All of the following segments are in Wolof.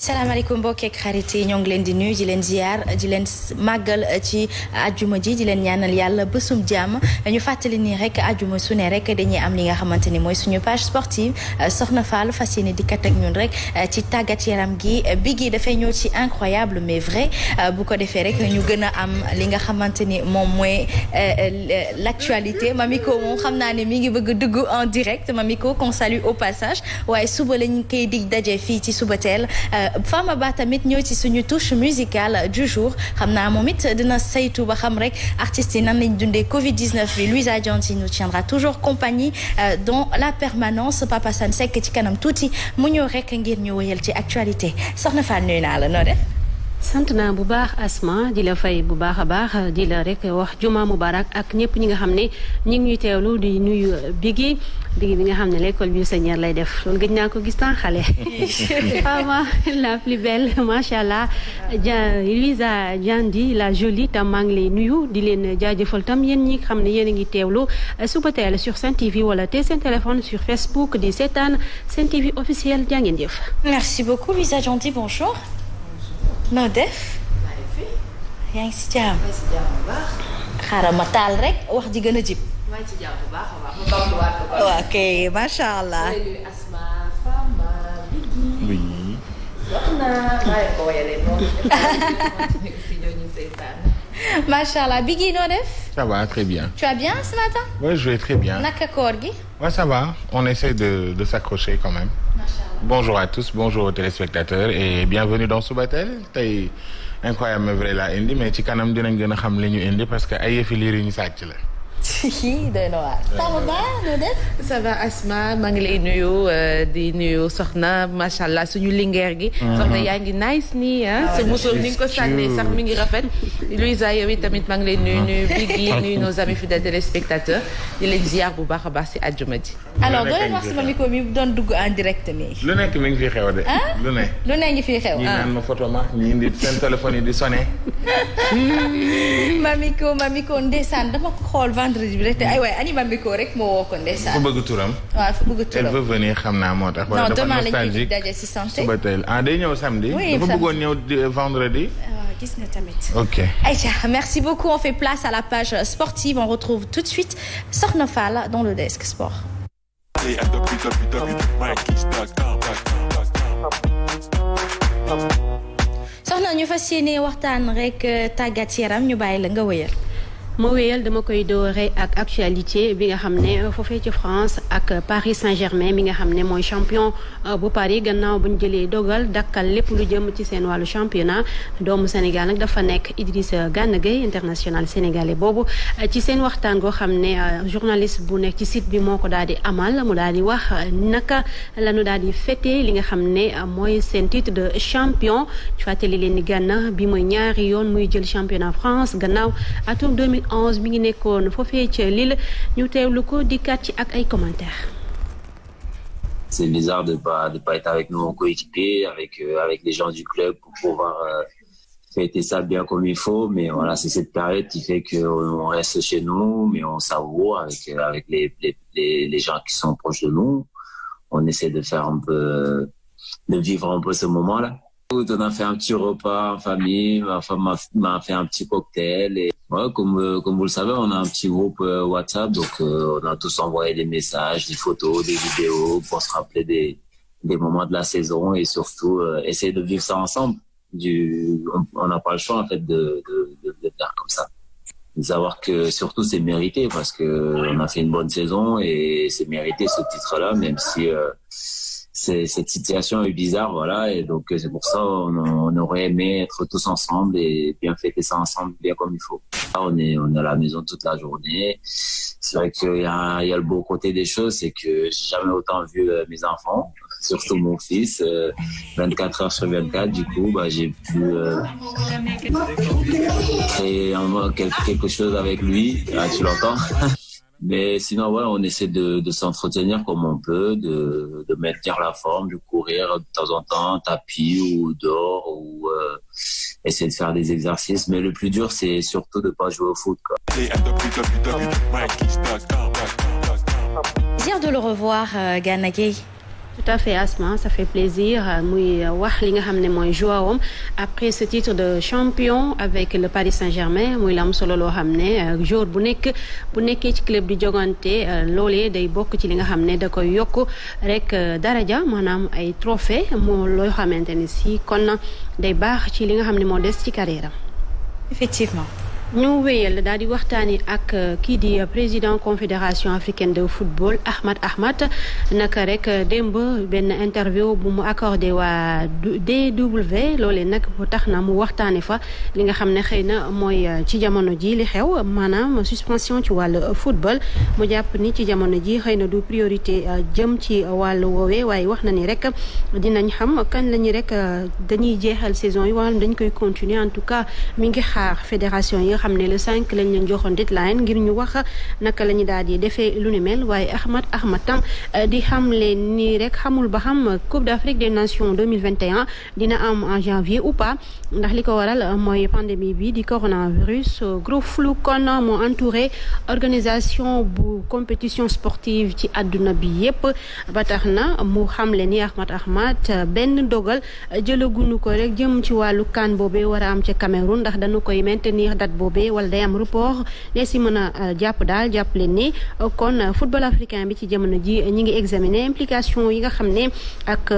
salaamaaleykum mbokki ak xarit yi ñoo ngi leen di nuyu di leen ziar di leen màggal ci ajjuma ji di leen ñaanal yàlla bésum jàmm ñu fàttali nii rek ajjuma su ne rek dañuy am li nga xamante ni mooy suñu page sportive Soxna Fall fas yéene dikkat ak ñun rek ci tàggat yaram gi bi gi dafay ñëw ci incroyable mais vrai bu ko defee rek ñu gën a am li nga xamante ni moom mooy l'actualité Mamiko moom xam naa ne mi ngi bëgg dugg en direct Mamiko qu'on salue au passage waaye suba lañ koy dig daje fii ci Subatel Fama Ba tamit ñëw ci suñu touche musicale du jour xam naa moom it dina saytu ba xam rek artistes yi nan lañ dundee Covid-19 bi Louisa Dianti nous tiendra toujours compagnie dans la permanence Papa San Seck ci kanam tuuti mu ñëw rek ngir ñu wëyal ci actualité Soxna Fall nuyu naa la noo def. sant naa bu baax Asma di la fay bu baax a baax di la rek wax juma mubarak ak ñëpp ñi nga xam ne ñi ngi ñuy teewlu di nuyu Biggi bi nga xam ne l'école buissonnière lay def loolu gëj naa ko gis tan xale Fama la plus belle macha allah Louisa Diandi la jolie tam maa ngi lay nuyu di leen jaajëfal tam yéen ñi xam ne yéen a ngi teewlu Subatel sur Sen TV wala te seen téléphone sur Facebook di seetaan Sen TV officiel jaa ngeen jëf. Merci beaucoup Louisa Diandi bonjour. noo def. yaa ngi si jàmm. maa ngi si jàmm bu baax. xaaral ma taal rek wax ji gën a jib. maa ngi si jàmm bu baax a baax ma bamtuwaat ko. waaw kay macha allah. Asma Fama Biggi. oui. Soxna maa ngi ko woyalee noonu. si ñooñu seetaan. macha allah Biggi noo def. Ça va très bien. Tu vas bien ce matin. Oui, je vais très bien. naka koor gi. Ouais, ça va. On essaie de s'accrocher quand même. Bonjour à tous, bonjour aux téléspectateurs et bienvenue dans Subatel tey incroyable mais vrai la indi mais ci kanam dinañ gën a xam li ñu indi parce que ay yëfi liir yi ñu sàcc la. doy na waar. Fama Ba noo def. ça va Asma maa ngi lay nuyu di nuyu Soxna macha allah suñu lingeer gi. Soxna yaa ngi nice nii ah. sa musóor ni nga ko sànnee sax mi ngi rafet. Louisa yow tamit maa ngi lay nuyu Biggi nuyu nos amis fidèles téléspectateurs di leen ziar bu baax a baax si àjjuma ji. alors doo leen wax si Mamiko mi doon dugg en direct nii. lu nekk mi ngi fi xew de. lu ne. lu ne ngi fi xew. ñi naan ma photo ma ñi indi seen téléphone yi di sonné. Mamiko ndeysaan dama ko xool vendredi bi rek te ay waay ani Mamiko rek moo woo ko ndeysaan. fu bëgg turam. waaw fu bëgg turam. elle veut venir xam naa moo tax. non dafa demain lañ koy nostalgique daje si santé. Subatel day ñëw samedi. oui dafa bëggoon ñëw vendredi. waaw gis nga tamit. ok. Aïcha merci beaucoup on fait place à la page sportive on retrouve tout de suite Soxna Fall dans le desk sport. soxna ñu fas yéene waxtaan rek tàggat yaram ñu bàyyi la nga wëyal. ma wéyal dama koy doore ak actualité bi nga xam ne foofee ci France ak Paris Saint-Germain mi nga xam ne mooy champion bu Paris gannaaw bu ñu jëlee dogal dakkal lépp lu jëm ci seen wàllu championnat doomu Sénégal nag dafa nekk Idrissa Gana Gueye international sénégalais boobu ci seen waxtaan goo xam ne journaliste bu nekk ci site bi moo ko daal di amal mu daal di wax naka la ñu daal di fêter li nga xam ne mooy seen titre de champion ci fàttali leen ni Gana bi mooy ñaari yoon muy jël championnat France gannaaw atum 2011 mi ngi nekkoon foofee ca Lille ñu teewlu ko dikkaat ci ak ay commentaires. C'est bizarre de pas être avec nos coéquipiers, avec les gens du club pour pouvoir fêter ça bien comme il faut. Mais voilà, c'est cette période qui fait qu'on reste chez nous, mais on savoure avec les gens qui sont proches de nous. On essaie de faire de vivre un peu ce moment-là. On a fait un petit repas en famille, ma femme m'a fait un petit cocktail et ouais, comme vous le savez, on a un petit groupe WhatsApp, donc on a tous envoyé des messages, des photos, des vidéos pour se rappeler des moments de la saison et surtout essayer de vivre ça ensemble. On n'a pas le choix en fait de faire comme ça. De savoir que surtout c'est mérité parce que on a fait une bonne saison et c'est mérité ce titre-là, même si cette situation est bizarre, voilà, et donc c'est pour ça on aurait aimé être tous ensemble et bien fêter ça ensemble, bien comme il faut. Là, on est à la maison toute la journée. C'est vrai qu'il y a le beau côté des choses, c'est que j'ai jamais autant vu mes enfants, surtout mon fils, 24 heures sur 24. Du coup, j'ai pu créer quelque chose avec lui. Ah, tu l'entends? Mais sinon, ouais, on essaie de s'entretenir comme on peut, de maintenir la forme, de courir de temps en temps, tapis ou dehors, ou essayer de faire des exercices. Mais le plus dur, c'est surtout de pas jouer au foot, quoi. Plaisir de le revoir, Gana Gueye. Tout à fait Asma, ça fait plaisir muy wax li nga xam ne mooy joawam après ce titre de champion avec le Paris Saint-Germain muy la am solo loo xam ne jour bu nekkee ci club di jogante loolee day bokk ci li nga xam ne da koy yokk rek daraja maanaam ay trophée moo loo xamante ne si kon day baax ci li nga xam ne moo des ci carrière am. Effectivement. ñu wéyal daal di waxtaani ak kii di président confédération africaine de football Ahmad naka rek démb benn interview bu mu accordé waa DW loolee nag bu tax na mu waxtaane fa li nga xam ne xëy na mooy ci jamono ji li xew maanaam suspension ci wàllu football mu jàpp ni ci jamono ji xëy na du priorité jëm ci wàllu woowee waaye wax na ni rek dinañ xam kañ la ñu rek dañuy jeexal saison yi wala dañ koy continuer en tout cas mi ngi xaar fédération yi xam ne le 5 lañ leen joxoon deadline ngir ñu wax naka la ñu daal di defee lu ni mel waaye Ahmad tam di xam leen nii rek xamul ba xam Coupe d'Afrique des Nations 2021 dina am en janvier ou pas ndax li ko waral mooy pandémie bi di coronavirus gros flou kon moo entouré organisation bu compétition sportive ci àdduna bi yépp ba tax na mu xam leen ni Ahmad benn dogal jëlaguñu ko rek jëm ci wàllu CAN boobee war a am ca Cameroun ndax dañu koy maintenir date boobee wala day am report ne si mën a jàpp leen ni kon football africain bi ci jamono ji ñi ngi examiner implication yi nga xam ne ak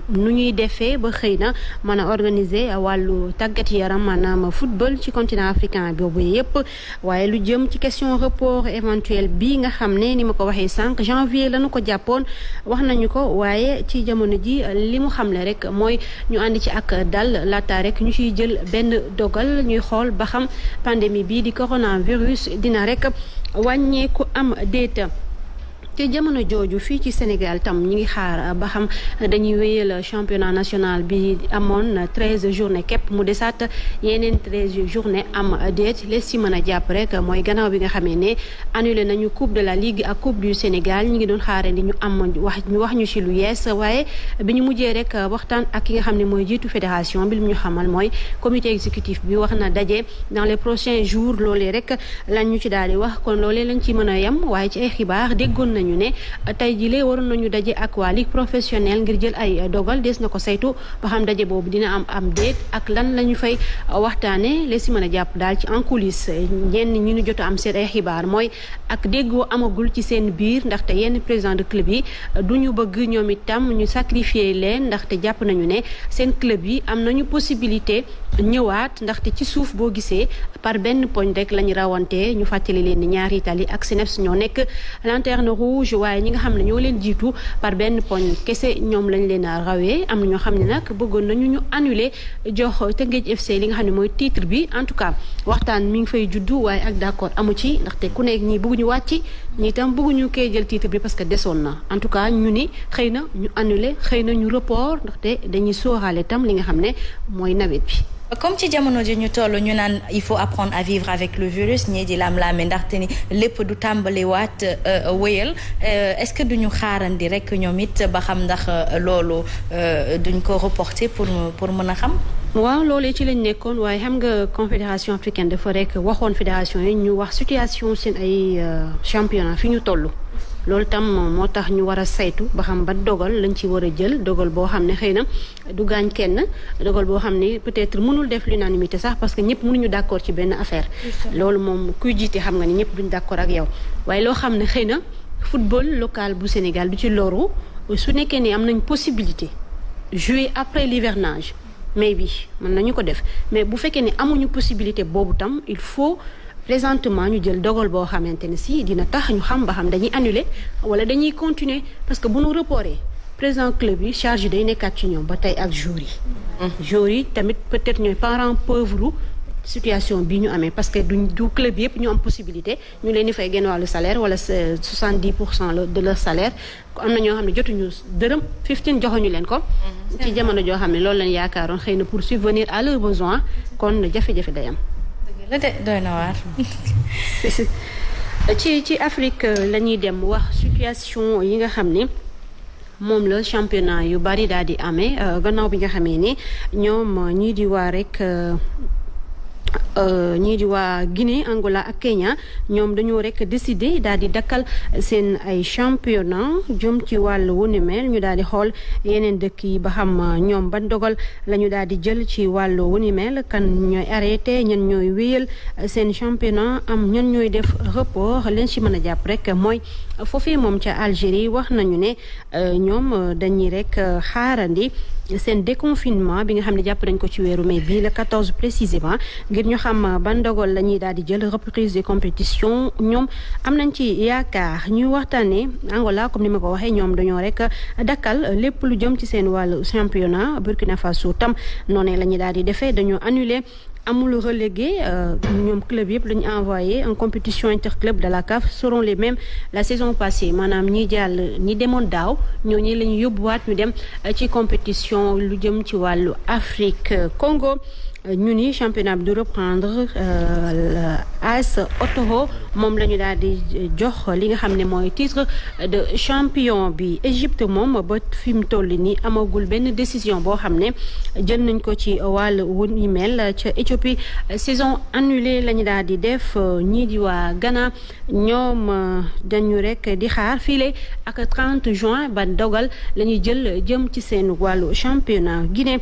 nu ñuy defee ba xëy na mën a organiser wàllu tàggat yaram maanaam football ci continent africain boobu yépp waaye lu jëm ci question report éventuel bi nga xam ne ni ma ko waxee sànq janvier lañu ko jàppoon wax nañu ko waaye ci jamono ji li mu xamle rek mooy ñu ànd ci ak dal laata rek ñu ciy jël benn dogal ñuy xool ba xam pandémie bii di coronavirus dina rek wàññeeku am déeta te jamono jooju fii ci Sénégal tam ñi ngi xaar ba xam dañuy wéyal championnat national bi amoon 13 journée képp mu desaat yeneen 13 journée am déet les si mën a jàpp rek mooy gannaaw bi nga xamee ne annulé nañu coupe de la ligue ak coupe du Sénégal ñi ngi doon xaare ni ñu am wax ñu ci lu yees waaye bi ñu mujjee rek waxtaan ak ki nga xam ne mooy jiitu fédération bi lu ñu xamal mooy comité exécutif bi wax na daje dans les prochains jours loolee rek lañ ñu ci daal di wax kon loolee lañ ci mën a yem waaye ci ay xibaar déggoon nañu ñu ne tey jii waroon nañu daje ak waa ligue professionnelle ngir jël ay dogal des na ko saytu ba xam daje boobu dina am déet ak lan la ñu fay waxtaane les si mën a jàpp daal ci en coulisse ñenn ñi ñu jot a am seen ay xibaar mooy ak déggoo amagul ci seen biir ndaxte yenn président de club yi du ñu bëgg ñoom itam ñu sacrifier leen ndaxte jàpp nañu ne seen club yi am nañu possibilité ñëwaat ndaxte ci suuf boo gisee par benn poñ rek la ñu rawante ñu fàttali leen ni ñaari Italie ak CNEPS ñoo nekk lanterne rouge waaye ñi nga xam ne ñoo leen jiitu par benn poñ kese ñoom lañ leen a rawee am na ñoo xam ne nag bëggoon nañu ñu annuler jox Teungueth FC li nga xam ne mooy titre bi en tout cas waxtaan mi ngi fay juddu waaye ak d'accord amu ci ndaxte ku nekk ñii bëgguñu wàcc ñi itam bëgguñu koy jël titre bi parce que desoon na en tout cas ñu ni xëy na ñu annuler xëy na ñu report ndaxte dañuy sóoraale tam li nga xam ne mooy nawet bi. comme ci jamono ji ñu toll ñu naan il faut apprendre à vivre avec le virus ñii di lam-laame ndaxte ni lépp du tàmbali waat wéyal est-ce que duñu xaarandi rek ñoom it ba xam ndax loolu duñ ko reporter pour mën a xam. waaw loolee ci lañ nekkoon waaye xam nga confédération africaine dafa rek waxoon fédération yi ñu wax situation seen ay championnat fi ñu toll. loolu tam moo tax ñu war a saytu ba xam ba dogal lañ ci war a jël dogal boo xam ne xëy na du gaañ kenn dogal boo xam ne peut-être mënul def l'unanimité sax parce que ñëpp mënuñu d'accord ci benn affaire. loolu moom kuy jiite xam nga ni ñëpp duñ d'accord ak yow waaye loo xam ne xëy na football local bu Sénégal du ci loru su nekkee ni am nañ possibilité jouer après l'hivernage mais bi mën nañu ko def mais bu fekkee ni amuñu possibilité boobu tam il faut. présentement ñu jël dogal boo xamante ne si dina tax ñu xam ba xam dañuy annuler wala dañuy continuer parce que bu ñu reporté président club yi charge yi day nekkaat ci ñoom ba tey ak joueurs yi. joueurs yi tamit peut-être ñooy parents pauvres situation bi ñu amee parce que du club yëpp ñu am possibilité ñu leen di fay genn wàllu salaire wala 70% de leur salaire am na ñoo xam ne jotuñu dërëm 15 joxuñu leen ko. ci jamono joo xam ne loolu lañ yaakaaroon xëy na pour subvenir à leurs besoins kon jafe-jafe day am. la de doy na waar. ci Afrique la ñuy dem wax situation yi nga xam ne moom la championnat yu bari daal di amee gannaaw bi nga xamee ne ñoom ñii di waa rek ñii di waa Guinée Angola ak Kenya ñoom dañoo rek décider daal di dakkal seen ay championnat jëm ci wàllu wu ni mel ñu daal di xool yeneen dëkk yi ba xam ñoom ban dogal la ñu daal di jël ci wàllu wu ni mel kan ñooy arrêté ñan ñooy wéyal seen championnat am ñan ñooy def report leen ci mën a jàpp rek mooy foofee moom ca Algérie wax nañu ne ñoom dañuy rek xaarandi seen déconfinement bi nga xam ne jàpp nañ ko ci weeru mai bii le 14 précisément ngir ñu xam ban dogal la ñuy daal di jël reprise des compétitions ñoom am nañ ci yaakaar ñuy waxtaanee Angola comme ni ma ko waxee ñoom dañoo rek dakkal lépp lu jëm ci seen wàllu championnat Burkina Faso tam noonu la ñuy daal di defee dañoo annulé amul relégué ñoom club yëpp lañu envoyé en compétition interclub de la CAF seront les mêmes la saison passée maanaam ñi jàll ñi demoon daaw ñooñu la ñu yóbbuwaat ñu dem ci compétition lu jëm ci wàllu Afrique Congo ñu ni championnat bi du reprendre AS Ottawa moom la ñu daal di jox li nga xam ne mooy titre de champion bi Égypte moom ba fi mu toll nii amagul benn décision boo xam ne jël nañ ko ci wàllu wu ni mel ca Éthiopie saison annulée la ñu daal di def ñii di waa Ghana ñoom dañu rek di xaar file ak 30 juin ba dogal la ñuy jël jëm ci seen wàllu championnat Guinée.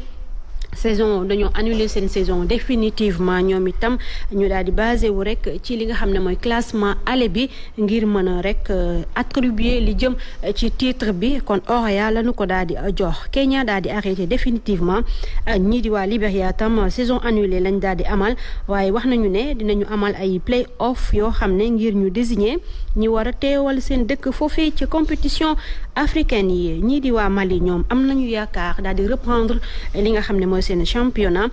saison dañoo annulé seen saison définitivement ñoom itam ñu daal di basé wu rek ci li nga xam ne mooy classement aller bi ngir mën a rek attribuer li jëm ci titre bi kon Orea lañu ko daal di jox Kenya daal di arrêté définitivement ñii di waa Libéria tam saison annulée lañ daal di amal waaye wax nañu ne dinañu amal ay play off yoo xam ne ngir ñu désigner ñi war a teewal seen dëkk foofee ci compétition africaine yi ñii di waa Mali ñoom am nañu yaakaar daal di reprendre li nga xam ne mooy seen championnat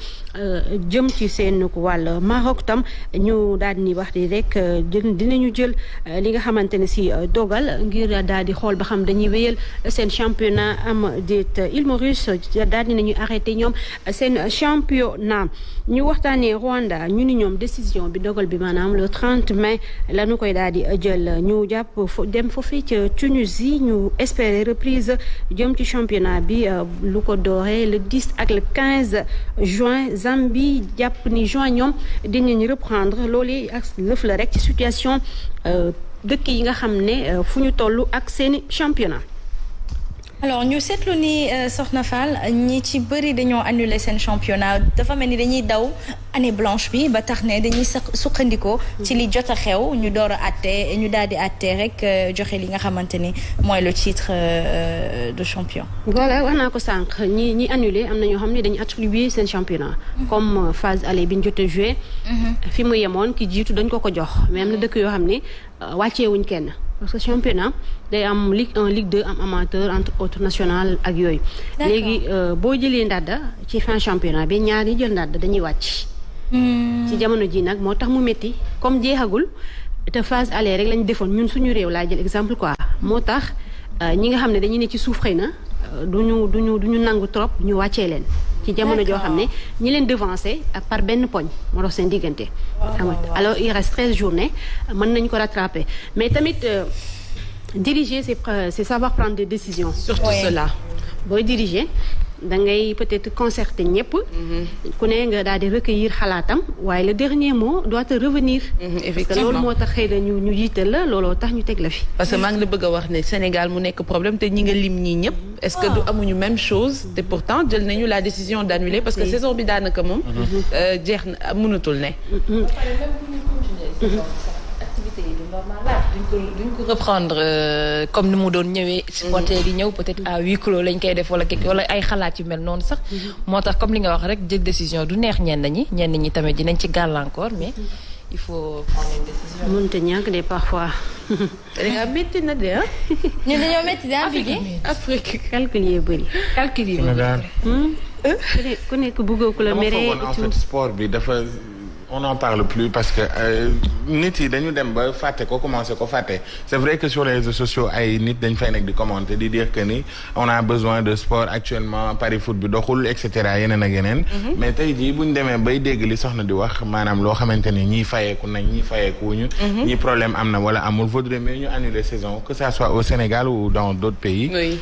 jëm ci seen wàll Maroc tam ñu daal di wax di rek dinañu jël li nga xamante ne si dogal ngir daal di xool ba xam dañuy wéyal seen championnat am déet Île Maurice daal di nañu arrêté ñoom seen championnat ñu waxtaanee Rwanda ñu ni ñoom décision bi dogal bi maanaam le 30 mai la ñu koy daal di jël ñu jàpp dem foofii ca Tunisie ñu espérer reprise jëm ci championnat bi lu ko dooree le 10 ak le 15 juin Zambie jàpp ni juin ñoom dinañ reprendre loolu ak lëf la rek ci situation dëkk yi nga xam ne fu ñu toll ak seeni championnat. alors ñu seetlu ni Soxna Fall ñi ci bëri dañoo annuler seen championnat dafa mel ni dañuy daw année blanche bi ba tax ne dañuy sukkandikoo ci li jot a xew ñu door a àtte ñu daal di àtte rek joxe li nga xamante ni mooy le titre de champion. voilà wax naa ko sànq ñi annulé am na ñoo xam ne dañu attribuer seen championnat. comme phase aller bi ñu jot a joué. fi mu yemoon ki jiitu dañ ko jox mais am na dëkk yoo xam ne wàcceewuñ kenn. parce que championnat day am Ligue 1 Ligue 2 am amateur entre autres national ak yooyu. léegi boo jëlee ndàdda ci fin championnat bi ñaar ñi jël ndàdda dañuy wàcc. ci jamono ji nag moo tax mu métti comme jeexagul te phase aller rek lañ defoon ñun suñu réew laa jël exemple quoi. moo tax ñi nga xam ne dañuy ne ci suuf xëy na duñu nangu trop ñu wàccee leen. ci jamono joo xam ne ñi leen devancé par benn poñ moo tax seen diggante. alors il reste 13 journées mën nañ ko rattraper mais tamit diriger c'est savoir prendre des décisions. surtout cela. booy diriger da ngay peut-être concerter ñëpp. ku ne nga daal di recueillir xalaatam waaye le dernier mot doit te revenir. effectivement parce que loolu moo tax xëy na ñu jiital la looloo tax ñu teg la fi. parce que maa ngi la bëgg a wax ne Sénégal mu nekk problème te ñi nga lim ñii ñëpp. est-ce que du amuñu même chose te pourtant jël nañu la décision d'annuler parce que saison bi daanaka moom. jeex na mënatul ne. duñ ko reprendre comme ni mu doon ñëwee. supporter yi ñëw peut-être à huis clos lañ koy def wala ay xalaat yu mel noonu sax. moo tax comme li nga wax rek jël décision du neex ñenn ñi tamit dinañ ci gàllankoor mais il faut prendre une décision. mënut a ñàkk de parfois. da nga métti na de ah. ñun dañoo métti de Afrique calcul yi bëri. calcul yi bëri. ku nekk bëggoo ku la mere. en fait sport bi dafa. on n'en parle plus parce que nit yi dañu dem ba fàtte ko commencé ko fàtte c'est vrai que sur les réseaux sociaux ay nit dañ fay nekk di commenter di dire que ni on a besoin de sport actuellement Paris foot bi doxul et cetera yeneen ak yeneen. mais tey jii bu ñu demee bay dégg li soxna di wax maanaam loo xamante ni ñii fayeeku nañ ñii fayeeku wuñu. ñii problème am na wala amul vaudrait mieux ñu annuler saison que ça soit au Sénégal ou dans d'autres pays. oui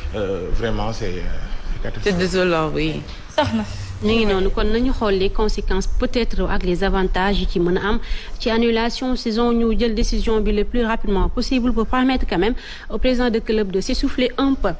vraiment c'est désolant oui. soxna. ñu ngi noonu kon nañu xool les conséquences peut-être ak les avantages yi ci mën a am ci annulation saison ñu jël décision bi le plus rapidement possible pour permettre quand même au président de club de s'essouffler un peu.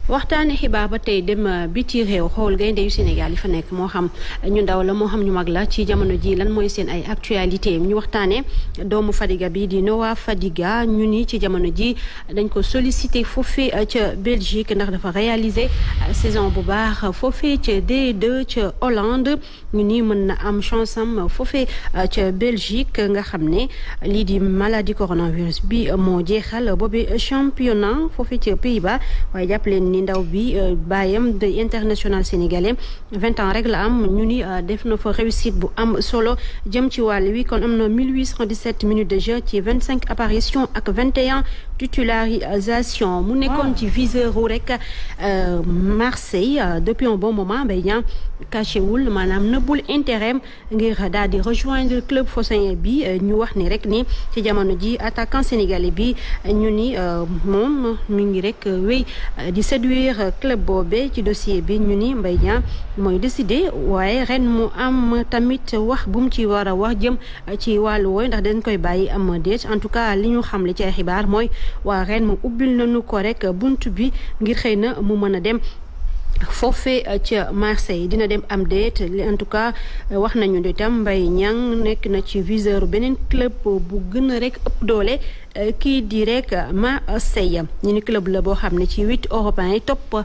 waxtaane xibaar ba tey dem biti réew xool gaynde yu Sénégal yi fa nekk moo xam ñu ndaw la moo xam ñu mag la ci jamono ji lan mooy seen ay actualité ñu waxtaane doomu Fadiga bi di Noah Fadiga ñu ni ci jamono ji dañ ko sollicité foofee ca Belgique ndax dafa réaliser saison bu baax foofee ca D2 ca Hollande ñu ni mën na am chance am foofee ca Belgique nga xam ne lii di maladie coronavirus bi moo jeexal boobi championnat foofee ca Pays-Bas waaye jàpp leen ni ndaw bi baayam de international sénégalais 20 ans rek la am ñu ni def na fa réussite bu am solo jëm ci wàll wi kon am na 1817 minutes de jeu ci 25 apparitions ak 21 titularisation mu nekkoon ci viseur wu rek Marseille depuis un bon moment Mbaye Niang caché wul maanaam nëbbul intérêt ngir daal di rejoindre club phocéen bi ñu wax ni rek ni ci jamono ji attaquant sénégalais bi ñu ni moom mi ngi rek wéy di séduire club boobe ci dossier bi ñu ni Mbaye Niang mooy décidé waaye ren mu am tamit wax bu mu ci war a wax jëm ci wàllu wooy ndax dañ koy bàyyi am déet en tout cas li ñu xamle ci ay xibaar mooy waa ren mu ubbil nañu ko rek bunt bi ngir xëy na mu mën a dem foofee ca Marseille dina dem am déet en tout cas wax nañu ne tam Mbaye Niang nekk na ci viseur beneen club bu gën a rek ëpp doole kii di rek Marseille ñu ni club la boo xam ne ci 8 européens yi topp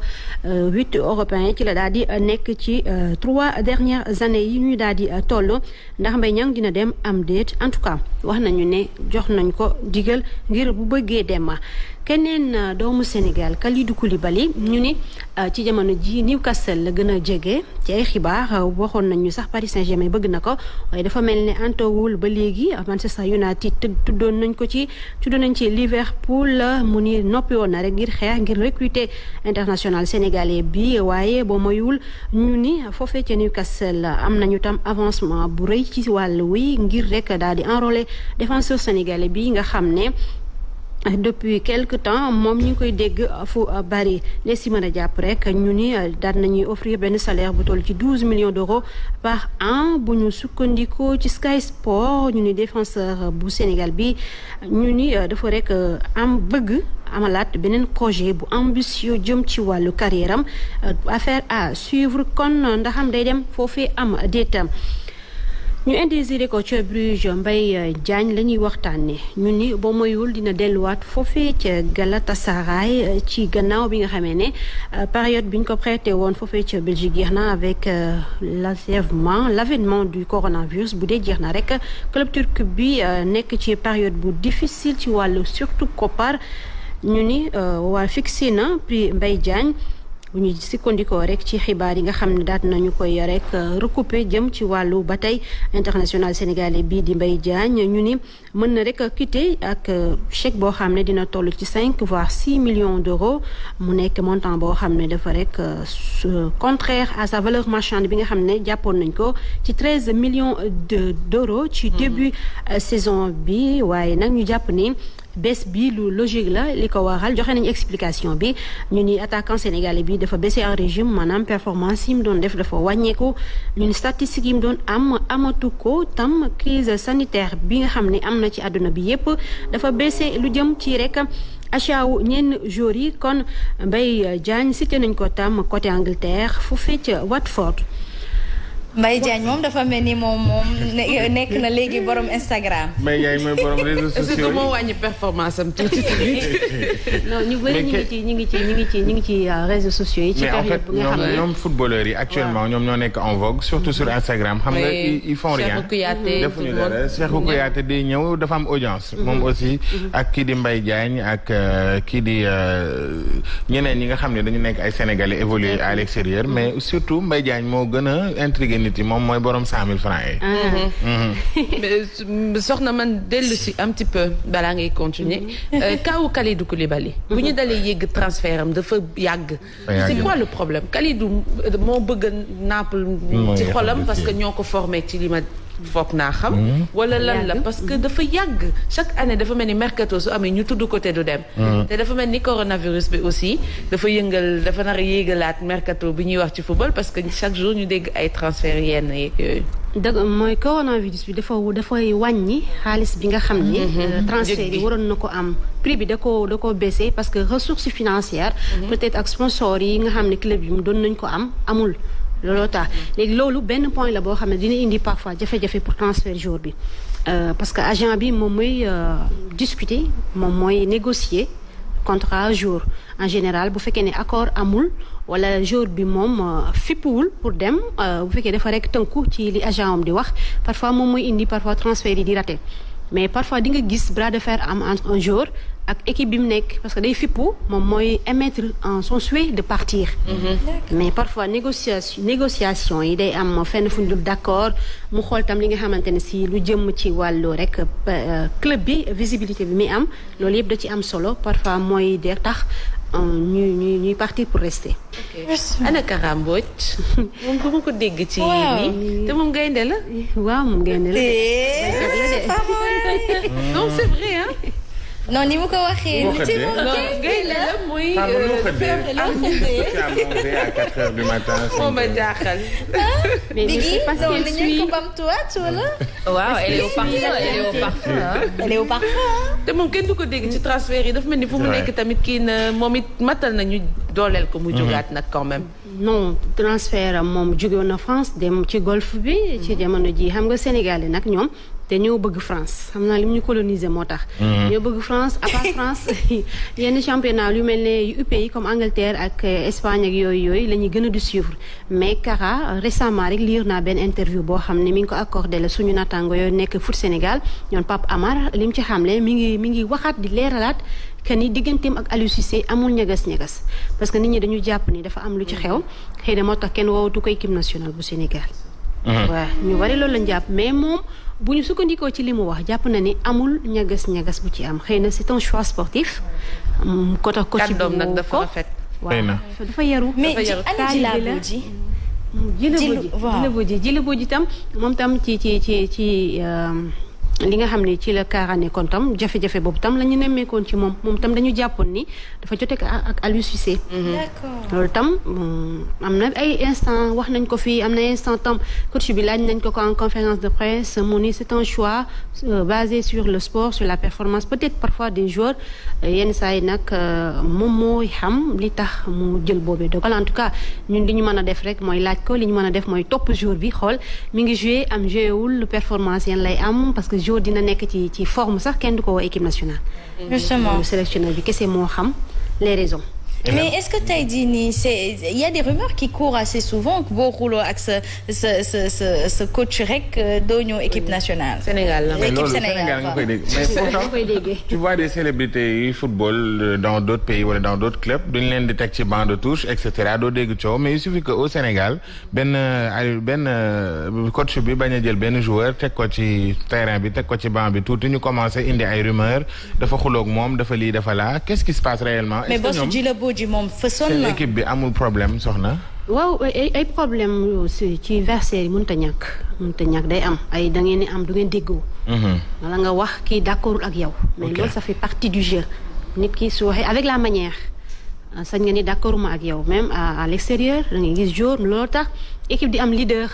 8 européens yi ci la daal di nekk ci 3 dernières années yi ñuy daal di toll ndax Mbaye Niang dina dem am déet en tout cas wax nañu ne jox nañ ko digal ngir bu bëggee dem keneen doomu Sénégal Kalidou Koulibaly ñu ni ci jamono ji Newcastle la gën a jege ci ay xibaar waxoon nañu sax Paris Saint-Germain bëgg na ko waaye dafa mel ne antowul ba léegi Manchester United tuddoon nañ ci Liverpool mu ni noppi woon na rek ngir xeex ngir recruter international sénégalais bi waaye boo moyul ñu ni foofee ca Newcastle am nañu tam avancement bu rëy ci wàll wi ngir rek daal di enrôler défenseur sénégalais bi nga xam ne depuis quelque temps moom ñu ngi koy dégg fu bari les si mën a jàpp rek ñu ni daan nañuy offrir benn salaire bu toll ci 12 millions d'euros par an bu ñu sukkandikoo ci Sky Sport ñu ni défenseur bu Sénégal bi ñu ni dafa rek am bëgg amalaat beneen projet bu ambitieux jëm ci wàllu carrière am affaire à suivre kon ndaxam day dem foofee am déetam ñu indésiré ko ca Bruges Mbaye Diagne la ñuy waxtaanee ñu ni boo moyul dina delluwaat foofee ca Galatasaray ci gannaaw bi nga xamee ne période bi ñu ko prêté woon foofee ca Belgique jeex na avec l'avènement du coronavirus bu dee jeex na rek club turc bi nekk ci période bu difficile ci wàllu surtout koppar ñu ni waa fixé na prix Mbaye Diagne bu ñu sukkandikoo rek ci xibaar yi nga xam ne daat nañu koy rek recoupé jëm ci wàllu ba tey international sénégalais bii di Mbaye Diagne ñu ni mën na rek quitter ak chèque boo xam ne dina toll ci 5 voire 6 millions d'euros mu nekk montant boo xam ne dafa rek contraire à sa valeur marchande bi nga xam ne jàppoon nañ ko ci 13 millions d'euros ci début saison bi waaye nag ñu jàpp ni bés bi lu logique la li ko waral joxe nañu explication bi ñu ni attaquant sénégalais bi dafa baissé en régime maanaam performance yi mu doon def dafa wàññeeku ñu ni statistiques yi mu doon amatu ko tam crise sanitaire bi nga xam ne am na ci àdduna bi yépp dafa baissé lu jëm ci rek achaawu ñenn jours yi kon Mbaye Diagne cité nañ ko tam côté Angleterre fu fecc Watford. Mbaye Diagne moom dafa mel ni moom nekk na léegi borom Instagram. Mbaye Diagne mooy borom réseaux sociaux yi. est-ce que moo wàññi performance am tuuti tamit. non ñu bëri ñu ngi ci réseaux sociaux yi. ci période bu nga xam ne mais en fait ñoom footballeurs yi actuellement ñoom ñoo nekk en vogue surtout sur Instagram. xam nga ils font rien. defuñu dara Cheikhou Kouyaté day ñëw dafa am audience. moom aussi ak kii di Mbaye Diagne ak kii di ñeneen ñi nga xam ne dañu nekk ay sénégalais évolués à l'extérieur mais surtout Mbaye Diagne moo gën a intrigué nit yi moom mooy borom 100 000 francs yi. soxna man dellu si un petit peu balaa ngay continuer. kawu Kalidou Koulibaly. bu ñu dalee yëgg transfert am dafa yàgg. c'est quoi le problème Kalidou moo bëgg Naples ci xolam parce que ñoo ko formé ci li ma foog naa xam. wala lan la parce que dafa yàgg chaque année dafa mel ni mercato su amee ñu tudd ko te du dem. te dafa mel ni coronavirus bi aussi dafa nar a yéegalaat mercato bi ñuy wax ci football parce que chaque jour ñu dégg ay transferts yenn yeeg yooyu. dëgg mooy coronavirus bi dafay wàññi xaalis bi nga xam ni. transfert yi waroon na ko am prix bi da koo baissé parce que ressources financières. peut-être ak sponsors yi nga xam ne club yi mu doon nañ ko amul. looloo tax léegi loolu benn point la boo xam ne dina indi parfois jafe-jafe pour transfert jour bi parce que agent bi moom mooy discuter moom mooy négocier contrat jour en général bu fekkee ne accord amul wala jour bi moom fippuwul pour dem bu fekkee dafa rek tënku ci li agent am di wax parfois moom mooy indi parfois transfert yi di raté mais parfois di nga gis bras de fer am entre un jour ak équipe bi mu nekk parce que day fippu moom mooy émettre son souhait de partir. mais parfois négociation yi day am fenn fu ñu dul d'accord mu xool tam li nga xamante ne si lu jëm ci wàllu rek club bi visibilité bi muy am loolu yëpp da ci am solo parfois mooy de tax ñuy partir pour rester. ana Kara Mbodj. moom bu ma ko dégg ci nii. te moom gaynde la. waaw moom gaynde la. non c'est vrai hein. non ni mu ko waxee. gaynde la muy. à 4h du matin. moom a jaaxal. mais c'est parce qu'elle suit ko bamtuwaat wala. waaw elle est au parfum. te moom kenn du ko dégg ci transfert yi dafa mel ni fu mu nekk tamit kii na moom it matal na ñu dooleel ko mu jógaat nag quand même. non transfert moom jógewoon na France dem ci golfe bi. ci jamono ji xam nga Sénégal yi nag ñoom. te ñoo bëgg France xam naa li mu ñu coloniser moo tax. ñoo bëgg France à part France yenn championnat yu mel ne UP yi comme Angleterre ak Espagne ak yooyu la ñuy gën a di suivre mais Kara récemment rek lire naa benn interview boo xam ne mi ngi ko accordé la suñu nattaango yooyu nekk foot Sénégal ñoom Pape Amar li mu ci xamle mi ngi waxaat di leeralaat que ni digganteem ak Aliou Cissé amul ñagas-ñagas parce que nit ñi dañu jàpp ni dafa am lu ci xew xëy na moo tax kenn woowatu ko équipe nationale bu Sénégal. waaw ñu bari loolu lañ jàpp mais moom. bu ñu sukkandikoo ci li mu wax jàpp na ni amul ñagas-ñagas bu ci am xëy na c'est un choix sportif. côté coach bi kàddoom nag dafa rafet. waaw dafa yaru. mais ci Djilabo Dji tam moom tam ci li nga xam ne ci la Kara nekkoon tam jafe-jafe boobu tam la ñu nemmeekoon ci moom tam dañu jàppoon ni dafa jote ak Aliou Cissé. d'accord loolu tam am na ay instant wax nañ ko fii am na instant tam coach bi laaj nañ ko en conférence de presse mu ni c'est un choix basé sur le sport sur la performance peut-être parfois des joueurs yenn saa yi nag moom mooy xam li tax mu jël boobee dogal en tout cas ñun li ñu mën a def rek mooy laaj ko li ñu mën a def mooy topp jour bi xool mi ngi joué am joué wul performance yeen lay am parce que jour dina nekk ci forme sax kenn du ko woo équipe nationale. justement le sélectionneur bi kese moo xam les raisons. mais est-ce que tey jii nii il y a des rumeurs qui courent assez souvent boo xuloo ak sa coach rek doo ñëw équipe nationale. Sénégal la équipe Sénégal nga koy dégg mais pourtant tu vois des célébrités yu football dans d'autres pays wala dans d'autres clubs duñ leen di teg ci banc de touche et cetera doo dégg coow mais il suffit que au Sénégal benn coach bi bañ a jël benn joueur teg ko ci terrain bi teg ko ci banc bi tuuti ñu commencé indi ay rumeurs dafa xuloog moom dafa lii dafa laa qu'est-ce qui se passe réellement. mais bosu Djilabo Dji moom fësoon na équipe bi amul problème soxna. waaw ay problème ci versaire yi mënut a ñàkk day am ay da ngeen di am du ngeen déggoo. wala nga wax kii d'accordul ak yow. mais loolu ça fait partie du jeu. nit ki su waxee avec la manière sañ nga ni d'accorduma ak yow même à l'extérieur da ngay gis jour loolu tax équipe di am leader.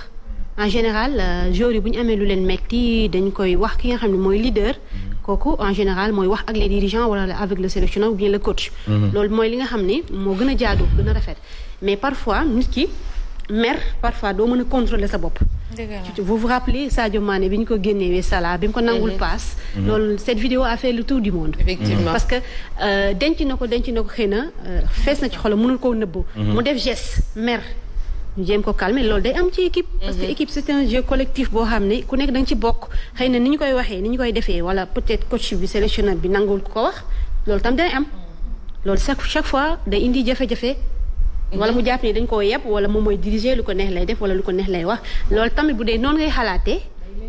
en général joueurs yi bu ñu amee lu leen metti dañ koy wax ki nga xam ne mooy leader. kooku en général mooy wax ak les dirigeants wala avec le sélectionneur ou bien le coach. loolu mooy li nga xam ne moo gën a jaadu gën a rafet mais parfois nit ki mer parfois doo mën a contrôler sa bopp. vous vous rappelez Sadio Mané bi ñu ko génnewee Salah bi mu ko nangul passe. loolu cette vidéo a fait le tour du monde. effectivement parce que denc na ko xëy na fees na ci xolam mënul koo nëbbu. mu def geste mer. ñu jéem ko calmer loolu day am ci équipe. parce que équipe c'est un jeu collectif boo xam ne ku nekk da nga ci bokk xëy na ni ñu koy waxee ni ñu koy defee wala peut-être coach bi sélectionneur bi nangul ko wax loolu tam day am loolu chaque fois day indi jafe-jafe. wala mu jàpp ni dañ koo yeb wala moom mooy diriger lu ko neex lay def wala lu ko neex lay wax loolu tamit bu dee noonu ngay xalaatee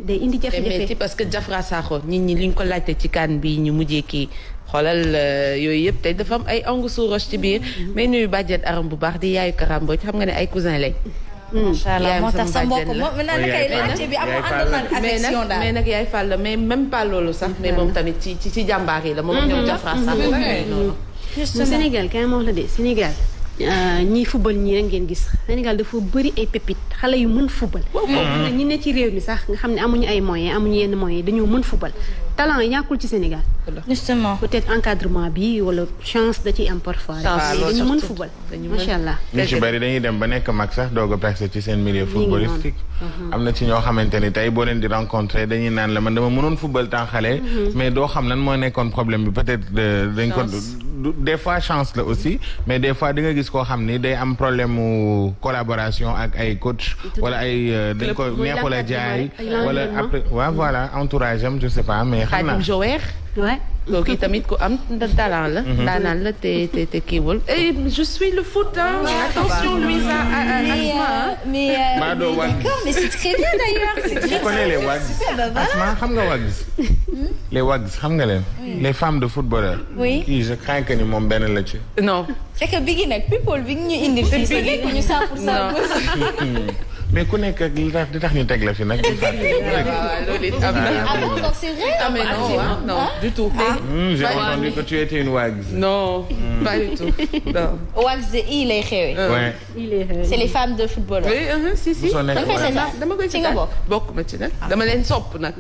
day indi jafe-jafe. parce que Diafra Sakho nit ñi li ñu ko laajte ci kan bi ñu mujjee kii xoolal yooyu yëpp tey dafa am ay angu su roche ci biir mais nuyu bàjjen aram bu baax di yaayu Kara Mbodj xam nga ne ay cousin lañ. macha allah yaayam moo tax sa sama mbokk bàjjen la. moom na kay laajte bi am ànd na affection daal. mais nag yaay fàll la mais même pas loolu sax mais moom tamit ci jàmbaar yi la moom ñoom Jafra Sakho noonu. mu Sénégal kay ma wax la de Sénégal ñii football ñii rek ngeen gis Sénégal dafa bëri ay pépites xale yu mën football. ñi ne ci réew mi sax nga xam ne amuñu ay moyens amuñu yenn moyens dañoo mën football talent yi ñàkkul ci Sénégal. justement peut-être encadrement bi wala chance da ciy am parfois. dañu mën football macha allah. ñu ci bari dañuy dem ba nekk mag sax doog a percer ci seen milieu footballistique. am na ci ñoo xamante ni tey boo leen di rencontrer dañuy naan la man dama mënoon football temps xale. mais doo xam lan moo nekkoon problème bi peut-être dañ ko. des fois chance la aussi mais des fois di nga gis koo xam ni day am problème mu collaboration ak ay coach wala ay dañ ko neexul a jaay wala après waaw voilà entourage am je sais pas mais xam naa Jower kooku tamit ku am talent la daanaan la te kiiwul et je suis le foot attention Louisa mais d'accord mais c'est très bien d'ailleurs tu connais les Wags Asma xam nga Wags les Wags xam nga leen les femmes de footballeurs oui kii je crains que ni moom benn la ci non c'est que Biggi nag people bi ñu indi fii sa nekk ñu 100% mais ku nekk ak li tax ñu teg la fi nag. loolu it am na. Ah bon donc c'est vrai. Ah mais non du tout. J'ai entendu que tu étais une Wags. Non, pas du tout. Non. Wags i lay xewee. Ouais. C'est les femmes de football. Oui, si. dama koy ci nga bokk ma ci nag. dama leen sopp nag.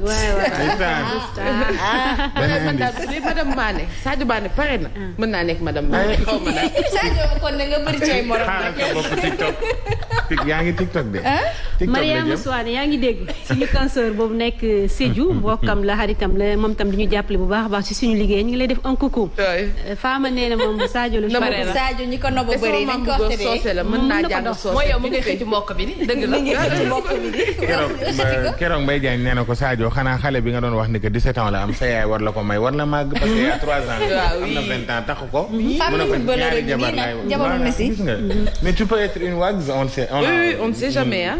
madame Mané Sadio Mané pare na. mën naa nekk madame Mané xaw ma nag. Sadio kon da nga bëri ci ay morom nag. yaa ngi TikTok de. Mariama Souane yaa ngi dégg suñu cancer boobu nekk Sédhiou mbokkam la xaritam la moom tam di ñu jàppale bu baax a baax ci suñu liggéey ñu ngi lay def un coucou. Fama nee na moom Sadio la. Sadio ñi ko nobu bëri nañ ko waxte soose la mën naa jàng soose. mooy yow mu ngi xëcc mbokk bi ni dëgg la. keroog Mbaye Diagne nee na ko Sadio xanaa xale bi nga doon wax ni que 17 ans la am sa yaay war la ko may war la màgg parce que y a 3 ans. am na 20 ans taxu ko. femme de footballeur yi nii nag jabaru Messi. mais tu peux être une Wags on sait. oui on ne sait jamais hein.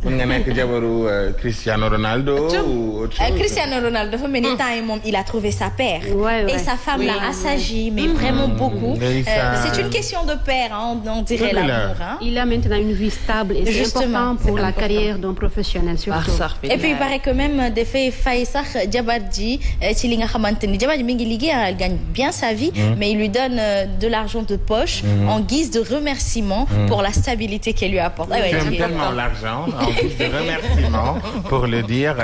mën nga nekk jabaru Cristiano Ronaldo ou autre chose. Cristiano Ronaldo dafa mel ni temps yi moom il a trouvé sa paire. et sa femme l'a assagi mais vraiment beaucoup. C'est une question de paire on dirait l'amour. Il a maintenant une vie stable et c'est important pour la carrière d'un professionnel surtout. et puis il paraît que même dafay fay sax jabar ji ci li nga xamante ni jabar ji mi ngi liggéey elle gagne bien sa vie. mais il lui donne de l'argent de poche. en guise de remerciement pour la stabilité qu'elle lui apporte. J'aime tellement l'argent. En guise de remerciement pour le dire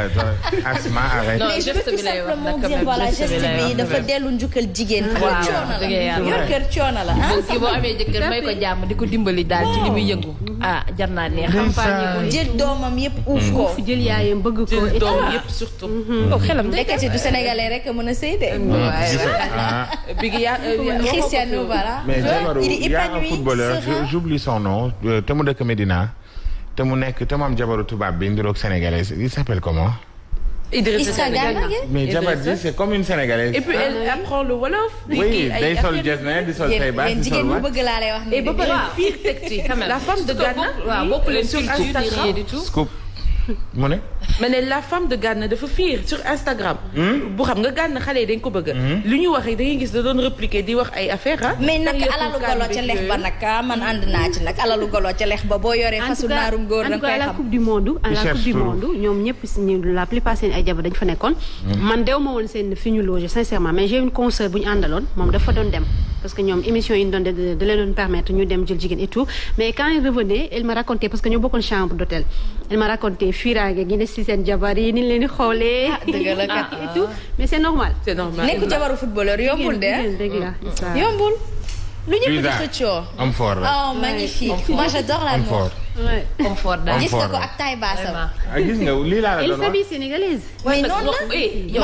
Asma arrête. mais je veux tout simplement dire voilà geste bi dafa dellu njukkal jigéen. waaw yor kër coono la ah. boo amee jëkkër may ko jàmm di ko dimbali daal ci li muy yëngu. ah jar naa neex. jël doomam yëpp uuf ko. jël yaayam bëgg ko. jël doom yëpp surtout. xelam nekkati du sénégalais rek mën a sëy de. Cristiano voilà. mais il y a un footballeur j'oublie son nom te mu dëkk Médina. te mu nekk te mu am jabaru tubaab bi ndiroog sénégalaise il s'appelle comment. Idrissa Gana mais jabar ji c'est comme une sénégalaise. et puis elle apprend le wolof. oui day sol jesner di sol tay baas di sol jigéen bu bëgg laa lay wax nii. et ba pare fiir teg ci la femme de Ghana. waaw bokku leen sur Instagram du tout. scoop mu ne. mais ne la femme de Ghana dafa fiir sur Instagram. bu xam nga Ghana xale yi dañ ko bëgg. lu ñu wax rek da ngay gis da doon répliquer di wax ay affaire ah. mais nag alalu golo ca lex ba nag man ànd naa ci nag alalu golo ca lex ba boo yoree fasu naarum góor da nga koy xam. à la coupe du monde ñoom ñëpp la plupart seen ay jabar dañ fa nekkoon. man dew ma woon seen fi ñu loger sincèrement mais j'ai une consoeur bu ñu àndaloon moom dafa doon dem. parce que ñoom émission yi ñu doon da leen doon permettre ñu dem jël jigéen et tout mais quand il revenait elle m'a raconté parce que ñoo bokkoon chambre d'hôtel elle m'a raconté fiiraange gi ne si seen jabar yi ni leen di xoolee. dëgg la kat et tout mais c'est normal. c'est normal nekk jabaru footballeur yombul de. dëgg la yombul. lu ñëpp di xëccoo. am fort la. oh magnifique moi j'adore la mort. confort daal gis nga ko ak taille basse. gis nga lii laa la doon wax. elle s'habille sénégalaise. mais noonu la yow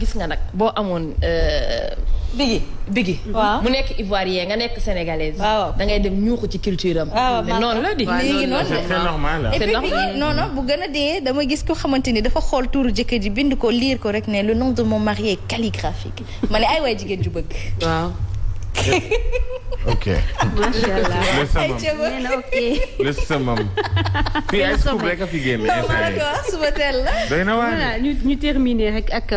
gis nga nag boo amoon. Biggi waaw mu nekk ivoirien nga nekk sénégalaise. waaw da ngay dem ñuuxu ci culture am. waaw mais noonu la di. léegi noonu c'est normal et puis Biggi non bu gën a dee dama gis ko xamante ni dafa xool tuuru jëkkër ji bind ko lire ko rek ne le nom de mon mari est calligraphique ma ne ay waay jigéen ju bëgg. waaw. ok. macha allah le summum nee na ok. le summum. fii ay scoop rek a fi génn. suba teel la. doy na waar voilà ñu terminer rek ak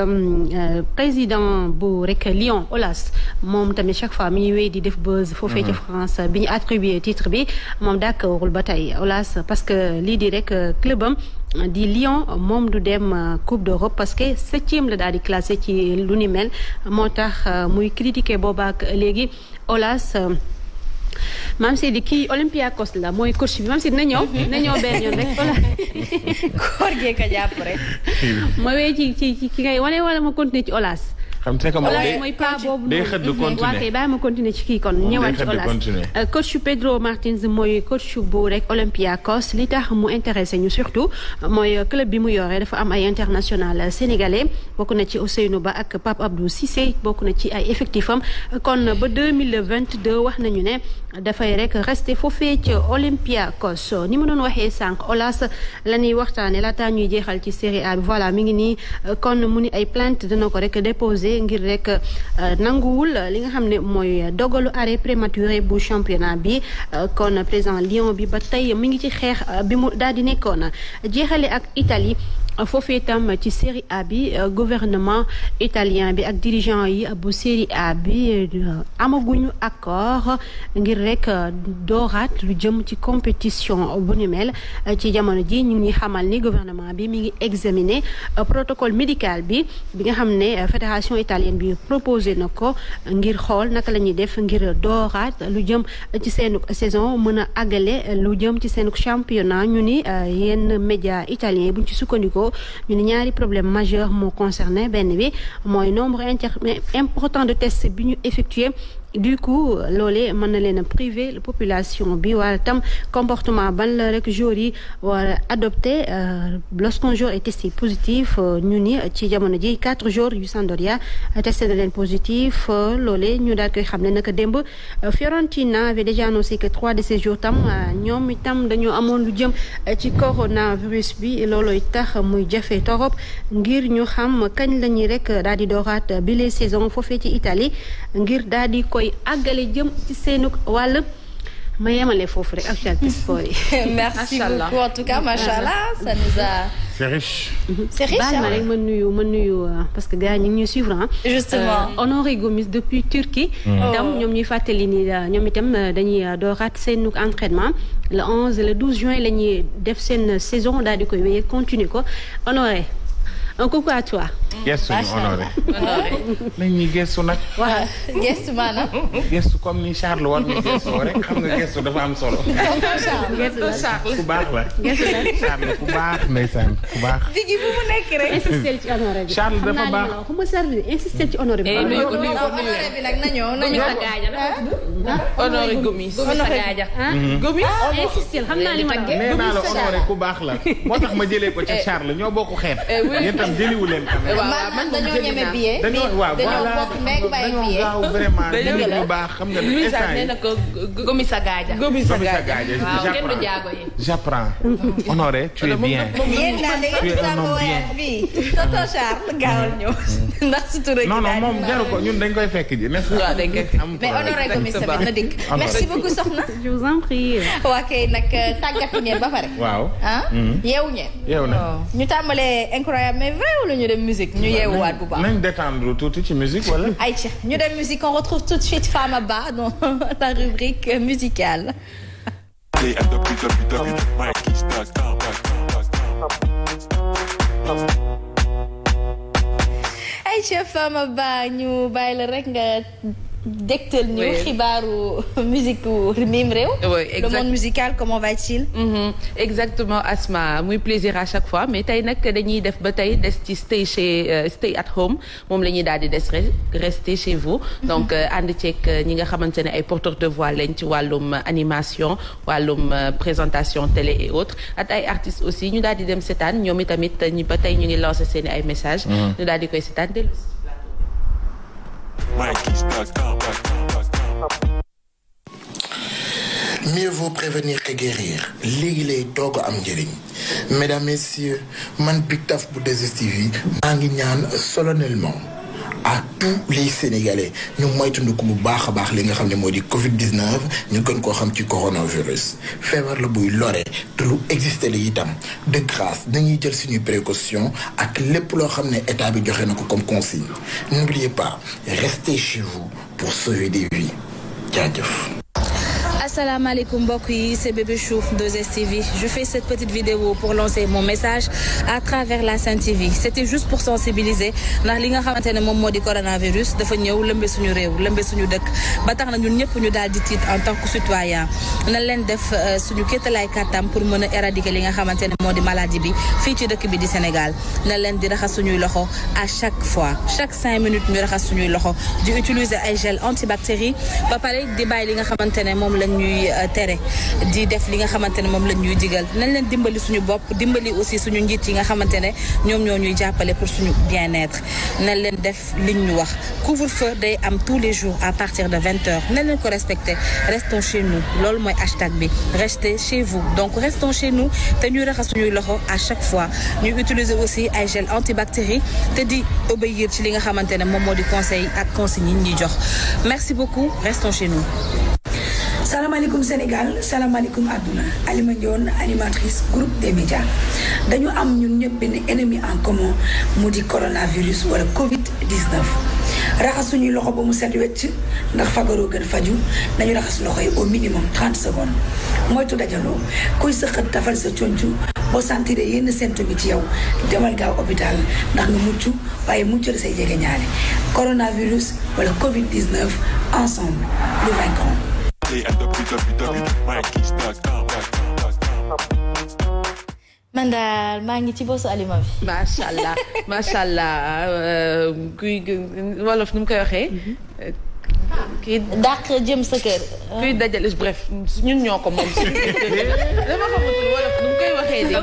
président bu rek Lyon Aulas moom tamit chaque fois mi ngi wéy di def buzz. foofee ca France bi ñu attribué titre bi moom d'accordul ba tey Aulas parce que lii di rek clubam di Lyon moom du dem Coupe d'Europe parce que 7e la daal di classé ci lu ni mel moo tax muy critiquer boobaak léegi Aulas. maam Seydi kii Olympiakos la mooy coach bi maam Seydi na ñëw benn yoon rek voilà. koor gee ka jàpp rek. ma wéy ci ki ngay wane wala ma continuer ci Aulas. xam te comme mooy pas boobu day xëdd continuer waa kay bàyyi ma continuer ci kii kon ñëwaat ci Aulas coach Pedro Martins mooy coach bu rek Olympiakos li tax mu intéressé ñu surtout mooy club bi mu yore dafa am ay international sénégalais bokk na ci Ousseynou Ba ak Pape Abdou Cissé bokk na ci ay effectif am kon ba 2022 wax nañu ne dafay rek rester foofee ci Olympiakos ni ma doon waxee sànq Aulas la ñuy waxtaane laataa ñuy jeexal ci Série A bi voilà mi ngi nii kon mu ni ay plainte dina ko rek déposé ngir rek nanguwul li nga xam ne mooy dogalu arrêt prématuré bu championnat bi kon président Lyon bi ba tey mi ngi ci xeex bi mu daal di nekkoon jeexale ak Italie foofee itam ci série A bi gouvernement italien bi ak dirigeant yi bu série A bi amaguñu accord ngir rek dooraat lu jëm ci compétition bu ñu mel ci jamono ji ñu ngi xamal ni gouvernement bi mi ngi examiner protocole médical bi nga xam ne fédération italienne bi proposé na ko ngir xool naka la ñuy def ngir dooraat lu jëm ci seenu saison mën a àggale lu jëm ci seenu championnat ñu ni yenn média italien yi buñ ci sukkandikoo ñu ne ñaari problème majeur moo concerné benn bi mooy nombre important de tests bi ñu effectué du coup loolee mën na leen a privé la population bi wala tam comportement ban la rek jour yi war a adopté lorsqu'un jour est testé positif ñu ni ci jamono ji 4 jours yu Sampdoria testé na leen positif loolee ñu daal koy xam ne naka démb Fiorentina avait déjà annoncé que 3 de ces jours tam ñoom itam dañoo amoon lu jëm ci coronavirus bi loolooy tax muy jafe torop ngir ñu xam kañ la ñuy rek daal di dooraat bi les saisons foofee ci Italie ngir daal di koy àggale jëm ci seenu wàll ma yemale foofu rek actualité sport yi. merci beaucoup en tout cas macha allah ça nous a. c'est riche. c'est riche baal ma rek ma nuyu parce que gars yi ñu ngi ñuy suivre justement Honoré Gomis depuis Turquie. itam ñoom ñuy fàttali ni ñoom itam dañuy dooraat seen entraînement le 11 le 12 juin la ñuy def seen saison daal di koy wéyee continuer ko Honoré. un coucou à toi. gestu ñu Honoré. nañ ñi gestu nag. waaw gestu maanaam. gestu comme ni Charles war na gestu rek xam nga gestu dafa am solo. Charles ku baax la. gestu la Charles ku baax ndeysaan ku baax. Digi bu mu nekk rek. insister ci Honoré bi. Charles dafa baax xam nga Charles insister ci Honoré bi. nuyu ko Honoré bi nag na ñëw na ñëw. Honoré Gomis. Gomis insister xam naa li ma nee naa la Honoré ku baax la moo tax ma jëlee ko ci Charles ñoo bokk xeet. yéen tam jëliwu leen tamit. man dañoo ñeme billet. waaw dañoo bokk ndeg bay billet. dañoo gaaw vraiment nit bu baax xam nga instant nee na ko Gomis a gaaja. Gomis a Gaaja gaaja. kenn du jaago yi. j'apprends Honoré tu es bien. yéen daal da ngeen di sàmm woyaat fii. tonton Charles gaawal ñëw. ndax sutura gi non daal moom jaru ko ñun dañ koy fekk ji n'est-ce pas. waaw dañ koy am mais Honoré Gomis tamit na dikk. merci beaucoup soxna. je vous en prie. waa kay nag tàggatu ngeen ba pare. waaw. yeewu ngeen. yeewu na. ñu tàmbalee incroyable mais vrai wala ñu dem musique ñu yeewuwaat bu baax. nañ détendre tuuti ci musique wala. Aïcha ñu dem musique on retrouve tout de suite Fama Ba dans la rubrique musicale. Aïcha Fama Ba ñu bàyyi la rek nga dégtal ñu xibaaru musique mim réew. Le monde musical comment va-t-il? Exactement Asma muy plaisir à chaque fois mais tey nag dañuy def ba tey des ci stay at home moom la ñuy daal di des rester chez vous. donc ànd ceeg ñi nga xamante ne ay porteurs de voix lañ ci wàllum animation wàllum présentation télé et autres ak ay artistes aussi ñu daal di dem seetaan ñoom itamit ñi ba tey ñu ngi lancer seen ay messages. ñu daal di koy seetaan dellu. Mieux vaut prévenir que guérir léegi lay doog a am njëriñ mesdames messieurs man Big Taf bu 2STV maa ngi ñaan solennellement à tous les Sénégalais ñu moytandiku bu baax a baax li nga xam ne moo di Covid-19 ñu gën koo xam ci coronavirus feebar la buy lore te lu existé la itam de grâce dañuy jël suñuy précaution ak lépp loo xam ne état bi joxe na ko comme consigne n'oubliez pas restez chez vous pour sauver des vies jaajëf. Asalaamaaleykum mbokk yi, c'est Bébé Chou 2STV. Je fais cette petite vidéo pour lancer mon message à travers la Sen TV. C'était juste pour sensibiliser ndax li nga xamante ne moom moo di coronavirus dafa ñëw lëmbe suñu réew lëmbe suñu dëkk ba tax na ñun ñëpp ñu daal di tiit en tant que citoyen nañ leen def suñu kéttalaay kàttam pour mën a éradiquer li nga xamante ne moo di maladie bi fii ci dëkk bi di Sénégal nañ leen di raxas suñuy loxo à chaque fois chaque 5 minutes ñu raxas suñuy loxo di utiliser ay gel antibactérie ba pare di bàyyi li nga xamante ne moom lañ ñuy tere di def li nga xamante ne moom lañ ñuy digal nañ leen dimbali suñu bopp dimbali aussi suñu njiit yi nga xamante ne ñoom ñoo ñuy jàppale pour suñu bien-être nañ leen def liñ ñu wax couvre-feu day am tous les jours à partir de 20h nañ leen ko respecter restons chez nous loolu mooy hashtag bi restez chez vous donc restons chez nous te ñuy raxas suñuy loxo à chaque fois ñuy utiliser aussi ay gel antibactérie te di obéir ci li nga xamante ne moom moo di conseil ak consignes yi ñuy jox merci beaucoup restons chez nous. salaamaaleykum Sénégal salaamaaleykum àdduna Alima Ndione animatrice groupe des médias dañu am ñun ñëpp benn ennemi en commun mu di coronavirus wala Covid-19 raxas suñuy loxo ba mu set wecc ndax fagaroo gën faju nañu raxas loxo yi au minimum 30 secondes moytu dajaloo kuy sëqat tafal sa concu boo sentiree yenn symptômes yi ci yow demal gaaw hôpital ndax nga mucc waaye muccal say jege ñaale coronavirus wala Covid-19 ensemble nous vaincrons. man daal maa ngi ci bosu alima bi. macha allah kuy wolof nu mu koy waxee. kii dàq jëm sa kër. kuy dajale bref ñun ñoo ko moom. dama xamatul wolof nu mu koy waxee de.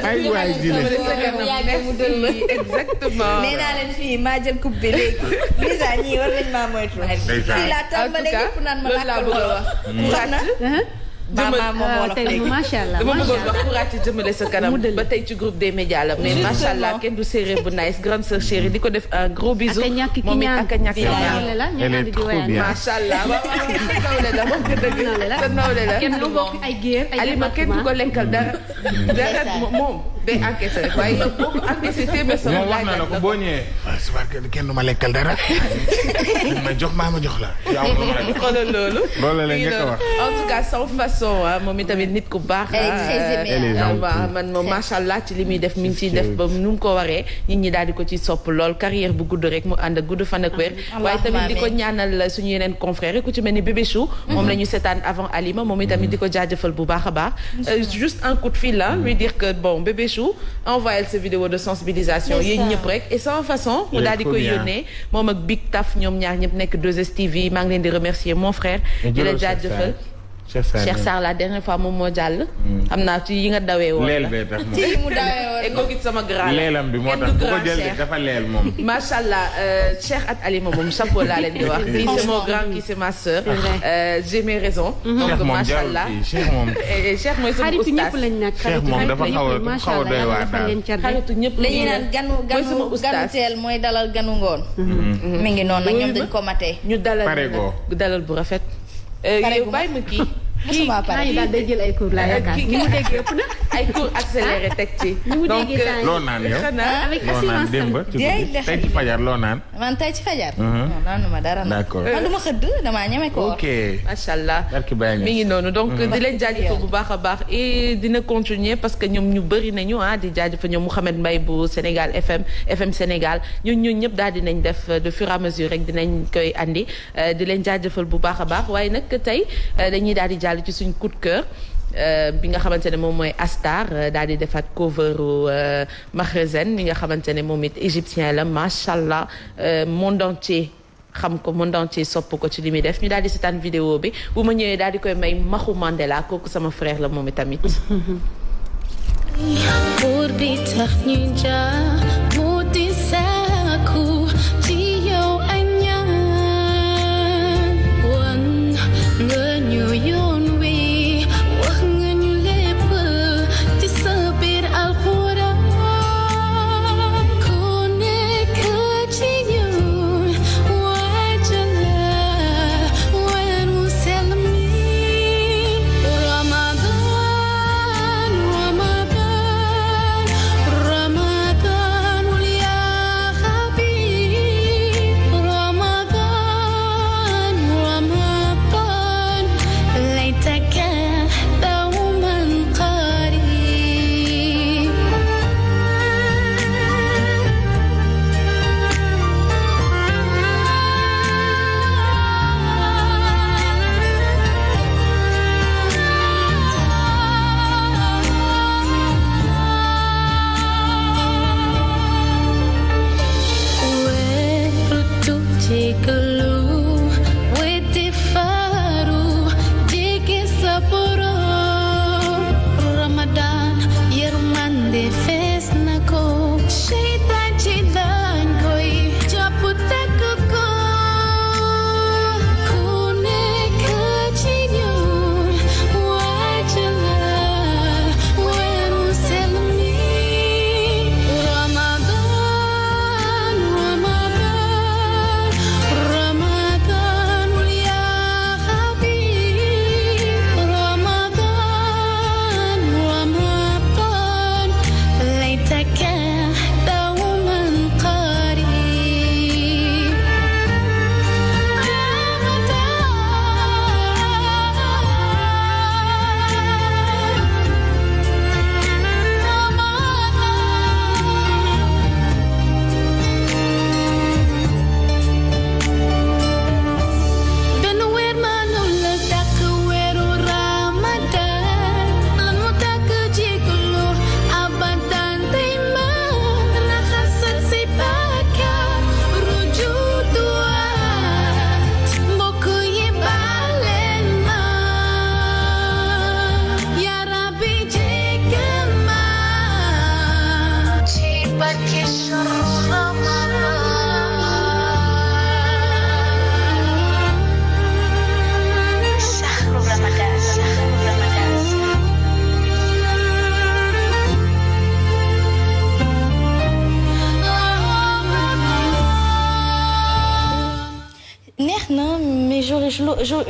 ay waay di la exactement. nee naa leen fii maa jël coupe bi léegi. Lisa ñii war nañ maa moytu. fii laa tàmbalee ñëpp naan ma làkkal wolof. soxna. maman moom macha allah dama bëggoon wax courage ci jëmale sa kanam ba tey ci groupe des médias la mais macha allah kenn du séeréer bu nice grande sœur chérie di ko def un gros bisou moom it ak a ñàkk elle est trop bien macha allah nawle la moom dëgg sa nawle la kenn du bokk ay géer ay Alima kenn du ko lenkal dara moom day encaissé rek waaye yow boo ko encaissé téeméer sama moom wax na la ko boo ñëwee suba kenn du ma lekkal dara ma jox maa ma jox la xoolal loolu la njëkk a wax en tout cas sans façon moom itamit nit ku baax man moom macha allah ci li muy def mi ngi ciy def ba nu mu ko waree nit ñi daal di ko ci sopp lool carrière bu gudd rek mu ànd ak gudd fan ak wér waaye tamit di ko ñaanal suñu yeneen confrères ku ci mel ni Bébé Chou moom la ñu seetaan avant Alima moom itamit di ko jaajëfal bu baax a baax juste un coup de fil là lui dire que bon Bébé Chou envoyé sa vidéo de sensibilisation yéen ñëpp rek et sans façon mu daal di koy yónnee moom ak Big Taf ñoom ñaar ñëpp nekk 2STV maa ngi leen di remercier mon frère di la jaajëfal Cheikh Sarr la dernière fois moom moo jàll. xam naa ci yi nga dawee woon. leel bee tax moom ci yi mu dawee woon. et kooku it sama grand leelam bi moo tax bu ko jël dafa leel moom. macha allah Cheikh ak Alima moom chapeau laa leen di wax. kii c'est mon grand kii c'est ma sœur. j'ai mes raisons. donc macha allah Cheikh moom Cheikh mooy sama xaritu oustaz. ñëpp lañ nag. Cheikh moom dafa xaw a doy waar daal. xaritu ñëpp li ñuy naan ganu teel mooy dalal ganu ngoon. mi ngi noonu nag ñoom dañ ko matee. ñu dalal bu rafet. yow bàyyi ma kii. musuma pare daal day jël ay cours la yaakaar ni mu déggee ëpp na ay cours accéléré teg ci. donc loo naan yow loo naan démb tey ci fajar loo naan. man tey ci fajar. non naanuma dara nag. d'accord man du ma xëdd damaa ñeme ko. ok macha allah mi ngi noonu donc di leen jaajëfal bu baax a baax et dina continuer parce que ñoom ñu bëri nañu di jaajëfal ñoom Mouhamed Mbaye bu Sénégal FM Sénégal ñun ñëpp daal dinañ def de fur et à mesure rek dinañ koy andi di leen jaajëfal bu baax a baax waaye nag tey dañuy daal di jàll ci suñ coup de cœur bi nga xamante ne moom mooy Astar daal di defaat coveru Mahrezane mi nga xamante ne moom it égyptien la macha allah monde entier xam ko monde entier sopp ko ci li muy def ñu daal di seetaan vidéo bi bu ma ñëwee daal di koy may Maxu Mandela kooku sama frère la moom itamit. buur bi tax ñu jaar mu di sàkku ci yow ay ñaan wan nga ñu yoon wi wax nga ñu lépp ci sa biir alxuraan ku nekk ci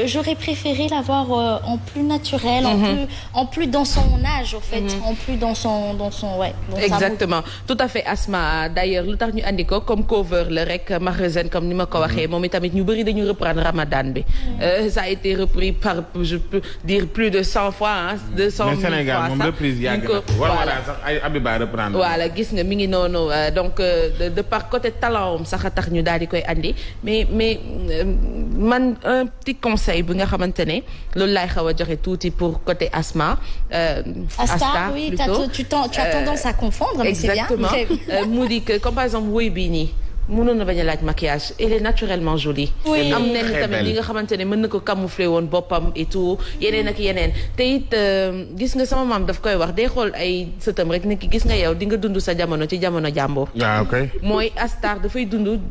j'aurais préféré l'avoir en plus naturel, en plus dans son âge en fait, en plus dans son ouais. Exactement, tout à fait Asma. D'ailleurs lu tax ñu andi ko comme cover la rek Mahrezane comme ni ma ko waxee moom itamit ñu bëri dañu reprendre Ramadan bi. Ça a été repris par je peux dire plus de 100 fois 200 000 fois. Sénégal moom reprise yàgg na voilà sax ay Abiba reprendre. Voilà gis nga mi ngi noonu donc de par côté talent am sax a tax ñu daal di koy andi mais man un petit conseil bi nga xamante ne loolu laay xaw a joxe tuuti pour côté Asma. Astar oui tu as tendance à confondre mais c'est bien. Exactement mu di que comme par exemple woy bii nii. mënoon na bañ a laaj maquillage elle est naturellement jolie. oui am nañu tamit li nga xamante ne mën na ko camoufler woon boppam et tout yeneen ak yeneen te it gis nga sama maam daf koy wax day xool ay sëtam rek nit ki gis nga yow di nga dund sa jamono ci jamono jàmbur. mooy Astar dafay dund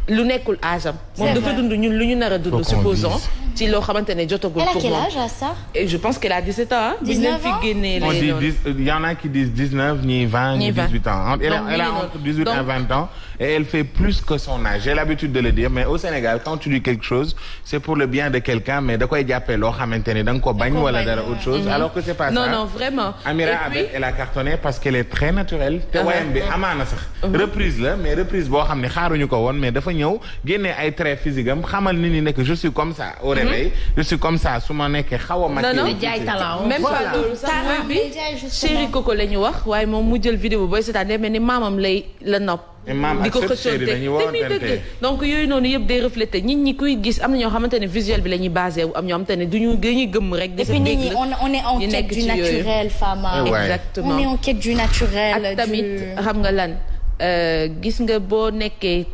lu nekkul âge am. moom dafa dund ñun lu ñu nar a dund. supposons ci loo xamante ne jotagul. Elle a quel âge Astar? Et je pense qu'elle a 17 ans. 19 ans on dit il y en a qui disent 19 ni 20 ni 18 ans. Elle a entre 18 et 20 ans et elle fait plus que son âge. J'ai l'habitude de le dire mais au Sénégal quand tu dis quelque chose c'est pour le bien de quelqu'un mais da koy jàppee loo xamante ne da nga ko bañ wala dara autre chose alors que c'est pas ça. Non vraiment. Amira Abed elle a cartonné parce qu'elle est très naturelle. te wayam bi amaana sax. reprise la mais reprise boo xam ne xaaruñu ko woon mais dafa ñëw génne ay traits physiques am xamal nit ñi ne que je suis comme ça au réveil. je suis comme ça su ma nekkee xaw a maquillé. même pas loolu sax mooy bi Chéri Coco la ñu wax waaye moom mu jël vidéo booy seetaan day mel ni maamam lay la nopp. di ko xëccoonte donc yooyu noonu yëpp day refléter nit ñi kuy gis am na ñoo xamante ne visuel bi la ñuy basé wu am ñoo xamante ne dañuy gëmm rek. et puis nit ñi on est en quête du naturel Fama. exactement on est en quête du naturel. ak tamit xam nga lan gis nga boo nekkee.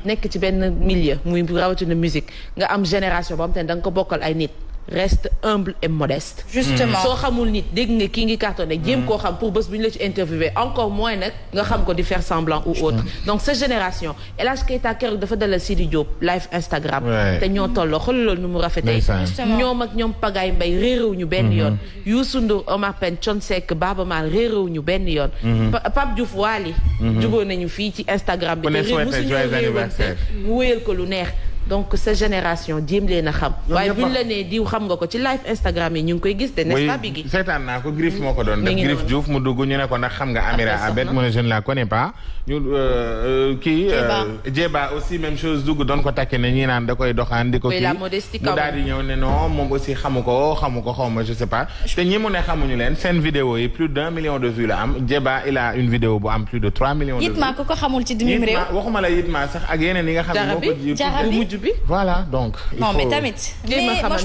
nekk ci benn milieu muy rawatina musique nga am génération boo xam te ne da nga ko bokkal ay nit reste humble et modeste. justement soo xamul nit dégg nga kii ngi cartonné jéem koo xam pour bés bu ñu la ci interviewé encore moins nag nga xam ko di faire semblant ou autre. donc cette génération El Hadj Keita keroog dafa dalal Sidi Diop live Instagram. te ñoo tolloo xool loolu nu mu rafetee. ñoom ak ñoom Pagaye Mbaye réeréw ñu benn yoon. Youssou Ndour Omar Pène Thione Seck Baaba Maal réeréw ñu benn yoon. Pape Diouf Wally. jubóo nañu fii ci Instagram bi. mu wéyal ko lu neex. donc sa génération jéem leen a xam. waaye buñ la nee diw xam nga ko ci live Instagram yi ñu ngi koy gis de n'est-ce pas Biggi. seetaan naa ko Griff moo ko doon def Griff Diouf mu dugg ñu ne ko ndax xam nga Amira Abed mu ne je ne la connais pas. ñu kii. Djeba aussi même chose dugg doon ko takke ne ñi naan da koy doxaan di ko kii mu daal di ñëw ne non moom aussi xamu ko xaw ma je sais pas. te ñi mu ne xamuñu leen seen vidéo yi plus d'1 million de vues la am Djeba il a une vidéo bu am plus de 3 millions de vues. Yitma ko xamul ci dimim réew. waxuma la Yitma sax ak yeneen yi nga xam ne moo ko jiitu voilà donc. non mais tamit. mais moi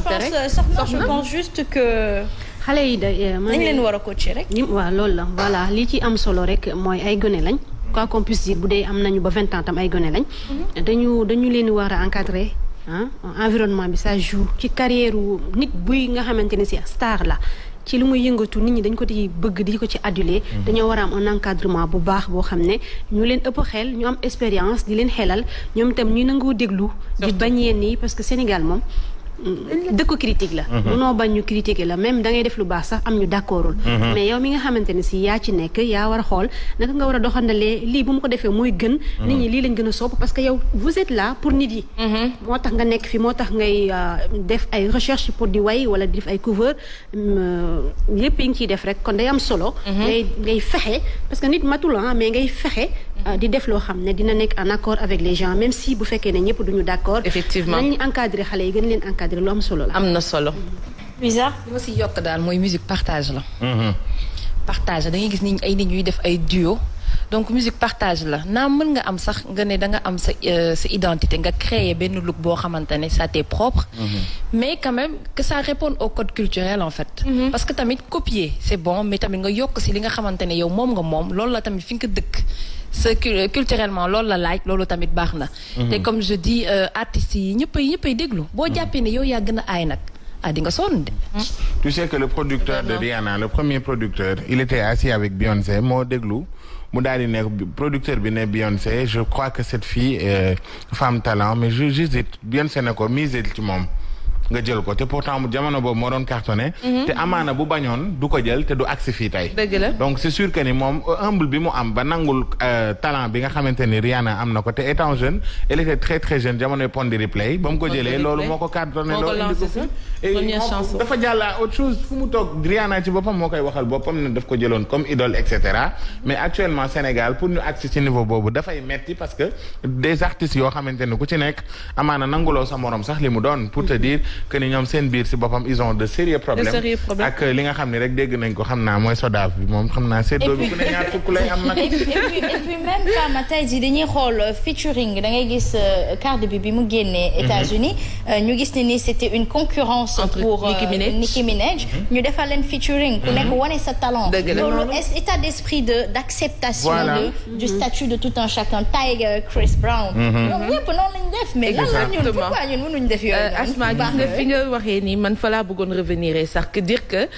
je pense juste que. xale yi dañ leen war a coacher rek. waaw loolu la voilà li ci am solo rek mooy ay gone lañ. quoi qu'on puisse dire bu dee am nañu ba 20 ans tam ay gone lañ. dañu leen war a encadrer environnement bi ça joue ci carrière nit buy nga xamante ne si star la. ci lu muy yëngatu nit ñi dañ ko di bëgg di ko ci aduler dañoo war a am un encadrement bu baax boo xam ne ñu leen ëpp xel ñu am expérience di leen xelal ñoom itam ñu nangoo déglu di bañ yenn yi parce que Sénégal moom dëkku critique la munoo bañ ñu critiquer la même da ngay def lu baax sax am ñu d'accordul mais yow mi nga xamante ne si yaa ci nekk yaa war a xool naka nga war a doxandalee lii bu mu ko defee mooy gën nit ñi lii lañ gën a sopp parce que yow vous êtes là pour nit yi moo tax nga nekk fi moo tax ngay def ay recherche pour di way wala di def ay cover yépp yi ngi ciy def rek kon day am solo ngay fexe parce que nit matul mais ngay fexe di def loo xam ne dina nekk en accord avec les gens même si bu fekkee ne ñëpp duñu d'accord effectivement nañ encadrer xale yi gën leen encadrer lu am solo la. am na solo. Luisa. li ma si yokk daal mooy musique partage la. partage da ngay gis ni ay nit ñuy def ay duo donc musique partage la naam mën nga am sax nga ne da nga am sa identité nga créer benn look boo xamante ne ça t'est propre. mais quand même que ça réponde au code culturel en fait. parce que tamit copier c'est bon mais tamit nga yokk si li nga xamante ne yow moom nga moom loolu la tamit fi nga ko dëkk. culturellement loolu la laaj loolu tamit baax na. te comme je dis artistes yi ñëppay déglu boo jàppee ne yow yaa gën a aay nag di nga sonn de. tu sais que le producteur de Rihanna le premier producteur il était assis avec Beyoncé moo déglu mu daal di nekk producteur bi ne Beyoncé je crois que cette fille est femme talent mais j'hésite Beyoncé ne ko miser ci moom nga jël ko te pourtant jamono boobu moo doon cartonné. te amaana bu bañoon du ko jël te du agsi fii tey. dëgg la donc c'est sûr que ni moom humble bi mu am ba nangul talent bi nga xamante ni Rihanna am na ko te étant jeune elle était très très jeune jamonoy Pon de Replay ba mu ko jëlee loolu moo ko cartonné loolu indi ko fi dafa jàll autre chose fu mu toog Rihanna ci boppam moo koy waxal boppam ne daf ko jëloon comme idole et cetera mais actuellement Sénégal pour ñu agsi ci niveau boobu dafay metti parce que des artistes yoo xamante ni ku ci nekk amaana nanguloo sa morom sax li mu doon pour te dire que ni ñoom seen biir si boppam ils ont de sérieux problèmes ak li nga xam ne rek dégg nañ ko xam naa mooy Sodav bi moom xam naa seddoo bi ku ne ñaar fukk lay am nag et puis même Fama tey jii dañuy xool featuring da ngay gis Cardi bi mu génnee États-Unis ñu gis ne ni c'était une concurrence pour Nicki Minaj ñu defal leen featuring ku nekk wane sa talent loolu état d'esprit d'acceptation du statut de tout un chacun Tiger Chris Brown ñoom ñëpp noonu lañ def mais lan la ñun pourquoi ñun mënuñ def yooyu Asma gis nga fi nga waxee nii man fa laa bëggoon revenir sax que dire que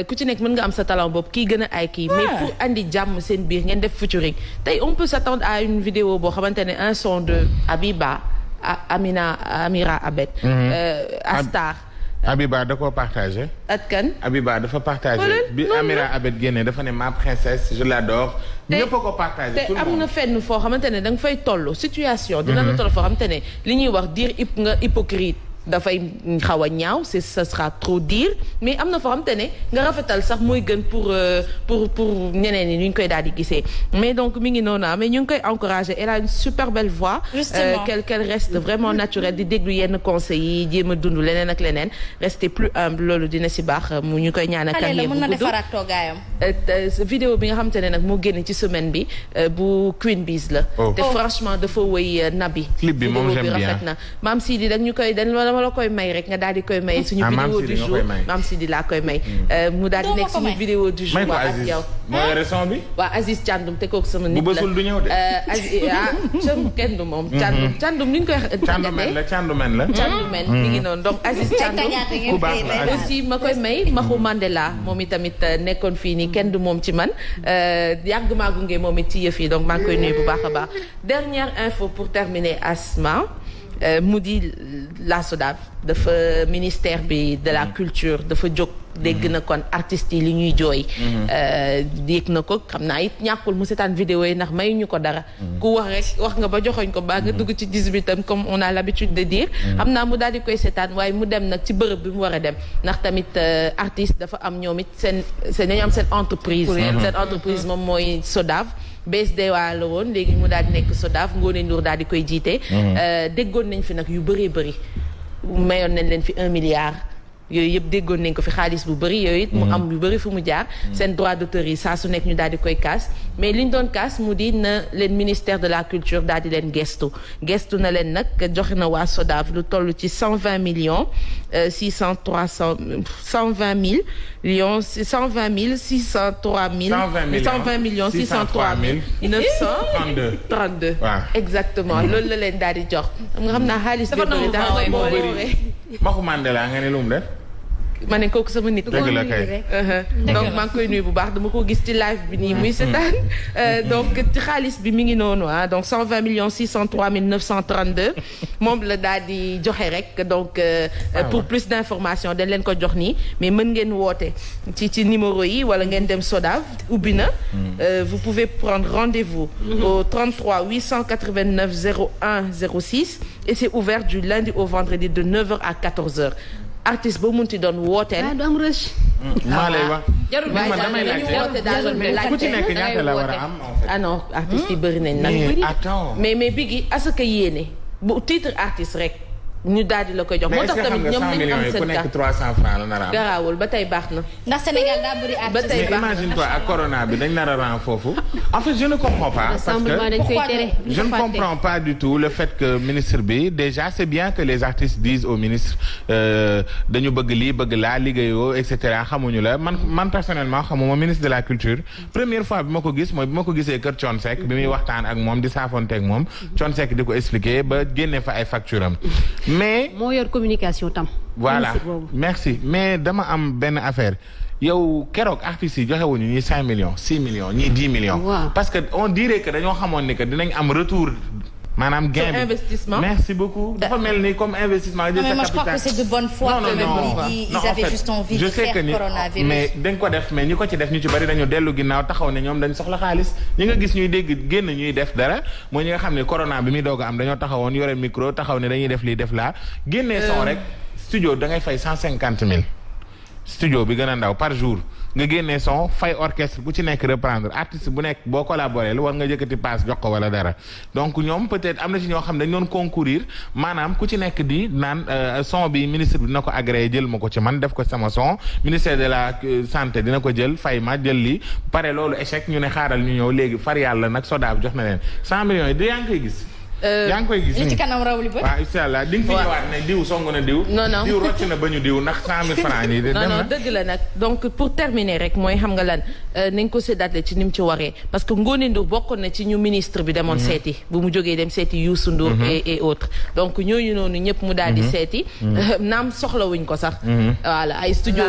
ku ci nekk mën nga am sa talent boobu kii gën a ay kii mais pour andi jàmm seen biir ngeen def featuring tey on peut s'attendre à une vidéo boo xamante ne un son de Abiba Amira Abed Astar Abiba da koo partagé. ak kan. Abiba dafa partagé. bi Amira Abed génne dafa ne ma princesse je l'adore. ñëpp a ko partagé. te am na fenn foo xamante ne da nga fay toll situation. dina la toll foo xamante ne li ñuy wax dire nga hypocrite. dafay xaw a ñaaw ce sera trop dire mais am na foo xamante ne nga rafetal sax mooy gën pour ñeneen ñi ñu koy daal di gisee mais donc mi ngi noonu mais ñu ngi koy encourager elle a une super belle voix. qu'elle reste vraiment naturelle di déglu yenn conseils yi jéem a dund leneen ak leneen rester plus humble loolu dina si baax mu ñu koy ñaan ak carrière bu gudd. vidéo bi nga xamante ne nag moo génn ci semaine bi bu Queen Biz la. te franchement dafa wëy Nabi. clip bi moom j'aime bien rafet na Maam Sidi dag ñu koy dama la koy may rek nga daal di koy may suñu vidéo du jour Maam Sidi laa koy may mu daal di nekk suñu vidéo du jour waa ak yow moo yore son bi waa Aziz Thiandoum te kooku sama nit la bu bësul du ñëw de cëm kenn du moom Thiandoum ni ñu koy Thiandoumène mi ngi noonu donc Aziz Thiandoum ku baax la aussi ma koy may Maxu Mandela moom i tamit nekkoon fii nii kenn du moom ci man yàgg maa gunge moom it ci yëf yi donc maa ngi koy nuyu bu baax a baax dernière info pour terminer Asma mu di la SODAV dafa ministère bi de la culture dafa jóg dégg na kon artistes yi li ñuy jooy yéeg na ko xam naa it ñàkkul mu seetaan vidéo yi ndax may ñu ko dara ku wax rek wax nga ba joxoñ ko baa nga dugg ci 18am comme on a l'habitude de dire xam naa mu daal di koy seetaan waaye mu dem nag ci bërëb bi mu war a dem ndax tamit artiste dafa am ñoom it seen dañu am seen entreprise seen entreprise moom mooy SODAV BSD waa la woon léegi mu daal di nekk SODAV Ngoné Ndour daal di koy jiite déggoon nañ fi nag yu bëree bëri mayoon nañ leen fi 1 milliard yooyu yëpp déggoon nañ ko fi xaalis bu bëri yooyu it mu am yu bëri fu mu jaar seen droit d'auteur yi saa su nekk ñu daal di koy kaas mais li ñu doon kaas mu di na leen ministère de la culture daal di leen gestu na leen nag joxe na waa SODAV lu toll ci 120 millions 120 millions 603 millions 603 932 exactement loolu la leen daal di jox nga xam naa xaalis bi bëri daal moo Maxu Mandela nga ne lu mu def ma ne kooku sama nit dëgg la kay donc maa ngi koy nuyu bu baax dama ko gis ci live bi nii muy seetaan donc ci xaalis bi mi ngi noonu donc 120 millions 603 932 moom la daal di joxe rek donc pour plus d'informations dañ leen ko jox nii mais mën ngeen woote ci numéro yi wala ngeen dem SODAV ubbi na vous pouvez prendre rendez-vous au 33 889 01 06 et c'est ouvert du lundi au vendredi de 9h à 14h artiste ba munti doon wooteel. du am rush. maa lay wax. jarul damay laajte ku ci nekk ñaata la war a am. ah non artistes yi bëri nañ nag. mais Biggi asaka yéene bu titre artiste rek ñu daal di la koy jox. moo tax tamit ñoom nañ am seen nekk 300 francs la nar a am. garaawul ba tey baax na. ndax Sénégal daa bëri artiste. ba tey baax na imagine toi ak corona bi dañ nar a ran foofu. en fait je ne comprends pas. parce que je ne comprends pas du tout le fait que ministre bi déjà c'est bien que les artistes disent au ministre dañu bëgg lii bëgg laa liggéeyoo et cetera xamuñu la man personnellement xamuma ministre de la culture. première fois bi ma ko gis mooy bi ma ko gisee kër Thione Seck bi muy waxtaan ak moom di saafonteeg moom Thione Seck di ko expliquer ba génne fa ay facture am. mais moo yor communication tam. voilà merci mais dama am benn affaire yow keroog artistes yi joxewuñu ñii 5 millions 6 millions ñii 10 millions. Wow. parce que on dirait que dañoo xamoon ni que dinañ am retour maanaam gain bi investissement. merci beaucoup dafa mel ni comme investissement. Non, mais moi je crois que c'est de bonne foi. Ils avaient juste envie de faire coronavirus. mais dañ ko def mais ñi ko ci def ñu ci bari dañu dellu ginnaaw taxaw ne ñoom dañ soxla xaalis ñi nga gis ñuy dégg génn ñuy def dara mooy ñi nga xam ne corona bi muy doog a am dañoo taxawoon yore micro taxaw ne dañuy def lii def laa génnee son rek studio da ngay fay 150 000 studio bi gën a ndaw par jour nga génnee son fay orchestre bu ci nekk reprendre artiste bu nekk boo collaboré war nga jëkkati paas jox ko wala dara donc ñoom peut-être am na ci ñoo xam dañ doon concourir maanaam ku ci nekk di naan son bi ministre bi dina ko agréé jël ma ko ci man def ko sama son ministère de la santé dina ko jël fay ma jël li pare loolu échec ñu ne xaaral ñu ñëw léegi far yàlla nag Sodav jox na leen 100 millions yi yaa ngi koy gis. yaa ngi koy gis li ci kanam raw li ba. waaw incha allah di nga fi ñëwaat ne diw song na diw. non diw rocc na ba ñu diw ndax 100 000 francs yi. non dëgg la nag donc pour terminer rek mooy xam nga lan nañ ko séddale ci ni mu ci waree parce que Ngoné Ndour bokkoon na ci ñu ministre bi demoon seeti bu mu jógee dem seeti Youssou Ndour et autres donc ñooñu noonu ñëpp mu daal di seeti. naam soxlawuñ ko sax. voilà ay studio.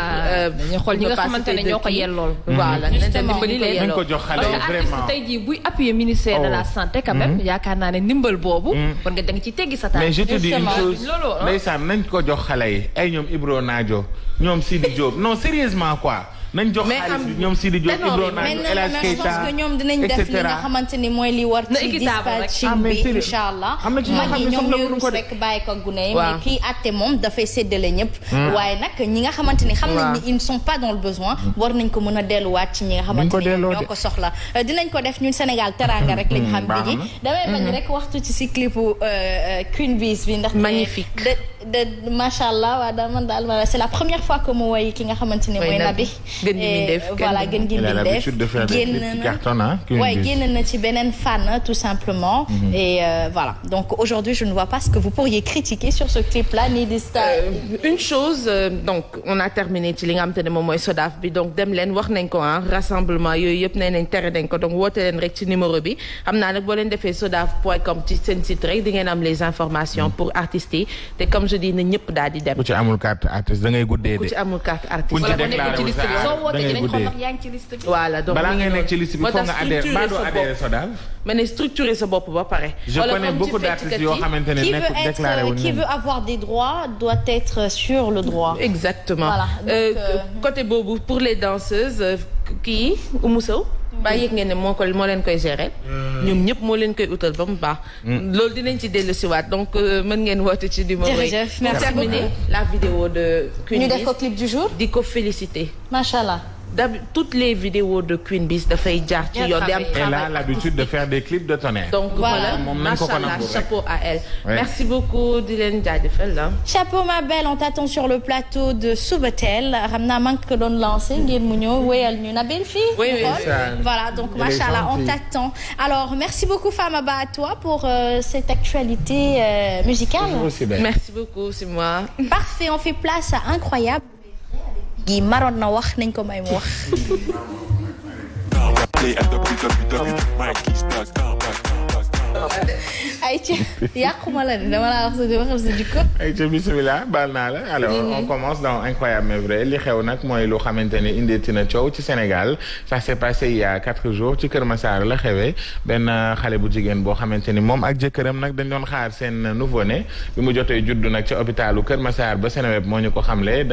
ñu xool ñi nga xamante ne ñoo ko yellool. voilà nañ ko jox xale yi vraiment tey jii buy appuyer ministère de la santé quand même yaakaar naa ne ndimbal boobu. kon nga da nga ci teggi sa taal. mais je te dis une chose ndeysaan nañ ko jox xale yi ay ñoom Ibro Nadio ñoom Sidi Diop non sérieusement quoi. nañ jox xaalis bi ñoom Sidi Diop Ibro Nadio El Hadj Keita je pense que ñoom dinañ def li nga xamante ni mooy li war ci dispatching bi incha allah. am na ci ñoo xam ne ñoom ñooy rus rek bàyyi ko gune yi mais kii àtte moom dafay séddale ñëpp. waaye nag ñi nga xamante ni xam nañ ni ils ne sont pas dans le besoin. war nañ ko mën a delluwaat ci ñi nga xamante ni ñoo ko soxla. dinañ ko def ñun Sénégal teranga rek lañ xam bi ji damay bañ rek waxtu ci si clipu Queen Biz bi ndax magnifique de macha allah waa daal man daal c'est la première fois que mu woy ki nga xamante ni mooy Nabi. voilà gën gi génn na ci beneen fànn tout simplement. Et voilà donc aujourd'hui je ne vois pas ce que vous pourriez critiquer sur ce clip là ni di une chose donc on a terminé ci li nga xamante ne moom mooy Sodav bi donc dem leen wax nañ ko rassemblement yooyu yëpp nee nañ tere nañ ko donc woote leen rek ci numéro bi xam naa nag boo leen defee sodav.com ci seen site rek di ngeen am les informations pour artistes yi te comme je dis na ñëpp daal di dem. ku ci amul carte artiste da ngay guddee de. ku ci amul carte artiste. voilà donc balaa ngay nekk ci liste bi foog nga adhéré ba doo adhéré Sodav. mais ne structurer sa bopp ba pare. je connais beaucoup d'artistes yoo xamante ne nekk déclaré wuñu qui veut avoir des droits doit être sur le droit. exactement voilà côté boobu pour les danseuses kii Oumou Sow. ba yëg ngeen ne moo leen koy gérer. ñoom ñëpp moo leen koy utal ba mu baax. loolu dinañ ci dellu si waat donc mën ngeen woote ci numéro yi. jërëjëf merci pour terminer la vidéo de Queen Biz. ñu def ko clip du jour. di ko féliciter. macha allah. toutes les vidéos de Queen Biz dafay jaar ci yoon. Elle a l'habitude de faire des clips de tonnerre. donc voilà machallah chapeau à elle. merci beaucoup di leen jaajëfal la. chapeau ma belle on t'attend sur le plateau de Subatel xam naa man ko doon lancé ngeen mu ñëw wéyal ñu Nabil fii. oui voilà donc machallah on t'attend. alors merci beaucoup Fama Ba à toi pour cette actualité musicale. merci beaucoup c'est moi. parfait on fait place à incroyable. gi maroon na wax nañ ko may mu wax. ayca yàquma la de dama laa wax sa jikko. ayca bisimilah baal naa la alors on commence dans Incroyable mais vrai li xew nag mooy lu xamante ne indeeti na coow ci Sénégal ça s'est passé il y a 4 jours ci Kër Massar la xewee benn xale bu jigéen boo xamante ni moom ak jëkkëram nag dañ doon xaar seen nouveau-né bi mu jotee juddu nag ci hôpitalu Kër Massar ba Seneweb moo ñu ko xamle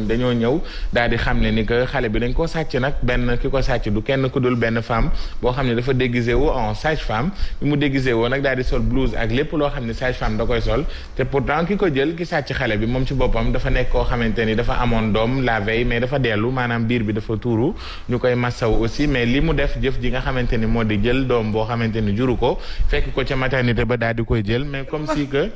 dañoo ñëw daal di xamle ni que xale bi dañ ko sàcc nag benn ki ko sàcc du kenn ku dul benn femme boo xam ne dafa déguisé wu en sage-femme bi mu déguisé woo nag daal di sol blouse ak lépp loo xam ne sage-femme da koy sol te pourtant ki ko jël ki sàcc xale bi moom ci boppam dafa nekk koo xamante ni dafa amoon doom la veille mais dafa dellu maanaam biir bi dafa tuuru ñu koy massaw aussi mais li mu def jëf ji nga xamante ni moo di jël doom boo xamante ni juru ko fekk ko ca maternité ba daal di koy jël mais comme si que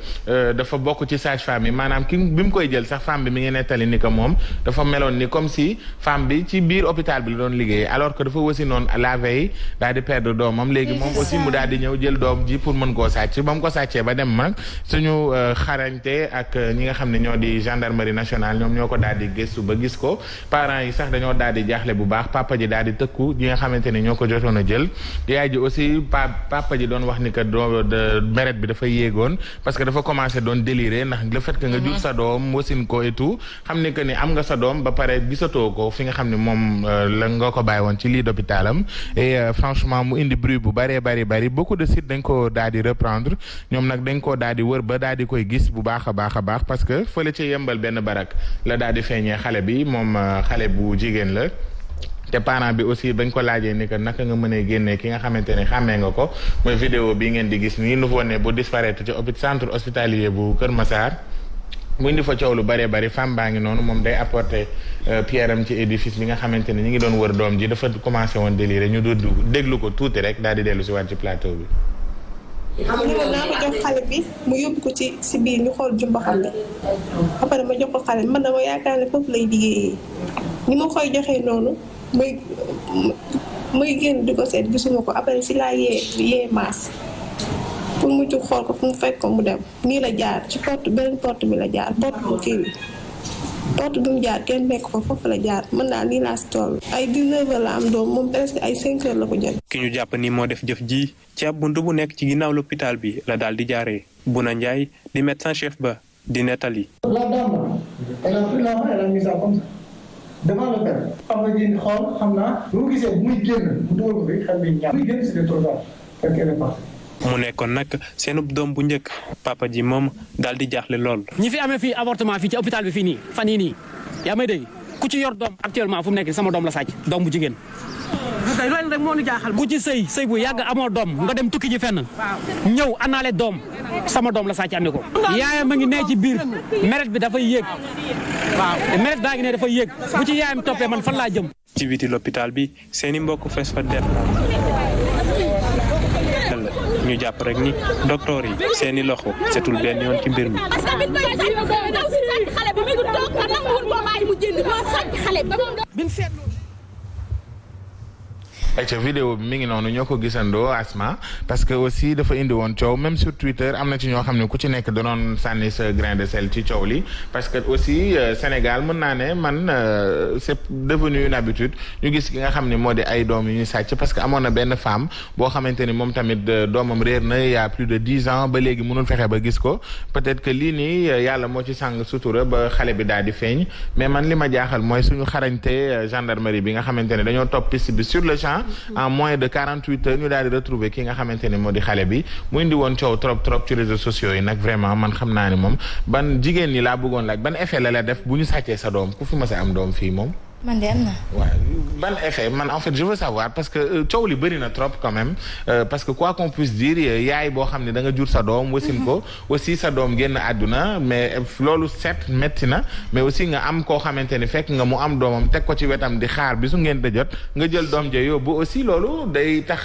dafa bokk ci sage-femme yi maanaam ki bi mu koy jël sax femme bi mi ngi nettali ni que moom dafa meloon ni comme si femme bi ci biir hôpital bi la doon liggéey alors que dafa wasi noonu la veille daal di perdre doomam léegi moom aussi mu daal di ñëw jël doom ji pour mën koo sàcc ba mu ko sàccee ba dem nag suñu xarañte ak ñi nga xam ne ñoo di gendarmerie nationale ñoom ñoo ko daal di gëstu ba gis ko parents yi sax dañoo daal di jaaxle bu baax papa ji daal di tëkku ñi nga xamante ni ñoo ko jotoon a jël yaay ji aussi papa ji doon wax ni que meret bi dafa yéegoon parce que dafa commencé doon délirer ndax le fait que nga jur sa doom wasin ko et tout xam ni que ni am nga sa doom ba pare gisatoo ko fi nga xam ne moom la nga ko bàyyi woon ci lii d'hôpitalam et franchement mu indi bruit bu bari beaucoup de sites dañ ko daal di reprendre ñoom nag dañ koo daal di wër ba daal di koy gis bu baax a baax parce que fële ca yëmbal benn barak la daal di feeñee xale bi moom xale bu jigéen la. te parent bi aussi bañ ko laajee ni que naka nga mënee génnee ki nga xamante ne xàmmee nga ko mooy vidéo bi ngeen di gis nii nouveau-né bu disparaître ci centre hospitalier bu Kër Massar mu indi fa coow lu bëree bëri femme baa ngi noonu moom day apporter pierre am ci édifice bi nga xamante ne ñi ngi doon wër doom ji dafa commencé woon délire ñu doon déglu ko tuuti rek daal di dellu si waat ci plateau bi. ñëwoon naa ko jox xale bi mu yóbbu ko ci biir ñu xool jumba xam ne après ma jox ko xale bi man dama yaakaar ne foofu lay liggéeyee ni ma koy joxee noonu muy génn di ko seet gisuma ko après si laa yee maas pour mu jug xool ko fu mu fekk ko mu dem nii la jaar ci beneen porte bi la jaar porte bu kii bi porte bi mu jaar kenn nekk fa foofu la jaar mën naa nii laa si toll ay 19 heures la am doom moom presque ay 5 heures la ko jël. ki ñu jàpp ni moo def jëf ji ci ab bunt bu nekk ci ginnaaw l'hôpital bi la daal di jaaree Bouna Ndiaye di médecin chef ba di nettali. La dame elle a pris la main, elle a mis ça comme ça devant le père. xam nga ji xool xam naa bu mu gisee bu muy génn mu dugal ko fi xel bi ñaar muy génn si le trottoir fekk elle est partie. mu nekkoon nag seenub doom bu njëkk papa ji moom daal di jaaxle lool. ñi fi amee fii avortement fii ci hôpital bi fii nii fan yii nii yaa may dégg ku ci yor doom actuellement fu mu nekk sama doom la sàcc doom bu jigéen. loolu rek moo ñu jaaxal. ku ci sëy bu yàgg amoo doom nga dem tukki ji fenn ñëw anaale doom sama doom la sàcc andi ko. yaayam a ngi nee ci biir meret bi dafay yéeg waaw meret baa ngi ne dafay yéeg bu ci yaayam toppee man fan laa jëm. ci biti l'hôpital bi seeni mbokk fees fa def ñu jàpp rek ni docteur yi seeni loxo setul benn yoon ci mbir mi. ayca vidéo bi mi ngi noonu ñoo ko gisandoo Asma parce que aussi dafa indi woon coow même sur Twitter am na ci ñoo xam ne ku ci nekk danoon sànni sa grain de sel ci coow li parce que aussi Sénégal mën naa ne man c'est devenu une habitude ñu gis ki nga xam ne moo di ay doom yu ñu sàcc parce que amoon na benn femme boo xamante ni moom tamit doomam réer na il y a plus de 10 ans ba léegi mënul fexe ba gis ko peut-être que lii nii yàlla moo ci sàng sutura ba xale bi daal di feeñ mais man li ma jaaxal mooy suñu xarañte gendarmerie bi nga xamante ne dañoo topp piste bi sur le champ en moins de 48 heures ñu daal di retrouver ki nga xamante ne moo di xale bi mu indi woon coow trop ci réseaux sociaux yi nag vraiment man xam naa ni moom ban jigéen ñi laa bëggoon laaj ban effet la def bu ñu sàccee sa doom ku fi mës a am doom fii moom. man de am na. waaw ban effet man en fait je veux savoir parce que coow li bëri na trop quand même parce que quoi qu'on puisse dire yaay boo xam ne da nga jur sa doom wasin ko aussi sa doom génn àdduna mais loolu set metti na mais aussi nga am koo xamante ni fekk nga mu am doomam teg ko ci wetam di xaar bi su ngeen di jot nga jël doom ja yóbbu aussi loolu day tax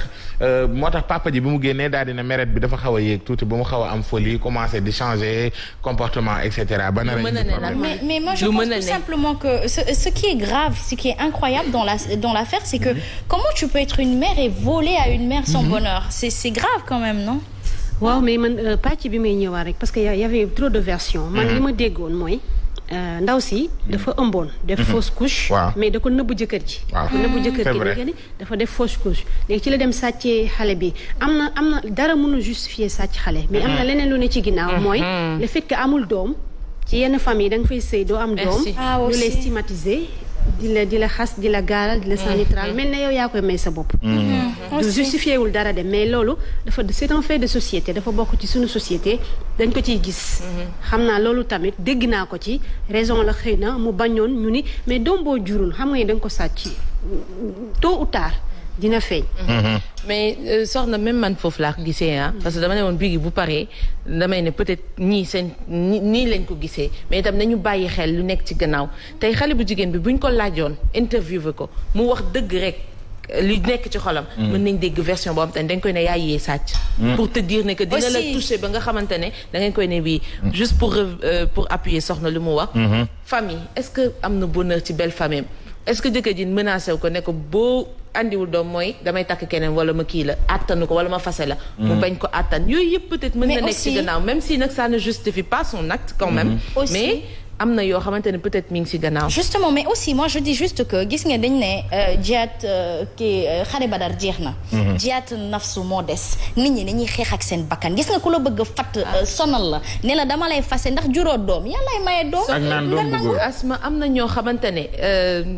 moo tax papa ji bi mu génnee daal dina meret bi dafa xaw a yéeg tuuti ba mu xaw a am folie commencer di changer comportement et cetera. ba mais moi je pense tout simplement que ce qui est grave, ce qui est incroyable dans l'affaire, c'est que comment tu peux être une mère et voler à une mère son bonheur, c'est grave quand même, non? waaw mais man pàcc bi may ñëwaat rek parce que y avait trop de versions. man li ma déggoon mooy ndaw si dafa ëmboon def fausse couche. mais da ko nëbb jëkkër ji. da ko nëbb jëkkër ji léegi dafa def fausse couche léegi ci la dem sàccee xale bi am na dara mën a justifier sàcc xale mais am na leneen lu ne ci ginnaaw mooy le fait que amul doom ci yenn famille da nga fay sëy doo am doom ñu lay stigmatiser di la xas di la gaaral di la sanitral mel na yow yaa koy may sa bopp du justifié wul dara de mais loolu c'est un fait de société dafa bokk ci suñu société dañ ko ciy gis xam naa loolu tamit dégg naa ko ci raison la xëy na mu bañoon ñu ni mais doom boo jurul xam nga ni da nga ko sàcc tôt ou tard dina feeñ. mais soxna même man foofu laa ko gisee parce que dama ne woon bii bu paree damay ne peut-être ñii seen nii lañ ko gisee mais itam nañu bàyyi xel lu nekk ci gannaaw tey xale bu jigéen bi buñ ko laajoon interviewé ko mu wax dëgg rek li nekk ci xolam. mën nañ dégg version boo xam te ne dañ koy ne yaay yee sàcc. pour te dire ne que dina la toucher ba nga xamante ne da ngeen koy ne bii. juste pour appuyer soxna lu mu wax. famille est-ce que am na bonheur ci belle famille est-ce que jëkkër ji menacé wu ko ne ko boo andiwul doom mooy damay takk keneen wala ma kii la attanu ko wala ma fase la. mu bañ ko attan yooyu yëpp peut-être mën na nekk ci gannaaw même si nag ça ne justifie pas son acte quand même. mais am na yoo xamante ne peut-être mi ngi ci gannaaw. justement mais aussi moi je dis juste que gis nga dañ ne jiyaat kii xare badar jeex na. jiyaat nafsu moo des nit ñi dañuy xeex ak seen bakkan gis nga ku la bëgg a fatt sonal la ne la dama lay fase ndax juróo doom yàllaay maye doom. ak naan doom bu góor Asma am na ñoo xamante ne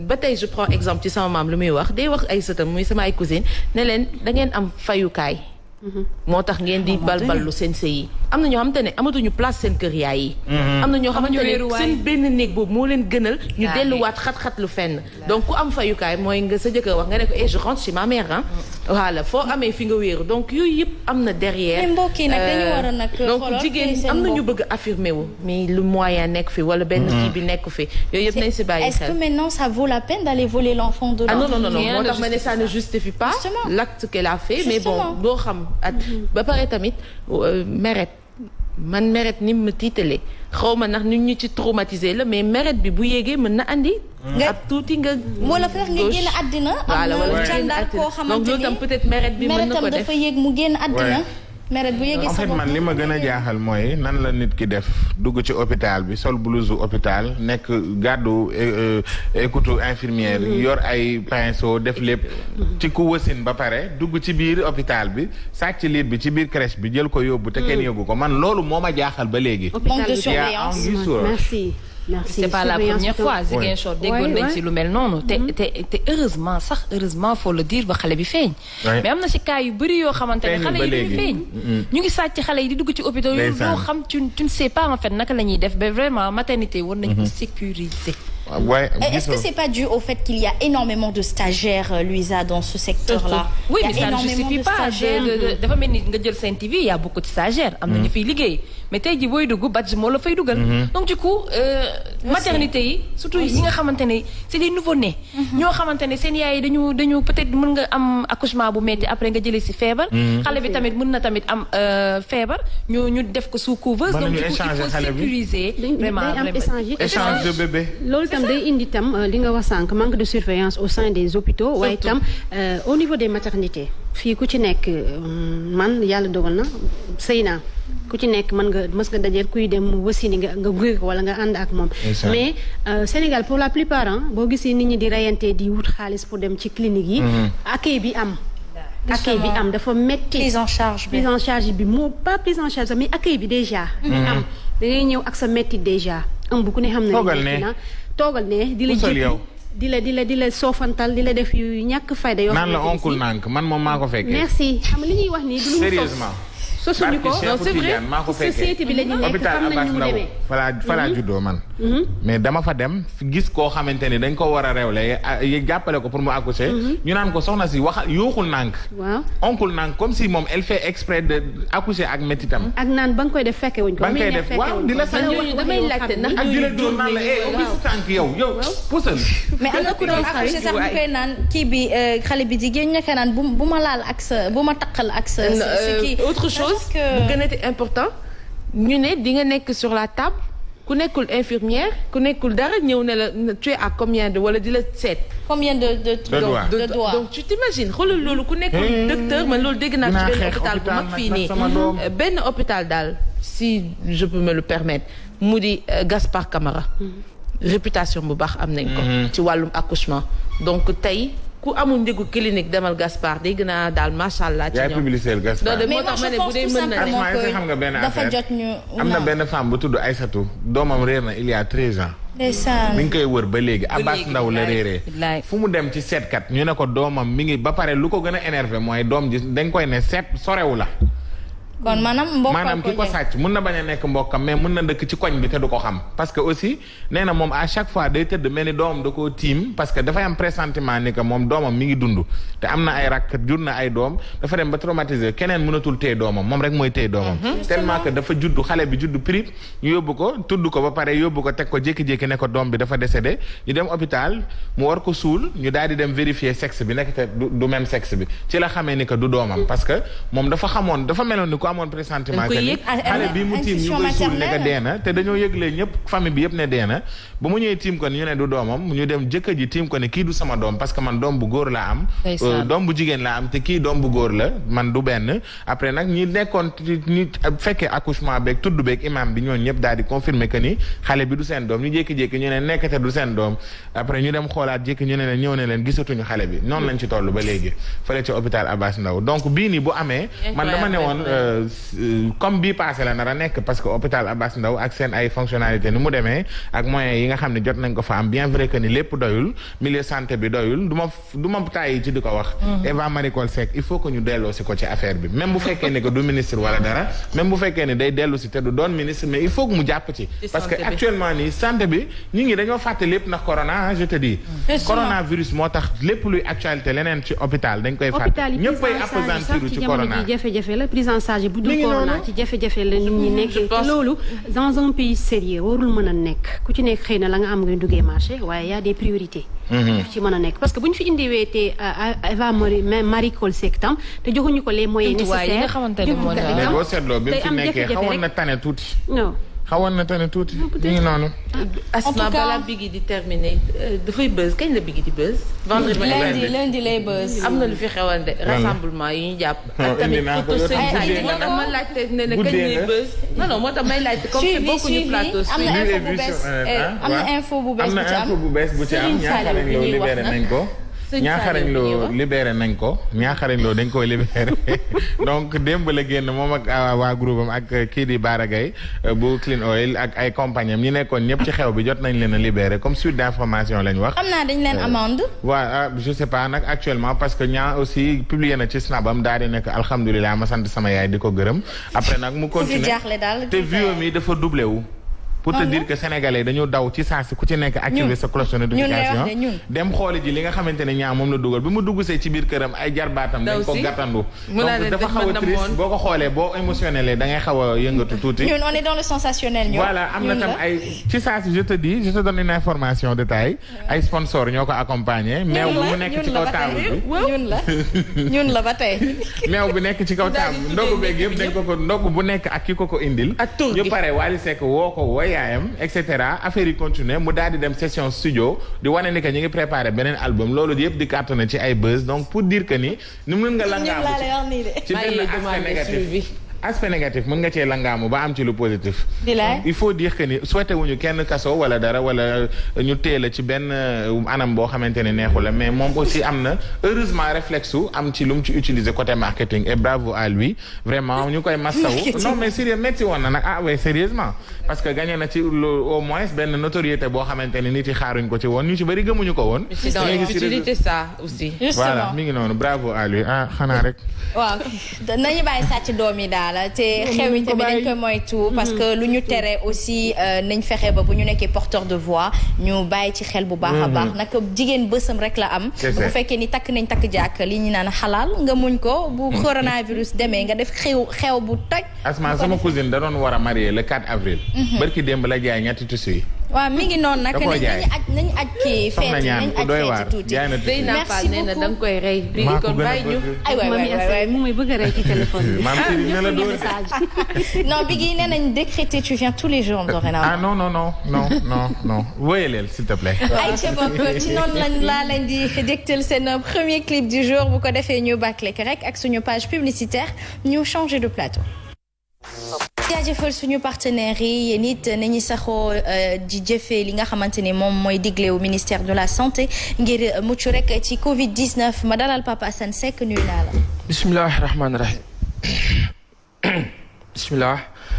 ba tey je prends exemple ci sama maam lu muy wax day wax ay sëtam muy sama ay cousine ne leen da ngeen am fayukaay. moo tax ngeen di balballu seen sëy yi am na ñoo xamante ne amatuñu place seen kër yaay yi am na ñoo xamante ne seen benn néeg boobu moo leen gënal ñu delluwaat xat-xat lu fenn donc ku am fayukaay mooy nga sa jëkkër wax nga ne ko je rentre chez ma mère ah voilà foo amee fi nga wéeru donc yooyu yëpp am na derrière mbokk yi nag dañu war a nag donc jigéen am na ñu bëgg affirmer wu mais lu moyen nekk fi wala benn kii bi nekk fi yooyu yëpp nañ si bàyyi xel. Est-ce que maintenant ça vaut la peine d'aller voler l'enfant de l'autre? Non moo tax ma ne ça ne justifie pas l'acte qu'elle a fait mais bon doo xam at ba pare tamit meret ni mu tiitalee xaw ma ndax nit ñu ci traumatisé la mais meret bi bu yéegee mën na andi ab tuuti nga wala fa nga génn àddina am na càndaar koo xamante ni donc loolu tam peut-être meret bi mën na ko def dafa yéeg mu génn àddina meret bu yéegee en fait man li ma gën a jaaxal mooy nan la nit ki def dugg ci hôpital bi sol blouse hôpital nekk gàddu écoutu infirmière yor ay pinceau def lépp ci ku wasin ba pare dugg ci biir hôpital bi sàcc liit bi ci biir crèche bi jël ko yóbbu te kenn yóbbu ko man loolu moo ma jaaxal ba léegi. Manque de surveillance. Merci. c'est pas la première fois Ziguinchor déggoon nañ ci lu mel noonu te heureusement faut le dire ba xale bi feeñ mais am na ci cas yu bëri yoo xamante ne xale yi duñu feeñ ñu ngi sàcc xale yi di dugg ci hôpital yu doo xam tu ne sais pas en fait naka la ñuy def ba vraiment maternité war nañ ko sécuriser. Est-ce que c'est pas dû au fait qu'il y a énormément de stagiaires, Louisa, dans ce secteur-là? Oui, mais ça ne justifie pas. dafa mel ni nga jël Sen TV, il y a beaucoup de stagiaires. am na ñu fiy liggéey mais tey jii booy dugg badge moo la fay dugal. donc du coup maternité yi surtout ñi nga xamante ne c'est des nouveau-nés. ñoo xamante ne seen yaay dañu peut-être mën nga am accouchement bu metti après nga jëlee ci feebar. xale bi tamit mën na tamit am feebar ñu def ko sous couveuse. donc du coup il faut sécuriser. vraiment échange de bébé. day indi tam li nga wax sànq manque de surveillance au sein des hôpitaux waaye tam au niveau des maternités fii ku ci nekk man yàlla dogal na sëy naa ku ci nekk mës nga dajeel kuy dem wasini nga guy ko wala nga ànd ak moom mais Sénégal pour la plupart boo gisee nit ñi di reyante di wut xaalis pour dem ci clinique yi accueil bi am dafa metti prise en charge bi moo pas prise en charge mais accueil bi déjà am da ngay ñëw ak sa metti déjà bu ku ne xam na toogal ne di la jël di la soofantal di la def yu ñàkk fayda yoo xam ne naan la oncle nànk man moom maa ko fekkee merci xam li ñuy wax nii du lu sérieusement sosuñu ko non c'est vrai société bi la ñu nekk xam nañu mu demee falaa juddoo man mais dama fa dem gis koo xamante ni dañ ko war a rewle jàppale ko pour mu accoucher ñu naan ko soxna si wax yooxul nànk waaw oncle nànk comme si moom elle fait exprès de accoucher ak métitam ak naan ba nga koy def fekke wuñ ko ba nga koy def waaw di la sañ damay laajte ndax ak di la dóor naan la ubbi si tànk yow pusal mais am na ku doon accoucher sax bu koy naan kii bi xale bi jigéen ña koy naan bu ma laal ak sa bu ma taqal ak sa kii autre chose bu gën a important ñu ne di nga nekk sur la table ku nekkul infirmière ku nekkul dara ñëw ne la tu es à combien de wala di la seet. combien de doigts donc tu t'imagines xoolal loolu ku nekkul docteur man loolu dégg naa ci benn hôpital bu mag fii nii benn hôpital daal si je peux me le permettre mu di Gaspard Camara réputation bu baax am nañ ko ci wàllum accouchement donc tey ku amul njëgu clinique demal Gaspard dégg naa daal macha allah. ci ñoom yaay publicité Gaspard. mais moi je pense tout simplement que dafa jot ñu. am na benn femme bu tudd Aïssatou doomam réer na il y a 13 ans. ndeysaan mi ngi koy wër ba léegi Abbas Ndaw la réeree. fu mu dem ci seetkat ñu ne ko doomam mi ngi ba pare lu ko gën a énervé mooy doom ji dañ koy ne seet sorewu la. kon maanaam ki ko sàcc mën na bañ a nekk mbokkam mais mën na dëkk ci koñ bi te du ko xam parce que aussi nee na moom à chaque fois day tëdd mel ni doomam da koo tiim parce que dafay am pressentiment ni que moom doomam mi ngi dund te am na ay rakk jur na ay doom dafa dem ba traumatisé keneen mënatul téye doomam moom rek mooy téye doomam tellement que dafa juddu xale bi juddu prip ñu yóbbu ko tudd ko ba pare yóbbu ko teg ko jékki-jékki ne ko doom bi dafa décédé ñu dem hôpital mu war ko suul ñu daal di dem vérifier sexe bi nekk te du même sexe bi ci la xamee ni que du doomam parce que moom dafa xamoon dafa meloon ni ko amoon pressentiment que ni xale bi mu tiim ñu koy suul ne que dee na te dañoo yëglee ñëpp famille bi yëpp ne dee na ba mu ñëwee tiim ko ni ñu ne du doomam ñu dem jëkkër ji tiim ko ne kii du sama doom parce que man doom bu góor laa am doom bu jigéen laa am te kii doom bu góor la man du benn après nag ñi nekkoon ñi fekkee accouchement beeg tudd beeg imam bi ñooñu ñëpp daal di confirmer que ni xale bi du seen doom ñu jékki-jékki ñu ne nekkate du seen doom après ñu dem xoolaat jékki ñu ne leen ñëw ne leen gisatuñu xale bi noonu lañ ci toll ba léegi fële ci hôpital Abass Ndao donc bii nii bu amee man dama ne woon comme bii passé la nar a nekk parce que hôpital Abass Ndao ak seen ay fonctionnalité ni mu demee ak moyens yi nga xam ne jot nañ ko fa am bien vrai que ni lépp doyul milieu santé bi doyul du ma tàyyi ci di ko wax. Eva Marie Coll Seck il faut que ñu delloo si ko ci affaire bi même bu fekkee ne que du ministre wala dara même bu fekkee ne day dellu si te du doon ministre mais il faut que mu jàpp ci. parce que actuellement nii santé bi ñi ngi dañoo fàtte lépp ndax corona je te dis. coronavirus moo tax lépp luy actualité leneen ci hôpital dañ koy fàtte. ñëpp ay appesantiru ci corona jafe-jafe la prise en charge bu dul corona ci jafe-jafe la nit ñi nekkee te loolu dans un pays sérieux warul mën a nekk ku ci nekk xëy na la nga am ngay duggee marché waaye y a des priorités ci mën a nekk parce que bu ñu fi indiwee te Eva Marie Coll Seck tam te joxuñu ko les moyens nécessaires mais boo seetloo bi mu fi nekkee xawoon na tane tuuti xawoon na tane tuuti ñu ngi noonu. Asma balaa Biggi di terminer dafay buzz kañ la Biggi di buzz. vendredi lundi lay buzz. am na lu fi xewoon de rassemblement yi ñu jàpp. ak tamit photo sëñ moo tax ma laajte ne kañ lay buzz. non moo tax may laajte comme bokkuñu plateau. am na info bu bees bu bees bu ci am ñaaxarañ loo libéré nañ ko. ñaaxarañ loo libéré nañ ko ñaaxarañ loo dañ koy libéré donc démb la génn moom ak waa groupe am ak kii di Bara Gaye bu Clean Oil ak ay compagnie am ñi nekkoon ñëpp ci xew bi jot nañ leen a libéré comme suite d'information lañ wax. xam naa dañ leen amende. waaw je sais pas nag actuellement parce que ñaa aussi publié na ci snabam daal di nekk alhamdulilah ma sant sama yaay di ko gërëm après nag mu continuer te view mi dafa doublé wu. pour te dire que sénégalais dañu daw ci saa si ku ci nekk activer sa cloche de notification dem xooli ji li nga xamante ne ñaa moom la dugal bi mu dugg see ci biir këram ay jarbaatam dañ ko gàttandu donc dafa xaw a triste boo ko xoolee boo émotionnel da ngay xaw a yëngatu tuuti ñun on est dans le sensationnel ñun voilà am na tam ay ci saa si je te dis je te donne une information de taille ay sponsor ñoo ko accompagner meew bi mu nekk ci kaw table bi ñun la ba tey meew bi nekk ci kaw table ndogu beeg yëpp dañ ko ndogu bu nekk ak ki ko indil ñu pare Wally Seck woo ko yaayam et cetera affaire yi continuer mu daal di dem session studio di wane ni que ñu ngi préparé beneen album loolu yëpp di cartonné ci ay buzz donc pour dire que ni mën nga langaamu ci benn aspect négatif mën nga cee langaamu ba am ci lu positif il faut dire que ni souhaité wuñu kenn kaso wala dara wala ñu teel a ci benn anam boo xamante ne neexu la mais moom aussi am na heureusement réflexe am ci lu mu ci utiliser côté marketing et bravo à lui vraiment ñu koy massawu non mais sérieux métti woon na nag oui sérieusement parce que gagné na ci au moins benn notoriété boo xamante ne nit yi xaaruñ ko ci woon ñu ci bëri gëmuñu ko woon utilité ça aussi voilà mi ngi noonu bravo à lui xanaa rek waaw nañu bàyyi sàcc doom yi daal te xewite bi dañ koy moytu parce que lu ñu tere aussi nañ fexe ba bu ñu nekkee porteur de voix ñu bàyyi ci xel bu baax a baax nag jigéen bësam rek la am bu fekkee ni takk nañ takk jàkk li ñu naan xalaal nga muñ ko bu coronavirus demee nga def xew bu toj Asma sama cousine da doon war a marier le 4 avril barki démb la jaay ñetti tissu yi waaw mi ngi noonu nag nañu aj kii feeti nañu aj feeti tuuti merci beaucoup da nga koy rey bi kon bàyyi ñu ay waay mu may bëgg a rey ci téléphone bi non bi gi nee nañ décréter tu viens tous les jours dorénavant non wóyaleel s'il te plaît ay ca bopp ci noonu lañ laa leen di dégtal seen premier clip du jour bu ko defee ñu bàkkle rek ak suñu page publicitaire ñu changer de plateau jaajëfal suñu partenaires yi yéen it nañu saxoo di jëfee li nga xamante ni moom mooy diglewu ministère de la santé ngir mucc rek ci Covid 19 ma dalal Papa Assane Seck nuyu naa la. bisimilah rahmaani rahim bisimilah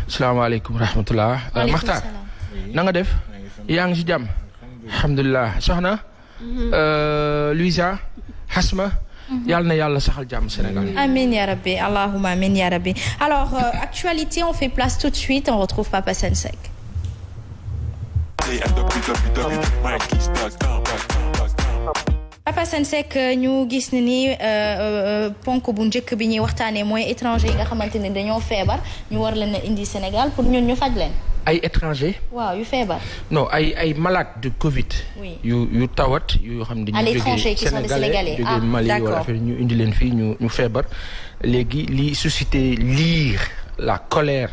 salaamaaleykum rahmatulah. Maxtaar na nga def yaa ngi si jàmm. alhamdulilah soxna. Louisa Hasma. yàlla na yàlla saxal jàmm Sénégal. Amin ya rabbi allahumma amin ya rabbi alors actualité on fait place tout de suite on retrouve Papa Assane Seck. Papa Assane Seck ñu gis ne ni ponk bu njëkk bi ñuy waxtaanee mooy étranger yi nga xamante ne dañoo feebar ñu war leen a indi Sénégal pour ñun ñu faj leen. ay étranger waaw yu feebar. non ay malade de Covid. yu tawat yu xam ne dañuy jógee Sénégalais jógee Mali wala affaire ñu indi leen fii ñu feebar léegi li suscité la colère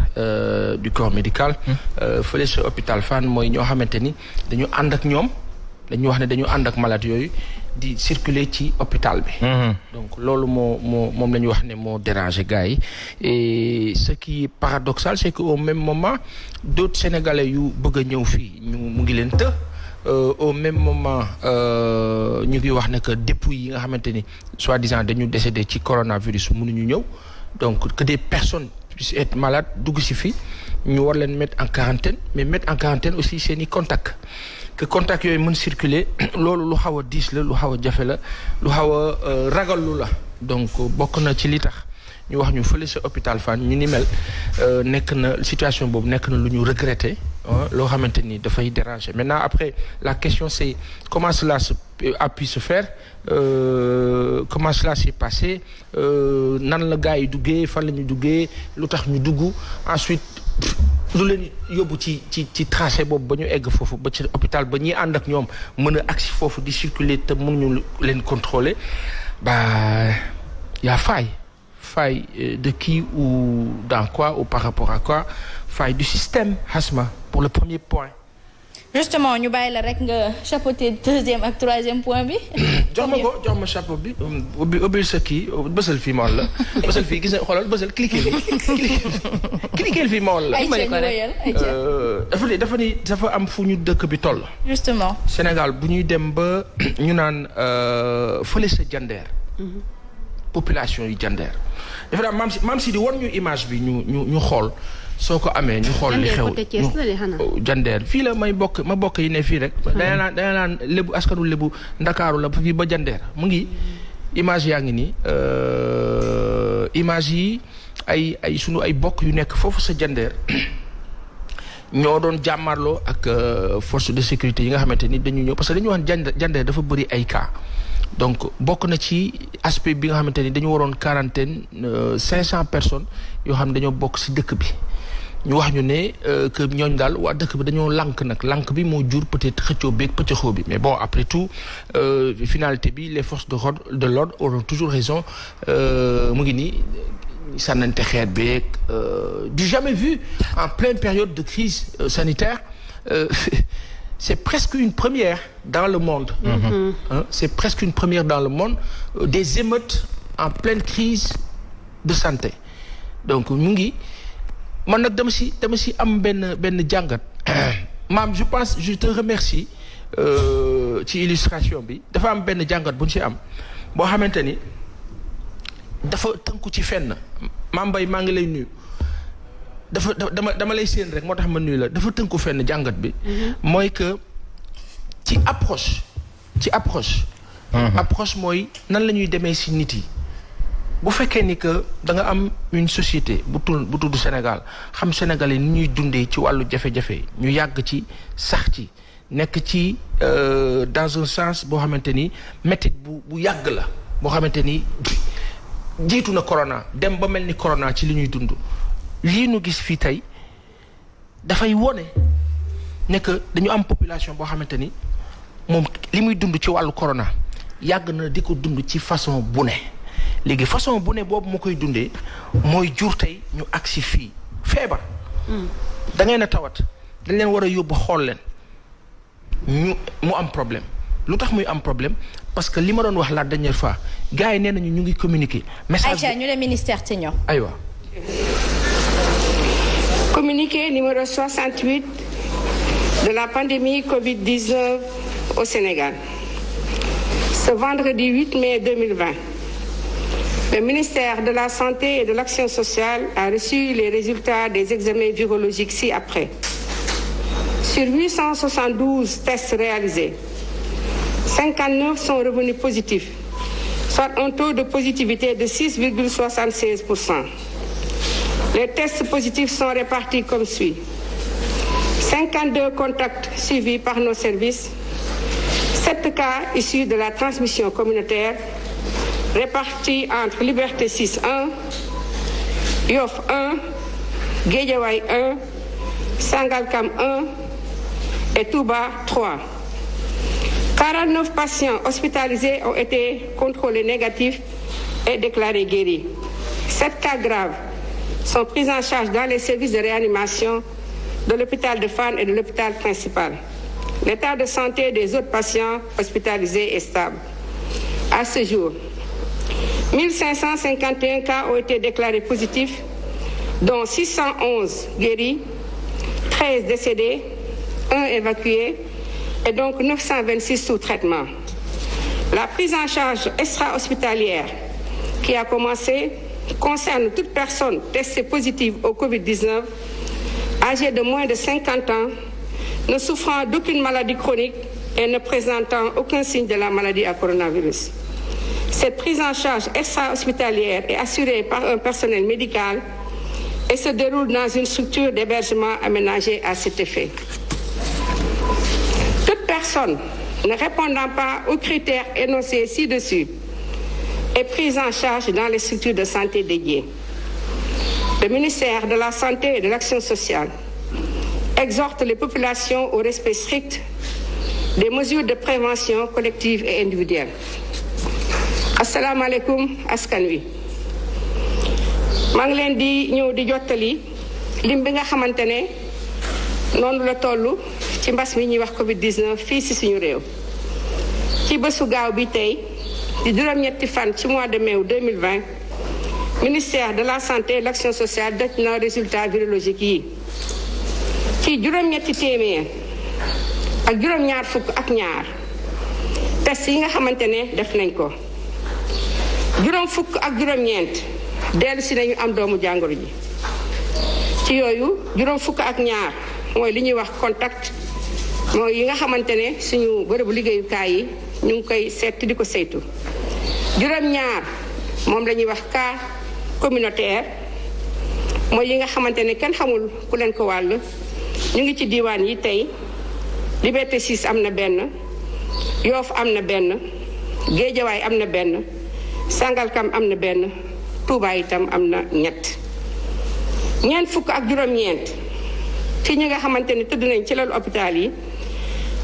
du corps médical. fële sa hôpital Fann mooy ñoo xamante ni dañu ànd ak ñoom dañu wax ne dañu ànd ak malade yooyu di circuler ci hôpital bi. donc loolu moom la ñu wax ne moo dérangé gars yi et ce qui est paradoxal c'est que au même moment d'autres Sénégalais yu bëgg a ñëw fii mu ngi leen të. Au même moment ñu ngi wax ne que dépouilles yi nga xamante ni soi-disant dañu décédé ci coronavirus mënuñu ñëw donc que des personnes puissent être malades dugg si fii ñu war leen mettre en quarantaine mais mettre en quarantaine aussi seeni contact que contact yooyu mën circuler loolu lu xaw a diis la lu xaw a jafe la lu xaw a ragallu la donc bokk na ci li tax ñu wax ñu fële sa hôpital Fann ñu ni mel nekk na situation boobu nekk na lu ñu regretter loo xamante ni dafay déranger maintenant après la question c'est comment cela a pu se faire comment cela s'est passé nan la gars yi duggee fan la ñu duggee lu tax ñu dugg ensuite lu leen yóbbu ci tracé boobu ba ñu egg foofu ba ci hôpital ba ñuy ànd ak ñoom mën a agsi foofu di circuler te mënuñu leen contrôler y a faille de qui ou dans quoi ou par rapport à quoi faille du système Hasma pour le premier point. Justement ñu bàyyi la rek nga chapeauter deuxième ak troisième point bi. jox ma chapeau bi ubbil sa kii bësal fii ma la bësal fii gis nga xoolal bësal cliquer fii ma la. dafa am fu ñu dëkk bi toll. Justement. Sénégal bu ñuy dem ba ñu naan fële sa jandeer. population yi jandeer. dafa daal maam si di wan ñu image bi ñu xool. soo ko amee ñu xool li xew jandeer fii la ma bokk yi ne fii rek danga naan lébu askanu lébu ndakaaru la fii ba jandeer mu ngi image yaa ngi nii image yi ay sunu ay bokk yu nekk foofu sa jandeer ñoo doon jàmmarloo ak force de sécurité yi nga xamante ni dañu ñëw parce que dañu wax jandeer dafa bëri ay cas donc bokk na ci aspect bi nga xamante ni dañu waroon quarantaine 500 personnes yoo xam ne dañoo bokk si dëkk bi ñu wax ñu ne que ñooñ daal waa dëkk bi dañoo lànk bi moo jur peut-être xëccoo beeg pëccëxoo bi mais bon après tout finalité bi les forces de l'ordre auront toujours raison mu ngi nii sànnante xeet beeg du jamais vu en pleine période de crise sanitaire c'est presque une première dans le monde. C'est presque une première dans le monde des émeutes en pleine crise de santé donc mu ngi man nag dama si am benn jàngat maam je te remercie ci illustration bi dafa am benn jàngat bu ñu si am boo xamante ni dafa tënku ci fenn maam Mbaye maa ngi lay nuyu dama lay séen rek moo tax ma nuyu la dafa tënku fenn jàngat bi mooy que ci approche mooy nan la ñuy demee si nit yi bu fekkee ni que da nga am une société bu tudd Sénégal xam Sénégalais ni ñuy dundee ci wàllu jafe-jafe ñu yàgg ci sax ci nekk ci dans un sens boo xamante ni métit bu yàgg la boo xamante ni jiitu na corona dem ba mel ni corona ci li ñuy dund lii nu gis fii tey dafay wone ne que dañu am population boo xamante ni moom li muy dund ci wàllu corona yàgg na di ko dund ci façon bu ne léegi façon bu ne boobu moo koy dundee mooy jur tey ñu agsi fii feebar da ngay na tawat dañ leen war a yóbbu xool leen mu am problème lu tax muy am problème parce que li ma doon wax la dernière fois gars yi nee nañu ñu ngi communiquer message Aïcha ñu ne ministère Tignon aywa communiqué numéro 68 de la pandémie Covid-19 au Sénégal ce vendredi 8 mai 2020. Le ministère de la Santé et de l'Action sociale a reçu les résultats des examens virologiques ci-après. Sur 872 tests réalisés, 59 sont revenus positifs, soit un taux de positivité de 6,76%. Les tests positifs sont répartis comme suit. 52 contacts suivis par nos services, 7 cas issus de la transmission communautaire, répartis entre Liberté 6-1, Yoff 1, Guédiawaye 1, Sangalkam 1 et Touba 3. 49 patients hospitalisés ont été contrôlés négatifs et déclarés guéris. 7 cas graves sont pris en charge dans les services de réanimation de l'hôpital de Fann et de l'hôpital principal. L'état de santé des autres patients hospitalisés est stable. À ce jour, 1551 cas ont été déclarés positifs, dont 611 guéris, 13 décédés, 1 évacué et donc 926 sous traitement. La prise en charge extra-hospitalière qui a commencé concerne toute personne testée positive au Covid-19, âgée de moins de 50 ans, ne souffrant d'aucune maladie chronique et ne présentant aucun signe de la maladie à coronavirus. Cette prise en charge extra-hospitalière est assurée par un personnel médical et se déroule dans une structure d'hébergement aménagée à cet effet. Toute personne ne répondant pas aux critères énoncés ci-dessus est prise en charge dans les structures de santé dédiées. Le ministère de la Santé et de l'Action sociale exhorte les populations au respect strict des mesures de prévention collective et individuelle. Assalamu alaikum askan wi maa ngi leen di ñëw di jottali lim bi nga xamante ne noonu la toll ci mbas mi ñuy wax Covid-19 fii ci suñu réew ci bésu gaaw bi tey di juróom-ñetti fan ci mois de mai 2020 ministère de la santé et de l'action sociale daj na résultat virologique yi ci juróom-ñetti téeméer ak juróom-ñaar fukk ak ñaar test yi nga xamante ne def nañ ko juróom fukk ak juróom-ñeent dellu si nañu am doomu jàngoro ji ci yooyu juróom fukk ak ñaar mooy li ñuy wax contact mooy yi nga xamante ne suñu bërëbu liggéeyukaay yi ñu ngi koy seet di ko saytu juróom-ñaar moom la ñuy wax cas communautaire mooy yi nga xamante ne kenn xamul ku leen ko wàll ñu ngi ci diiwaan yi tey Liberté 6 am na benn Yoff am na benn Géejawaay am na benn Sangalkam am na benn Touba itam am na ñett ñeent fukk ak juróom-ñeent ci ñi nga xamante ne tëdd nañ ci lalu hôpital yi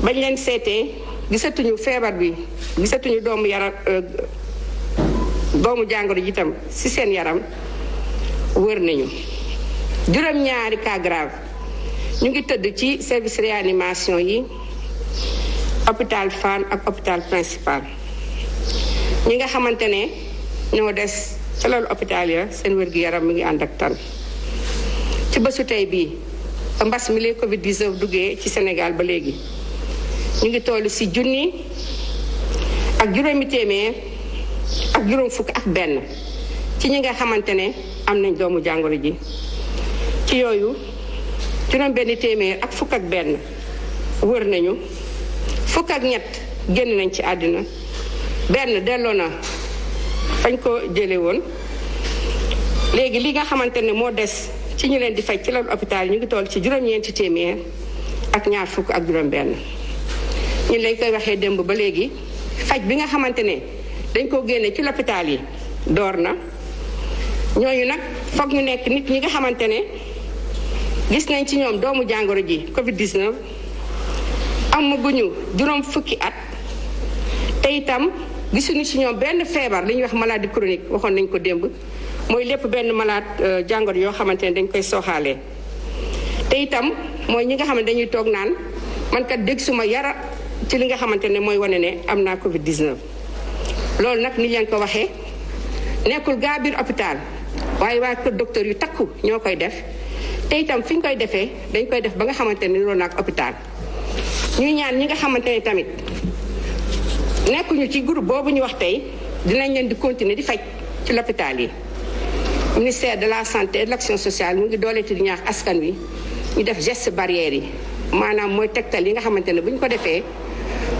bañ leen seetee gisatuñu feebar bi gisatuñu doomu jàngoro ji itam ci seen yaram wër nañu juróom-ñaari cas grave ñu ngi tëdd ci service réanimation yi hôpital Fann ak hôpital principal ñi nga xamante ne ñoo des ca loolu hôpital ya seen wér-gu-yaram mi ngi ànd ak tan ci bésu tey bii mbas mi lee Covid-19 duggee ci Sénégal ba léegi ñu ngi toll ci 1,000 ak juróomi téeméer ak juróom fukk ak benn ci ñi nga xamante ne am nañ doomu jàngoro ji ci yooyu juróom benn téeméer ak fukk ak benn wër nañu fukk ak ñett génn nañ ci àddina benn delloo na fañ ko jële woon léegi li nga xamante ne moo des ci ñu leen di faj ci lalu hôpital ñu ngi toll ci juróom-ñeenti téeméer ak ñaar fukk ak juróom benn ñu lañ koy waxee démb ba léegi faj bi nga xamante ne dañ ko génne ci l'hôpital yi door na ñooñu nag foog ñu nekk nit ñi nga xamante ne gis nañ ci ñoom doomu jàngoro ji Covid-19 amaguñu juróom fukki at te itam gisuñu ci ñoom benn feebar li ñuy wax maladie chronique waxoon nañ ko démb mooy lépp benn malade jàngoro yoo xamante ne dañ koy sooxaalee te itam mooy ñi nga xam ne dañuy toog naan man kat dégg suma yara ci li nga xamante ne mooy wane ne am naa Covid-19 loolu nag ni leen ko waxee nekkul gaa biir hôpital waaye waa kër docteur yu takku ñoo koy def te itam fi ñu koy defee dañ koy def ba nga xamante ne loolu nag hôpital ñuy ñaan ñi nga xamante ne tamit nekkuñu ci groupe boobu ñu wax tey dinañ leen di continuer di faj ci l'hôpital yi ministère de la santé et de l'action sociale mu ngi dooleeti di ñaax askan wi ñu def geste barrière yi maanaam mooy tegtal yi nga xamante ne bu ñu ko defee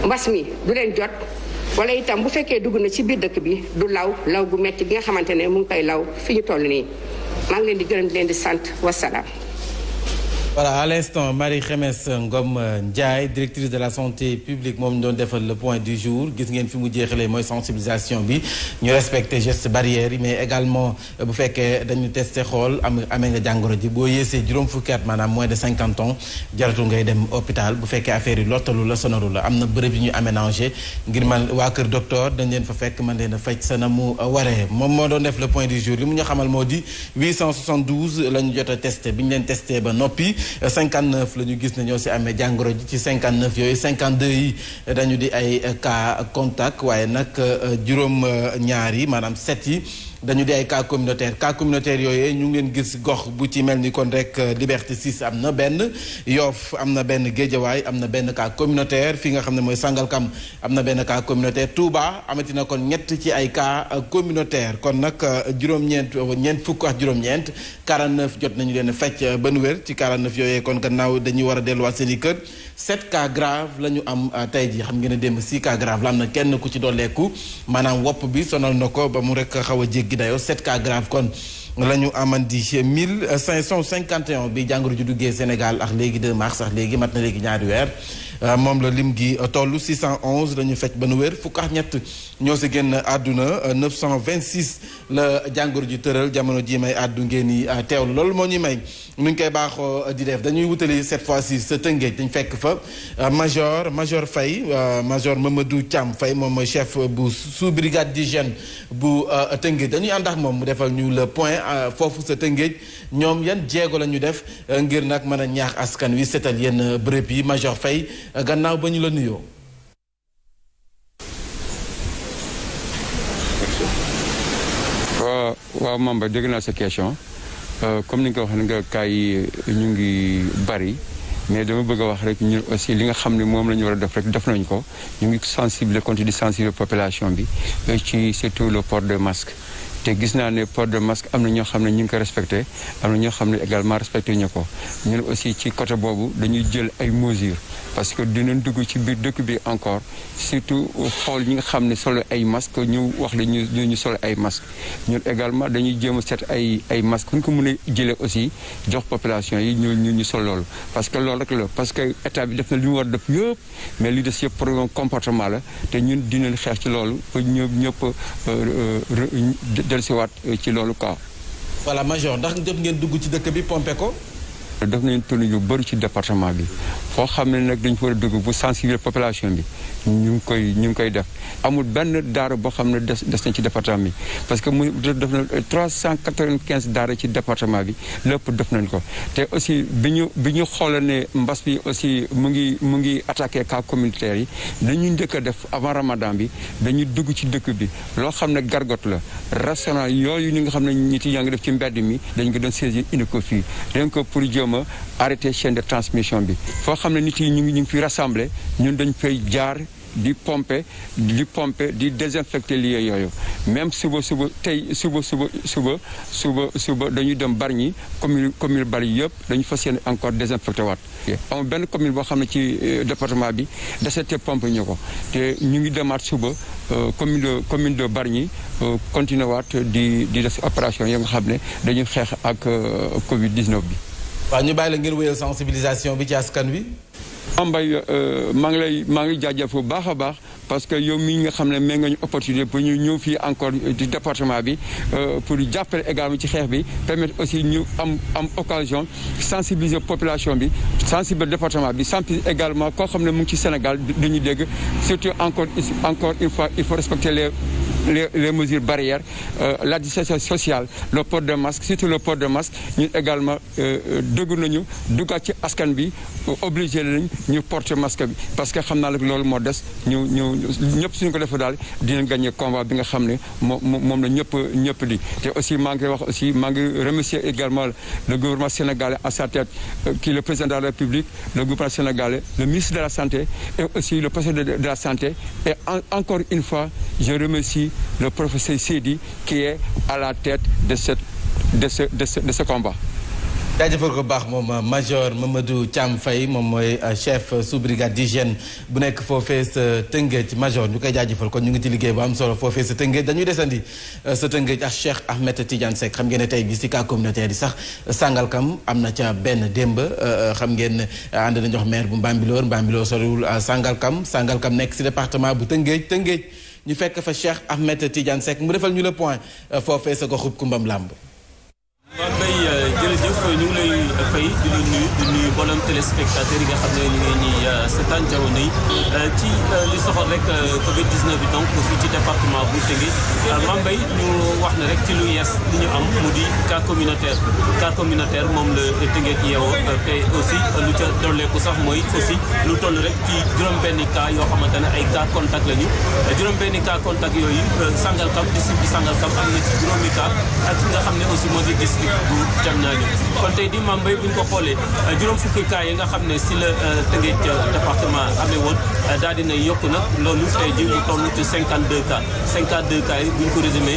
mbas mi du leen jot wala itam bu fekkee dugg na ci biir dëkk bi du law gu metti bi nga xamante ne mu ngi koy law fi ñu toll nii maa ngi leen di gërëm di leen di sant wasalaam. Voilà, à l'instant, Marie-Khemesse Ngom Ndiaye, directrice de la santé publique, moom doon defal le point du jour. Gis ngeen fi mu jeexalee mooy sensibilisation bi ñu respecter gestes barrières yi mais également bu fekkee dañu testé xool amee nga jàngoro ji boo yéesee juróom fukki at maanaam moins de 50 ans jaratu ngay dem hôpital bu fekkee affaire yi lottalu la sonalu la am na bërëb yi ñu aménagé ngir man waa kër docteur dañ leen fa fekk man leen a faj sa na mu waree moom moo doon def le point du jour li mu ñu xamal moo di 872 la ñu jot a testé bi ñu leen testé ba noppi 59 la ñu gis ne ñoo si amee jàngoro ji ci 59 yooyu 52 yi dañu di ay cas contact waaye nag juróom ñaar yi maanaam 7 yi dañu di ay cas communautaire yooyu ñu ngi leen gis gox bu ci mel ni kon rek Liberté 6 am na benn Yoff am na benn Guédiawaye am na benn cas communautaire fi nga xam ne mooy Sangalkam am na benn cas communautaire Touba amati na kon ñett ci ay cas communautaire kon nag ñeent fukk ak juróom-ñeent 49 jot nañu leen fecc ba nu wér ci 49 yooyee kon gannaaw dañuy war a delluwaat seen i kër 7 cas grave la ñu am tey ji xam ngeen ne démb 6 cas grave la am na kenn ku ci dooleeku maanaam wopp bi sonal na ko ba mu rek xaw a jéggi dayoo 7 cas grave kon la ñu amandi 1551 bi jàngoro ju duggee Sénégal ak léegi 2 mars sax léegi mat na léegi ñaari weer moom la lim gi toll 611 la ñu fecc ba nu wér fukk ak ñett ñoo si génn àdduna 926 la jàngoro ji tëral jamono ji may àddu ngeen ni teewlu loolu moo ñuy may nu ñu koy baaxoo di def dañuy wutali cette fois-ci sa Tëngéej dañ fekk fa major Faye major Mamadou Thiam Faye moom mooy chef bu sous brigade d'hygiène bu Tëngéej dañuy ànd ak moom mu defal ñu le point foofu sa Tëngéej ñoom yan jéego la ñu def ngir nag mën a ñaax askan wi seetal yenn bërëb yi major Faye gannaaw ba ñu la nuyoo. waaw Mamba dégg naa sa question comme ni nga ko waxee nga kaay yi ñu ngi bari mais dama bëgg a wax rek ñun aussi li nga xam ne moom la ñu war a def rek def nañ ko ñu ngi sensibiliser continue di sensibiliser population bi ci surtout le port de masque. te gis naa ne port de masque am na ñoo xam ne ñu ngi ko respecté am na ñoo xam ne également respecté ñu ko ñun aussi ci côté boobu dañuy jël ay mesures parce que dinañ dugg ci biir dëkk bi encore surtout xool ñi nga xam ne solo ay masque ñu wax la ñu solo ay masque ñun également dañuy jéem a seet ay masque ku ñu ko mën a jëlee aussi jox population yi ñu sol loolu parce que loolu rek la parce que état bi def na li mu war a def yëpp mais li des yëpp problème comportement la te ñun dinañ xeex ci loolu ba ñëpp dellusiwaat ci loolu quoi. voilà major ndax jot ngeen dugg ci dëkk bi pompé ko. def nañu tournée yu bëri ci département bi foo xam ne nag dañu fa war a dugg bu sensibiliser population bi ñu ngi koy def amul benn daara boo xam ne des na ci département bi parce que mu def na 395 daara ci département bi lépp def nañ ko te aussi bi ñu xoolee ne mbas bi aussi mu ngi attaqué cas communautaire yi dañuy njëkk a def avant ramadan bi dañuy dugg ci dëkk bi loo xam ne gargote la restaurant yooyu ni nga xam ne nit yaa ngi def ci mbedd mi dañ ko doon saisir indi ko fii dañ ko pour ma arrêter chaîne de transmission bi foo xam ne nit yi ñu ngi fi rassemblé ñun dañ fay jaar di pomper di désinfecter lieu yooyu même suba dañuy dem Bargny commune Bargny yëpp dañu fas yéene encore désinfecté waat amul benn commune boo xam ne ci département bi desete pompe ñu ko te ñu ngi demaat suba commune de Bargny continué waat di def opération yi nga xam ne dañuy xeex ak Covid 19 bi. waaw ñu bàyyi la ngeen wéyal sensibilisation bi ci askan wi. Mbaye maa ngi jaajëf bu baax a baax parce que yow mii nga xam ne may nga ñu opportunité pour ñu ñëw fii encore di département bi pour jàppale également ci xeex bi permettre aussi ñu am occasion sensibiliser population bi sensibiliser département bi sensibiliser également koo xam ne mu ngi ci Sénégal dañuy dégg surtout encore une fois il faut respecter les mesures barrières la distanciation sociale le port de masque surtout le port de masque ñun également dëgg nañu duggaat ci askan bi obligé lañ ñu porter masque bi parce que xam naa la loolu moo des ñu ñëpp suñu ko defee daal dinañ gagner combat bi nga xam ne moom la ñëpp di te aussi maa ngi wax aussi maa ngi remercier également le gouvernement sénégalais à sa tête qui est le président de la République le gouvernement sénégalais le ministre de la santé et aussi le président de la santé et encore une fois je remercie le professeur Seydi qui est à la tête de ce combat. jaajëfal ko baax moom major Mamadou Thiam Faye moom mooy chef sous brigade d'hygiène bu nekk foofee sa Tëngéej major ñu koy jaajëfal kon ñu ngi ci liggéey bu am solo foofee sa Tëngéej dañuy desandi sa Tëngéej ak Cheikh Ahmed Tidiane Seck xam ngeen ne tey bi si cas communautaire yi sax Sangalkam am na ca benn démb xam ngeen ànd na jox maire bu Mbambilor soriwul Sangalkam nekk si département bu Tëngéej ñu fekk fa Cheikh Ahmed Tidiane Seck mu defal ñu le point foofee sa goxub Kumbam Lamb. waaw Mbaye jërëjëf ñu ngi lay fay di la nuyu mboolem téléspectateurs yi nga xam ne ñu ngi ñuy seetaan jamono yi ci li soxal rek Covid 19 bi donc fii ci département bu Tëngéej Mame Mbaye ñu wax ne rek ci lu yees li ñu am mu di cas communautaire moom la Tëngéej yeewoo te aussi lu ca dolleeku sax mooy aussi lu toll rek ci juróom-benni cas yoo xamante ne ay cas contact lañu juróom-benni cas contact yooyu Sangalkam district bi Sangalkam am na ci juróomi cas ak nga xam ne aussi moo di district bu Diamniadio kon tey di Mame Mbaye bu ñu ko xoolee juróom fukki cas yi nga xam ne si la Tëngéej département amee woon daal dina yokk nag loolu tey ji mu toll ci 52 cas yi bu ñu ko résumé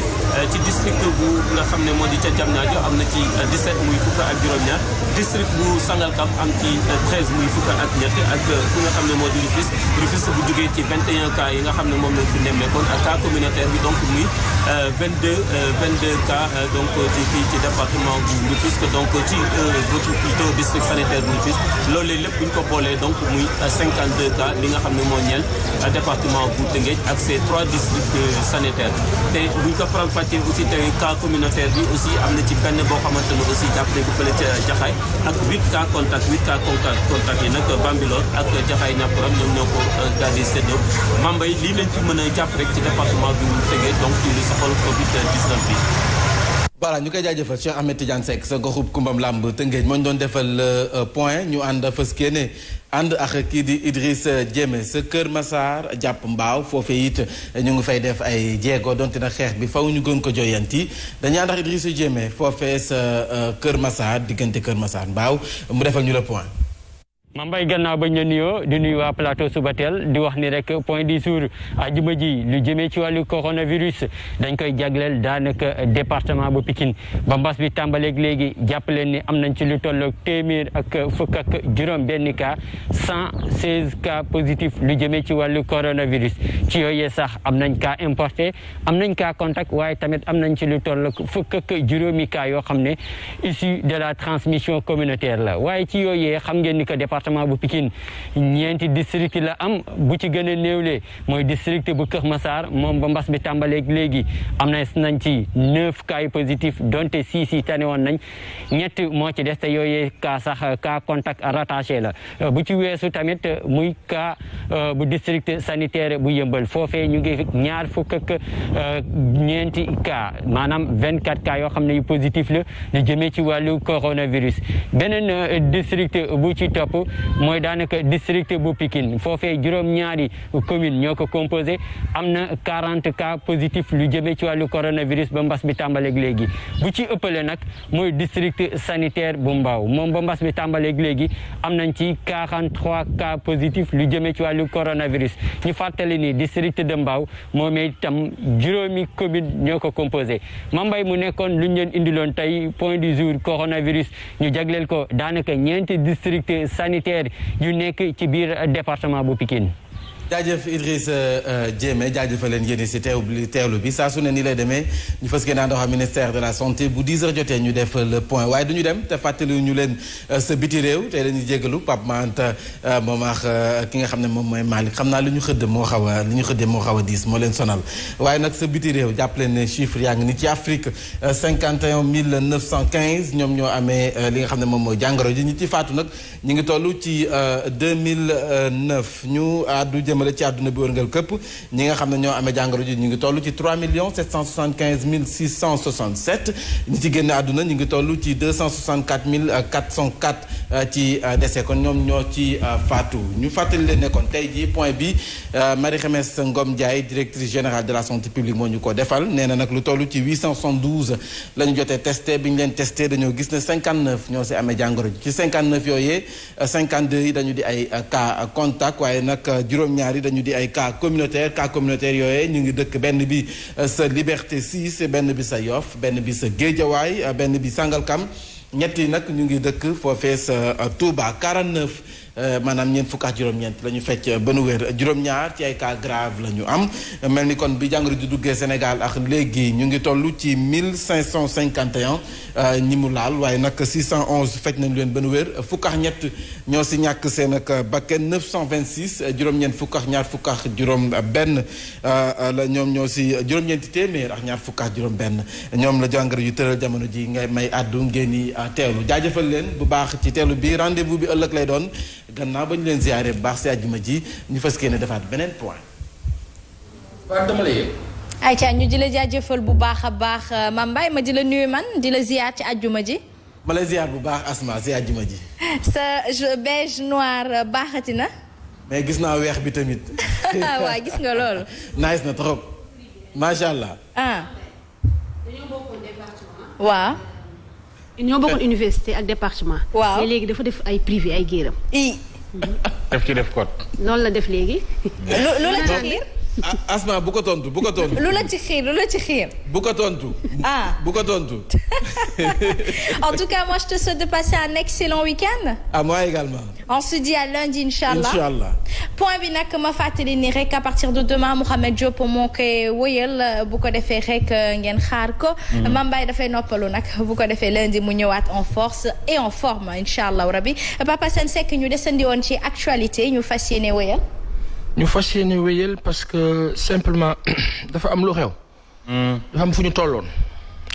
ci district bu nga xam ne moo di ca Diamniadio am na ci 17 muy fukk ak juróom-ñaar district bu Sangalkam am ci 13 muy fukk ak ñett ak fi nga xam ne moo di Rufisque bu jógee ci 21 cas yi nga xam ne moom lañ fi nemmeekoon ak cas communautaire bi donc muy 22 cas donc ci fii ci département bu Rufisque donc ci plutôt district sanitaire bu Rufisque loolu lépp bu ñu ko boolee donc muy 52 cas li nga xam ne moo ñeel département bu Tëngéej ak ces 3 districts sanitaires te bu ñu ko faram-fàccee aussi tey cas communautaire bi aussi am na ci benn boo xamante ne aussi jàpp nañ ko fële ca Jaxaay ak 8 cas contact yi nag Bambilor ak Jaxaay Ñàppuram ñoom ñoo ko daal di séddoo Mame Mbaye lii lañ fi mën a jàpp rek ci département bi mu Tëngéej donc ci li soxal Covid 19 bi. voilà ñu koy jaajëfal Cheikh Ahmed Tidiane Seck sa goxub Kumbam Lamb Tëngéej moo ñu doon defal point ñu ànd fës kéene ànd ak kii di Idrissa Diémé sa Kër Massar jàpp Mbaaw foofee it ñu ngi fay def ay jéego donte na xeex bi faw ñu gën ko joyanti dañuy ànd ak Idrissa Diémé foofee sa Kër Massar diggante Kër Massar Mbaaw mu defal ñu le point. Mame Mbaye gannaaw bañ la nuyoo di nuyu waa plateau Subatel di wax ni rek point du jour àjjuma ji lu jëmee ci wàllu coronavirus dañ koy jagleel daanaka département bu Pikine ba mbas bi tàmbaleeg léegi jàpp leen ni am nañ ci lu tolloog téeméer ak fukk ak juróom benn cas 116 cas positif lu jëmee ci wàllu coronavirus ci yooyee sax am nañ cas importé am nañ cas contact waaye tamit am nañ ci lu tolloog fukk ak juróomi cas yoo xam ne issu de la transmission communautaire la waaye ci yooyee xam ngeen ni que département bu Pikine ñeenti district la am bu ci gën a néewlee mooy district bu Kër Massar moom ba mbas bi tàmbaleeg léegi am nañ ci 9 cas yu positif donte 6 yi tane woon nañ ñett moo ci des te yooyee cas sax cas contact rattaché la bu ci weesu tamit muy cas bu district sanitaire bu Yëmbal foofee ñu ngi ñaar fukk ak ñeenti cas maanaam 24 cas yoo xam ne yu positif la lu jëmee ci wàllu coronavirus beneen district bu ci topp mooy daanaka district bu Pikine foofee juróom-ñaari commune ñoo ko composé am na 40 cas positif lu jëmee ci wàllu coronavirus ba mbas bi tàmbaleeg léegi bu ci ëppale nag mooy district sanitaire bu Mbao moom ba mbas bi tàmbaleeg léegi am nañ ci 43 cas positif lu jëmee ci wàllu coronavirus ñu fàttali ni district de Mbao moom itam juróomi commune ñoo ko composé Mame Mbaye mu nekkoon lu ñu leen indiloon tey point du jour coronavirus ñu jagleel ko daanaka ñeenti district sanitaire yu nekk ci biir département bu Pikine. jaajëf Idrissa Diémé jaajëfal leen yéen si teewlu bi saa su ne nii lay demee ñu fas yéene ànd ak ministère de la santé bu 10h jotee ñu def le point waaye du ñu dem te fàttali ñu leen sa biti réew tey dañuy jégalu Pape Manta moom ak ki nga xam ne moom mooy Malick xam naa li ñu xëddee moo xaw a diis moo leen sonal waaye nag sa biti réew jàpp leen ne chiffre yaa ngi ni ci Afrique 51 915 ñoom ñoo amee li nga xam ne moom mooy jàngoro ji ñi ci faatu nag ñu ngi toll ci 2009 ñu àddu jëm ci àdduna bi wërngal këpp ñi nga xam ne ñoo amee jàngoro ji ñu ngi toll ci 3 775 667 ñi ci génn àdduna ñu ngi toll ci 264 404 ci décès kon ñoom ñoo ci faatu ñu fàttali leen ne kon tey jii point bi Marie Khemesse Ngom Ndiaye directrice générale de la santé publique moo ñu ko defal nee na nag lu toll ci 872 la ñu jotee testé bi ñu leen testé dañoo gis ne 59 ñoo si amee jàngoro ji ci 59 yooyee 52 yi dañu di ay cas contact waaye nag juróom-ñaar yi dañu di ay cas communautaire yooyee ñu ngi dëkk benn bi sa Liberté 6 benn bi sa Yoff benn bi sa Guédiawaye benn bi Sangalkam ñett yi nag ñu ngi dëkk foofee sa Touba 49 maanaam ñeent fukk ak juróom-ñeent la ñu fecc ba nu wér juróom-ñaar ci ay cas grave la ñu am mel ni kon bi jàngoro ji duggee Sénégal ak léegi ñu ngi toll ci 1551 ñi mu laal waaye nag 611 fecc nañu leen ba nu wér fukk ak ñett ñoo si ñàkk seen ak bakken 926 juróom-ñeent fukk ak ñaar fukk ak juróom benn la ñoom ñoo si juróom-ñeenti téeméer ak ñaar fukk ak juróom benn ñoom la jàngoro yu tëral jamono ji ngay may àddu ngeen di teewlu jaajëfal leen bu baax ci teewlu bi rendez-vous bi ëllëg lay doon gannaaw ba ñu leen ziyaare bu baax si àjjuma ji ñu fas yéene defaat beneen point. waaw dama la yëg. ayca ñu di la jaajëfal bu baax a baax Mame Mbaye ma di la nuyu man di la ziyaar ci àjjuma ji. ma lay ziyaar bu baax Asma si àjjuma ji. sa beige noir baaxati na. mais gis naa weex bi tamit. waaw gis nga loolu. nice na trop macha allah. waaw. ñoo bokkoon université ak département. waaw mais léegi dafa def ay privé ay géeram. def ci def code. loolu la def léegi. lu la ci xiir. Asma bu ko tontu bu ko tontu. lu la ci xiir. bu ko tontu. bu ko tontu. En tout cas, moi je te souhaite de passer un excellent week-end. À moi également. On se dit à lundi inchallah. Inchallah. Point bi nag ma fàttali ni rek à partir de demain Mouhamed Diop moo koy wëyal bu ko defee rek ngeen xaar ko. Mame Mbaye dafay noppalu nag bu ko defee lundi mu ñëwaat en force et en forme inchallah rabbi. Papa Sène Seck ñu desandi woon ci actualité ñu fas yéene wëyal. ñu fas yéene wéyal parce que simplement dafa am lu xew. dafa am fu ñu tolloon.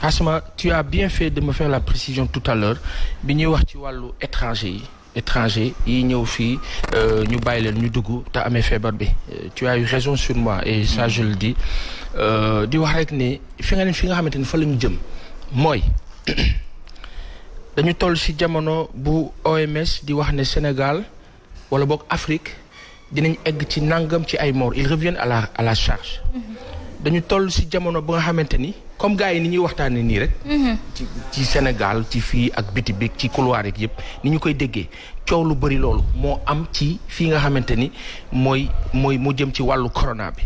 Asma tu as bien fait de me faire la précision tout à l'heure bi ñuy wax ci wàllu étranger yi ñëw fii ñu bàyyi leen ñu dugg te amee feebar bi tu as eu raison sur moi et ça je le dis di wax rek ni fi nga xamante ni fa la ñu jëm mooy dañu toll ci jamono bu OMS di wax ne Sénégal wala boog Afrique dinañ egg ci nangam ci ay morts ils reviennent à la charge. dañu toll ci jamono bu nga xamante ni comme gars yi ni ñuy waxtaanee nii rek. ci Sénégal ci fii ak biti bi ci couloir rek yëpp ni ñu koy déggee coow lu bari loolu moo am ci fii nga xamante ni mooy mu jëm ci wàllu corona bi.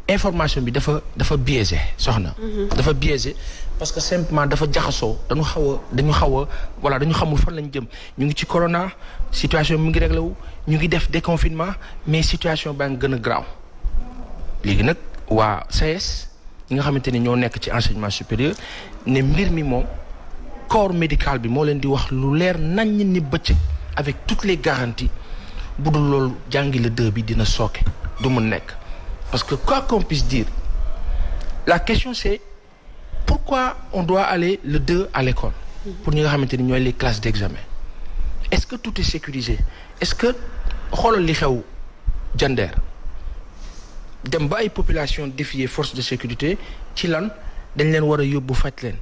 information bi dafa biaisé soxna. dafa biaisé parce que simplement dafa jaxasoo dañu xaw a dañu xamul fan lañ jëm ñu ngi ci corona situation mi ngi réglé wu ñu ngi def déconfinement mais situation baa ngi gën a graaw léegi nag waa SAES ñi nga xamante ni ñoo nekk ci enseignement supérieur ne mbir mi moom corps médical bi moo leen di wax lu leer nañ ni bëccëg avec toutes les garanties bu dul loolu jàngi le 2 bi dina sooke du mu nekk parce que quoi qu'on puisse dire la question c'est pourquoi on doit aller le 2 à l'école pour ñi nga xamante ni ñooy les classes d'examen est-ce que tout est sécurisé est-ce que xoolal li xew Jandeer dem ba ay population défier force de sécurité ci lan dañ leen war a yóbbu faj leen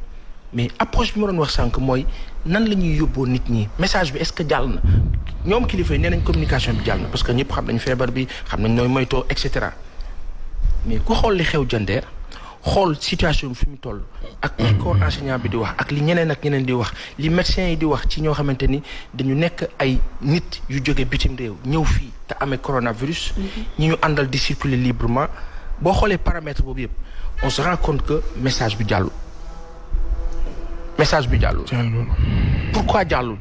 mais approche bi ma doon wax sànq mooy nan la ñuy yóbboo nit ñi message bi est-ce que jàll na ñoom kilifa yi nee nañ communication bi jàll na parce que ñëpp xam nañ feebar bi xam nañ nooy moytoo et cetera mais ku xool li xew Jandeer xool situation bi fi mu toll ak li corps enseignant bi di wax ak li ñeneen ak ñeneen di wax li médecins yi di wax ci ñoo xamante ni dañu nekk ay nit yu jóge bitim réew ñëw fii te amee coronavirus ñi ñu àndal di circuler librement boo xoolee paramètre boobu yëpp on se rend compte que message bi jàllul pourquoi jàllul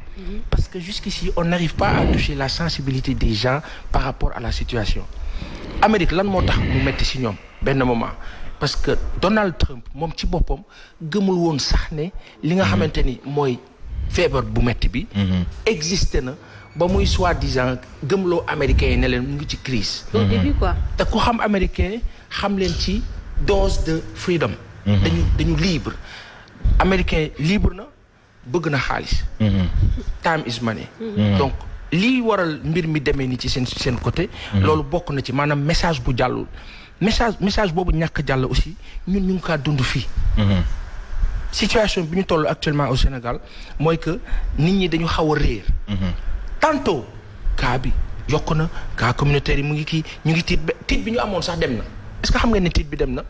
parce que jusqu'ici on n'arrive pas à toucher la sensibilité des gens par rapport à la situation Amérique lan moo tax mu metti ci ñoom benn moment parce que Donald Trump moom ci boppam gëmul woon sax ne li nga xamante ni mooy feebar bu metti bi existé na ba muy soi-disant gëmloo américains yi ne leen mu ngi ci crise au début quoi te ku xam américain xam leen ci dose de freedom dañu libre américain libre na bëgg na xaalis time is money donc lii waral mbir mi demee ni ci seen côté loolu bokk na ci maanaam message bu jàllul message boobu ñàkk jàll aussi ñun ñu ngi kaa dund fii situation bi ñu toll actuellement au Sénégal mooy que nit ñi dañu xaw a réer tantôt cas bi yokk na cas communautaire yi mu ngi kii ñu ngi tiit bi ñu amoon sax dem na est-ce que xam nga ne tiit bi dem na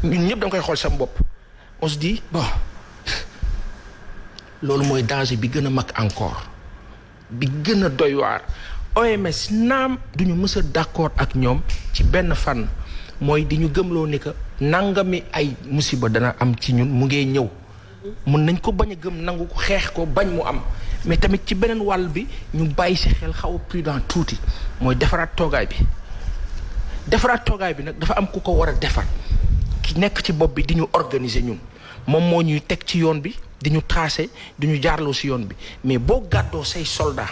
ñun ñëpp da nga koy xool sam bopp on se dit bon loolu mooy danger bi gën a mag encore bi gën a doy waar OMS naam duñu mës a d'accord ak ñoom ci benn fànn mooy di ñu gëmloo ni que nangami ay musiba dana am ci ñun mu ngee ñëw mun nañ ko bañ a gëm nangu ko xeex ko bañ mu am mais tamit ci beneen wàll bi ñu bàyyi si xel xaw a prudent tuuti mooy defaraat toogaay bi nag dafa am ku ko war a defar ki nekk ci bopp bi di ñu organiser ñun moom moo ñuy teg ci yoon bi di ñu tracer di ñu jaarloo si yoon bi mais boo gàddoo say soldat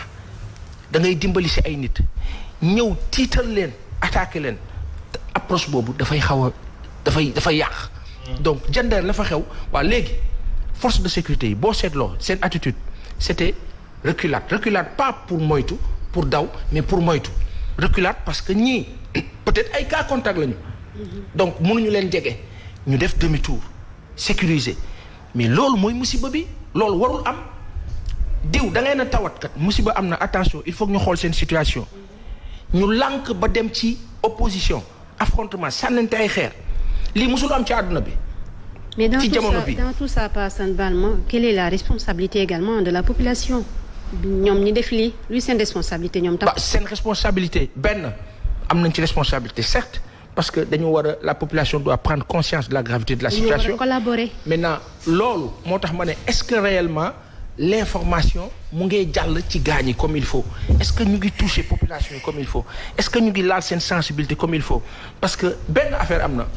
da ngay dimbali si ay nit ñëw tiital leen attaquer leen approche boobu dafay xaw a dafay yàq. donc Diender la fa xew waa léegi force de sécurité yi boo seetloo seen attitude c'était reculade pas pour moytu pour daw mais pour moytu reculade parce que ñii peut-être ay cas contact lañu. donc mënuñu leen jege ñu def demi-tour sécuriser mais loolu mooy musiba bi loolu warul am diw da ngay na tawat kat musiba am na attention il faut que ñu xool seen situation ñu lànk ba dem ci opposition affrontement sànnante ay xeer lii musul am ci àdduna bi. mais dans tout ça Passane Balma quelle est la responsabilité également de la population ñoom ñi def lii luy seen responsabilité ñoom tam. seen responsabilité benn am nañ ci responsabilité certes parce que dañu war a la population doit prendre conscience de la gravité de la situation. collaborer. maintenant loolu moo tax ma ne est-ce que réellement l'information mu ngay jàll ci gaañ yi comme il faut est-ce que ñu ngi toucher population yi comme il faut est-ce que ñu ngi laal seen sensibilité comme il faut parce que benn affaire am na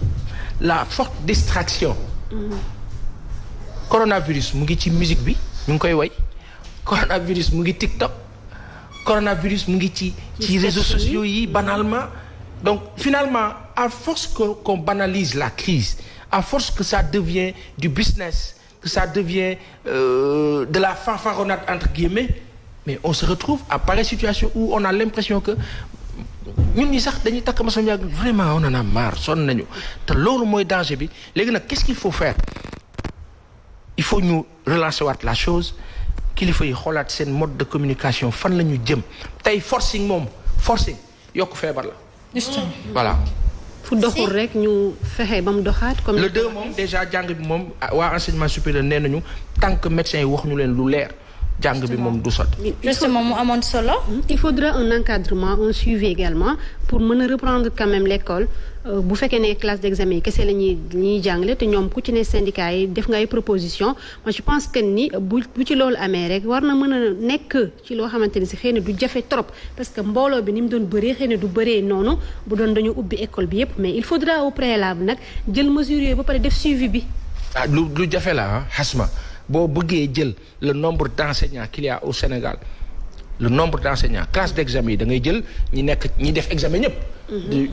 la forte distraction. coronavirus mu ngi ci musique bi ñu ngi koy way coronavirus mu ngi TikTok coronavirus mu ngi ci réseaux sociaux yi banalement donc finalement à force qu'on banalise la crise à force que ça devient du business que ça devient de la fanfaronnade entre guillemets mais on se retrouve à pareille situation où on a l'impression que ñun ñi sax dañuy takk masam yàgg vraiment on en a marre sonn nañu te loolu mooy danger bi léegi nag qu'est-ce qu'il faut faire il faut ñu relancer waat la chose kilifa yi xoolaat seen mode de communication fan la ñu jëm tey forcing yokk feebar la. justement voilà. fu doxul rek ñu fexe ba mu doxaat. comme le 2 moom déjà jàng bi moom waa enseignement supérieur nee nañu tant que médecins yi wax ñu leen lu leer. jàng bi moom du sotti. justement mu amoon solo. il faudra un encadrement un suivi également pour mën a reprendre quand même l'école bu fekkee ne classe d'examen yi kese la ñuy jàngale te ñoom ku ci ne syndicat yi def nga ay proposition moi je pense que ni bu ci loolu amee rek war na mën a nekk ci loo xamante ni si xëy na du jafe trop parce que mbooloo bi ni mu doon bëree xëy na du bëree noonu bu doon dañu ubbi école bi yépp mais il faudra au préalable nag jël mesures yooyu ba pare def suivi bi. lu jafe la ah xasma boo bëggee jël le nombre d'enseignants qu'il y a au Sénégal le nombre d'enseignants classe d'examen yi da ngay jël ñi def examen ñëpp.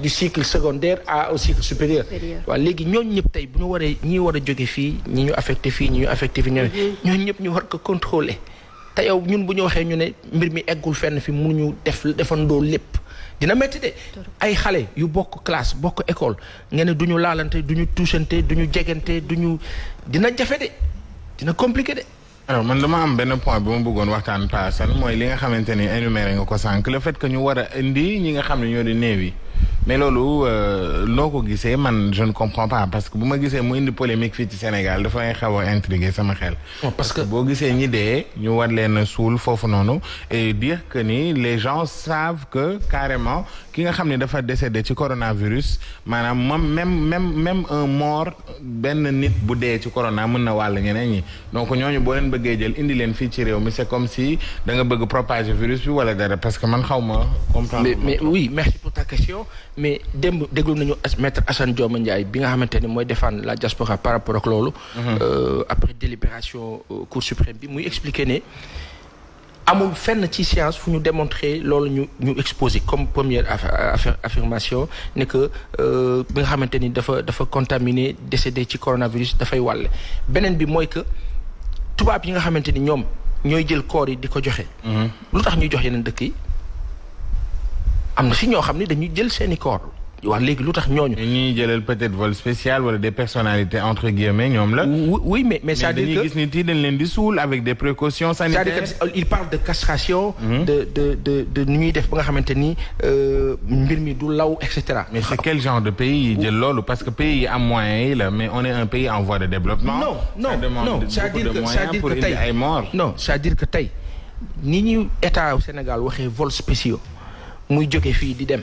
du cycle secondaire au cycle supérieur. waaw léegi ñooñu ñëpp tey bu ñu waree ñi war a jóge fii ñi ñu affecté fii ñi ñu affecté fii ñooñu ñëpp ñu war ko contrôler te yow ñun bu ñu waxee ñu ne mbir mi eggul fenn fi mënuñu defandoo lépp dina métti de ay xale yu bokk classe bokk école nga ne du ñu laalante du ñu touchante du ñu jegante dina jafe de. dina compliqué de. alors man dama am benn point bi ma bëggoon waxtaan paasan mooy li nga xamante ni énuméré nga ko sànq le fait que ñu war a indi ñi nga xam ne ñoo di néew yi mais loolu noo ko gisee man je ne comprends pas parce que bu ma gisee mu indi polémique fii ci Sénégal dafay xaw a intriguer sama xel. parce que boo gisee ñi dee ñu war leen suul foofu noonu et dire que ni les gens savent que carrément ki nga xam ne dafa décédé ci coronavirus maanaam moom même un mort benn nit bu dee ci corona mën na wàll ñeneen ñi donc ñooñu boo leen bëggee jël indi leen fii ci réew mi c'est comme si da nga bëgg propager virus bi wala dara parce que man xaw ma comprendre. mais oui merci pour ta question mais démb déglu nañu maître Assane Dioma Ndiaye bi nga xamante ni mooy défendre la diaspora par rapport ak loolu. après délibération Cour suprême bi muy expliquer ne. amul fenn ci science fu ñu démontrer loolu ñu exposé comme première affirmation ne que bi nga xamante ni dafa contaminé décédé ci coronavirus dafay wàlle beneen bi mooy que tubaab yi nga xamante ni ñoom ñooy jël corps yi di ko joxe. lu tax ñuy jox yeneen dëkk yi am na si ñoo xam ne dañuy jël seeni corps waaw léegi lu tax ñooñu. ñuy jëlal peut-être vol spécial wala des personnalités entre guillemets ñoom la. oui mais c'est-à-dire que dañuy gis nit yi dañ leen di suul avec des précautions sanitaires. c'est-à-dire que il parle de castration. de nu ñuy def ba nga xamante ni mbir mi du law et cetera. mais c'est quel genre de pays yi jël loolu parce que pays yi am moyens yi la mais on est un pays en voie de développement. non c'est-à-dire que tey ay morts. non c'est-à-dire que tey ni ñu état Sénégal waxee vols spéciaux muy jóge fii di dem.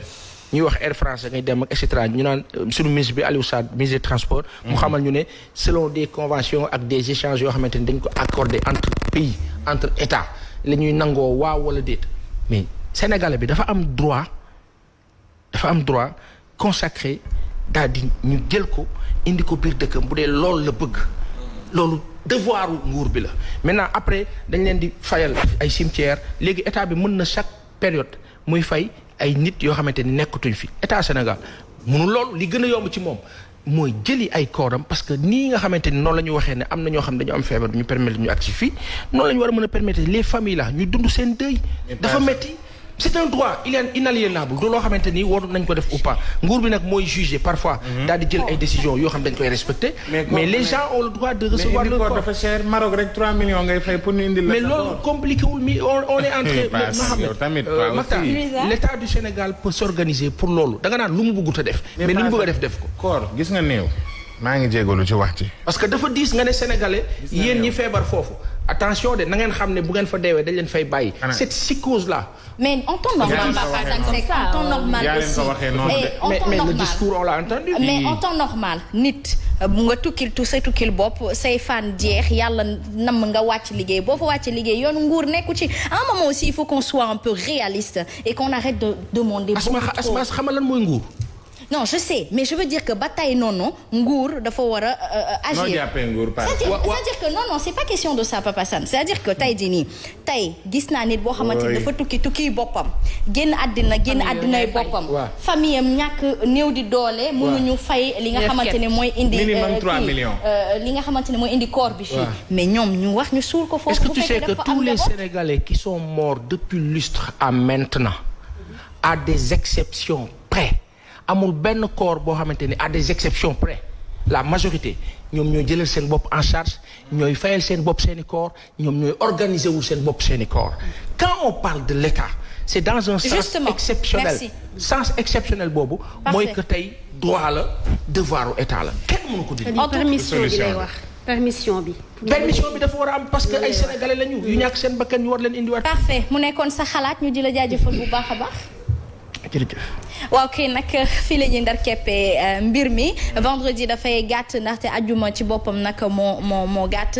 ñuy wax Air France ngay dem ak et cetera ñu naan suñu ministre bi Aliou Sarr ministre des transports. mu xamal ñu ne selon des conventions ak des échanges yoo xamante ni dañ ko accordé entre pays entre états la ñuy nangoo waaw wala déet mais sénégalais bi dafa am droit consacré daal di ñu jël ko indi ko biir dëkkam bu dee loolu la bëgg loolu devoiru nguur bi la maintenant après dañ leen di fayal ay cimetière léegi état bi mën na chaque période muy fay ay nit yoo xamante ni nekkatuñ fi état Sénégal mënul loolu li gën a yomb ci moom mooy jëli ay kooram parce que nii nga xamante ni noonu la ñu waxee ne am na ñoo xam ne dañu am feebar ñu permettre ñu agsi fii noonu la ñu war a mën a permettre les familles là ñu dund seen deuil dafa metti c'est un droit il est inaliénable du loo xamante ni war nañ ko def ou pas nguur bi nag mooy juger parfois daal di jël ay décisions yoo xam dañ koy respecter mais les gens ont le droit de recevoir leur corps dafa cher Maroc rek 3 millions ngay fay pour ñu indil la mais loolu compliqué wul mi on est entré l'état du Sénégal peut s'organiser pour loolu da nga naan lu mu bëggut a def mais lu ñu bëgg a def ko koor gis nga néew maa ngi jégalu ci wax ci parce que dafa diis nga ne sénégalais yéen ñi feebar foofu attention de na ngeen xam ne bu ngeen fa deewee dañ leen fay bàyyi cette psychose là mais en temps normal en temps normal aussi mais le discours on l'a entendu mais en temps normal nit nga tukkil tu sa tukkil bopp say fan jeex yàlla nam nga wàcc liggéey boo fa wàcc liggéey yoonu nguur nekku ci à un moment aussi il faut qu'on soit un peu réaliste et qu'on arrête de demander Asma xamal lan mooy nguur non je sais mais je veux dire que ba tey noonu nguur dafa war a agir. noo jàppee nguur c'est-à-dire que non c'est pas question de ça Papa Sane c'est-à-dire que tey jii nii tey gis naa nit boo xamante ni dafa tukki boppam génn àddinay boppam. famille am ñàkk néew di doole. mënuñu fay li nga xamante ne mooy indi. minimum 3 millions. li nga xamante ne mooy indi corps bi fii. mais ñoom ñu wax ñu suul ko foofu. est-ce que tu sais que tous les Sénégalais qui sont morts depuis lustre à maintenant à des exceptions près. amul benn corps boo xamante ni à des exceptions près la majorité ñoom ñooy jëlal seen bopp en charge ñooy fayal seen bopp seeni corps ñoom ñooy organiser wu seen bopp seeni corps quand on parle de l'État c'est dans un sens exceptionnel sens exceptionnel boobu mooy que tey droit la devoiru État la kenn mënu ko dindi permission bi lay wax permission bi dafa war a am parce que ay sénégalais lañu yu ñàkk seen bakkan ñu war leen indiwaat parfait mu nekkoon sa xalaat ñu di la jaajëfal bu baax a baax waaw kay nag fii la ñuy ndar keppee mbir mi vendredi dafay gàtt ndaxte ajjuma ci boppam nag moo gàtt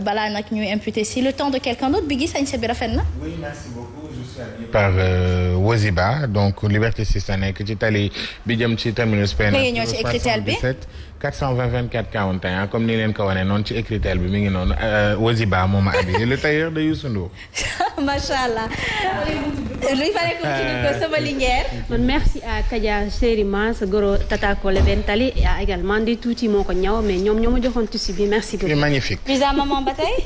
balaa nag ñuy imputer si le temps de quelqu'un d'autre bi gi sañse bi rafet na. oui merci beaucoup je suis habillé par Woziba donc Liberté 6 nekk ci tali bi jëm ci terminus PNA. ñoo ci écritel bi 420 24 41 comme ni leen ko wane noonu ci écritel bi mi ngi noonu Woziba moo ma habillé le tailleur de Youssou Ndour. macha allah. il fallait continuer ko sama lingère. merci à Kadia Chéri Mas Goro Tata Kole Bentali et également di tuuti moo ko ñaw mais ñoom ñoo ma joxoon tissu bi merci beaucoup. c'est magnifique. Lisa maman ba tey.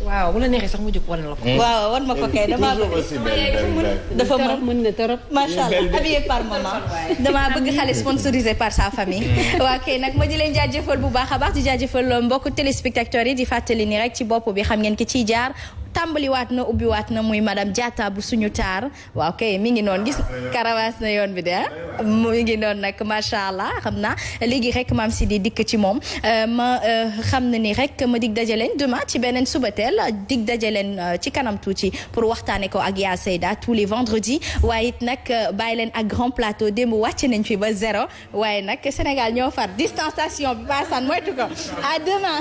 waaw bu la neexee sax mu jóg wan la ko. waaw wan ma ko kay damaa bëgg. dafa mën na trop. macha allah habillé par maman. damaa bëgg xale sponsorisé par sa famille. waa kay nag ma di leen jaajëfal bu baax a baax di jaajëfal mbokku téléspectateurs yi di fàttali ni rek ci bopp bi xam ngeen ki ciy jaar. tàmbaliwaat na ubbiwaat na muy madame Diatta bu suñu taar waaw kay mi ngi noonu gis karawaas na yoon bi de mu ngi noonu nag macha allah xam naa léegi rek maam si di dikk ci moom ma xam na ni rek ma dig daje leen demain ci beneen subateel dig daje leen ci kanam tuuti pour waxtaane ko ak yaa Seyda tous les vendredis waaye it nag bàyyi leen ak grand plateau démb wàcc nañ fi ba 0 waaye nag Sénégal ñoo far distanciation bi paasaan moytu ko à demain.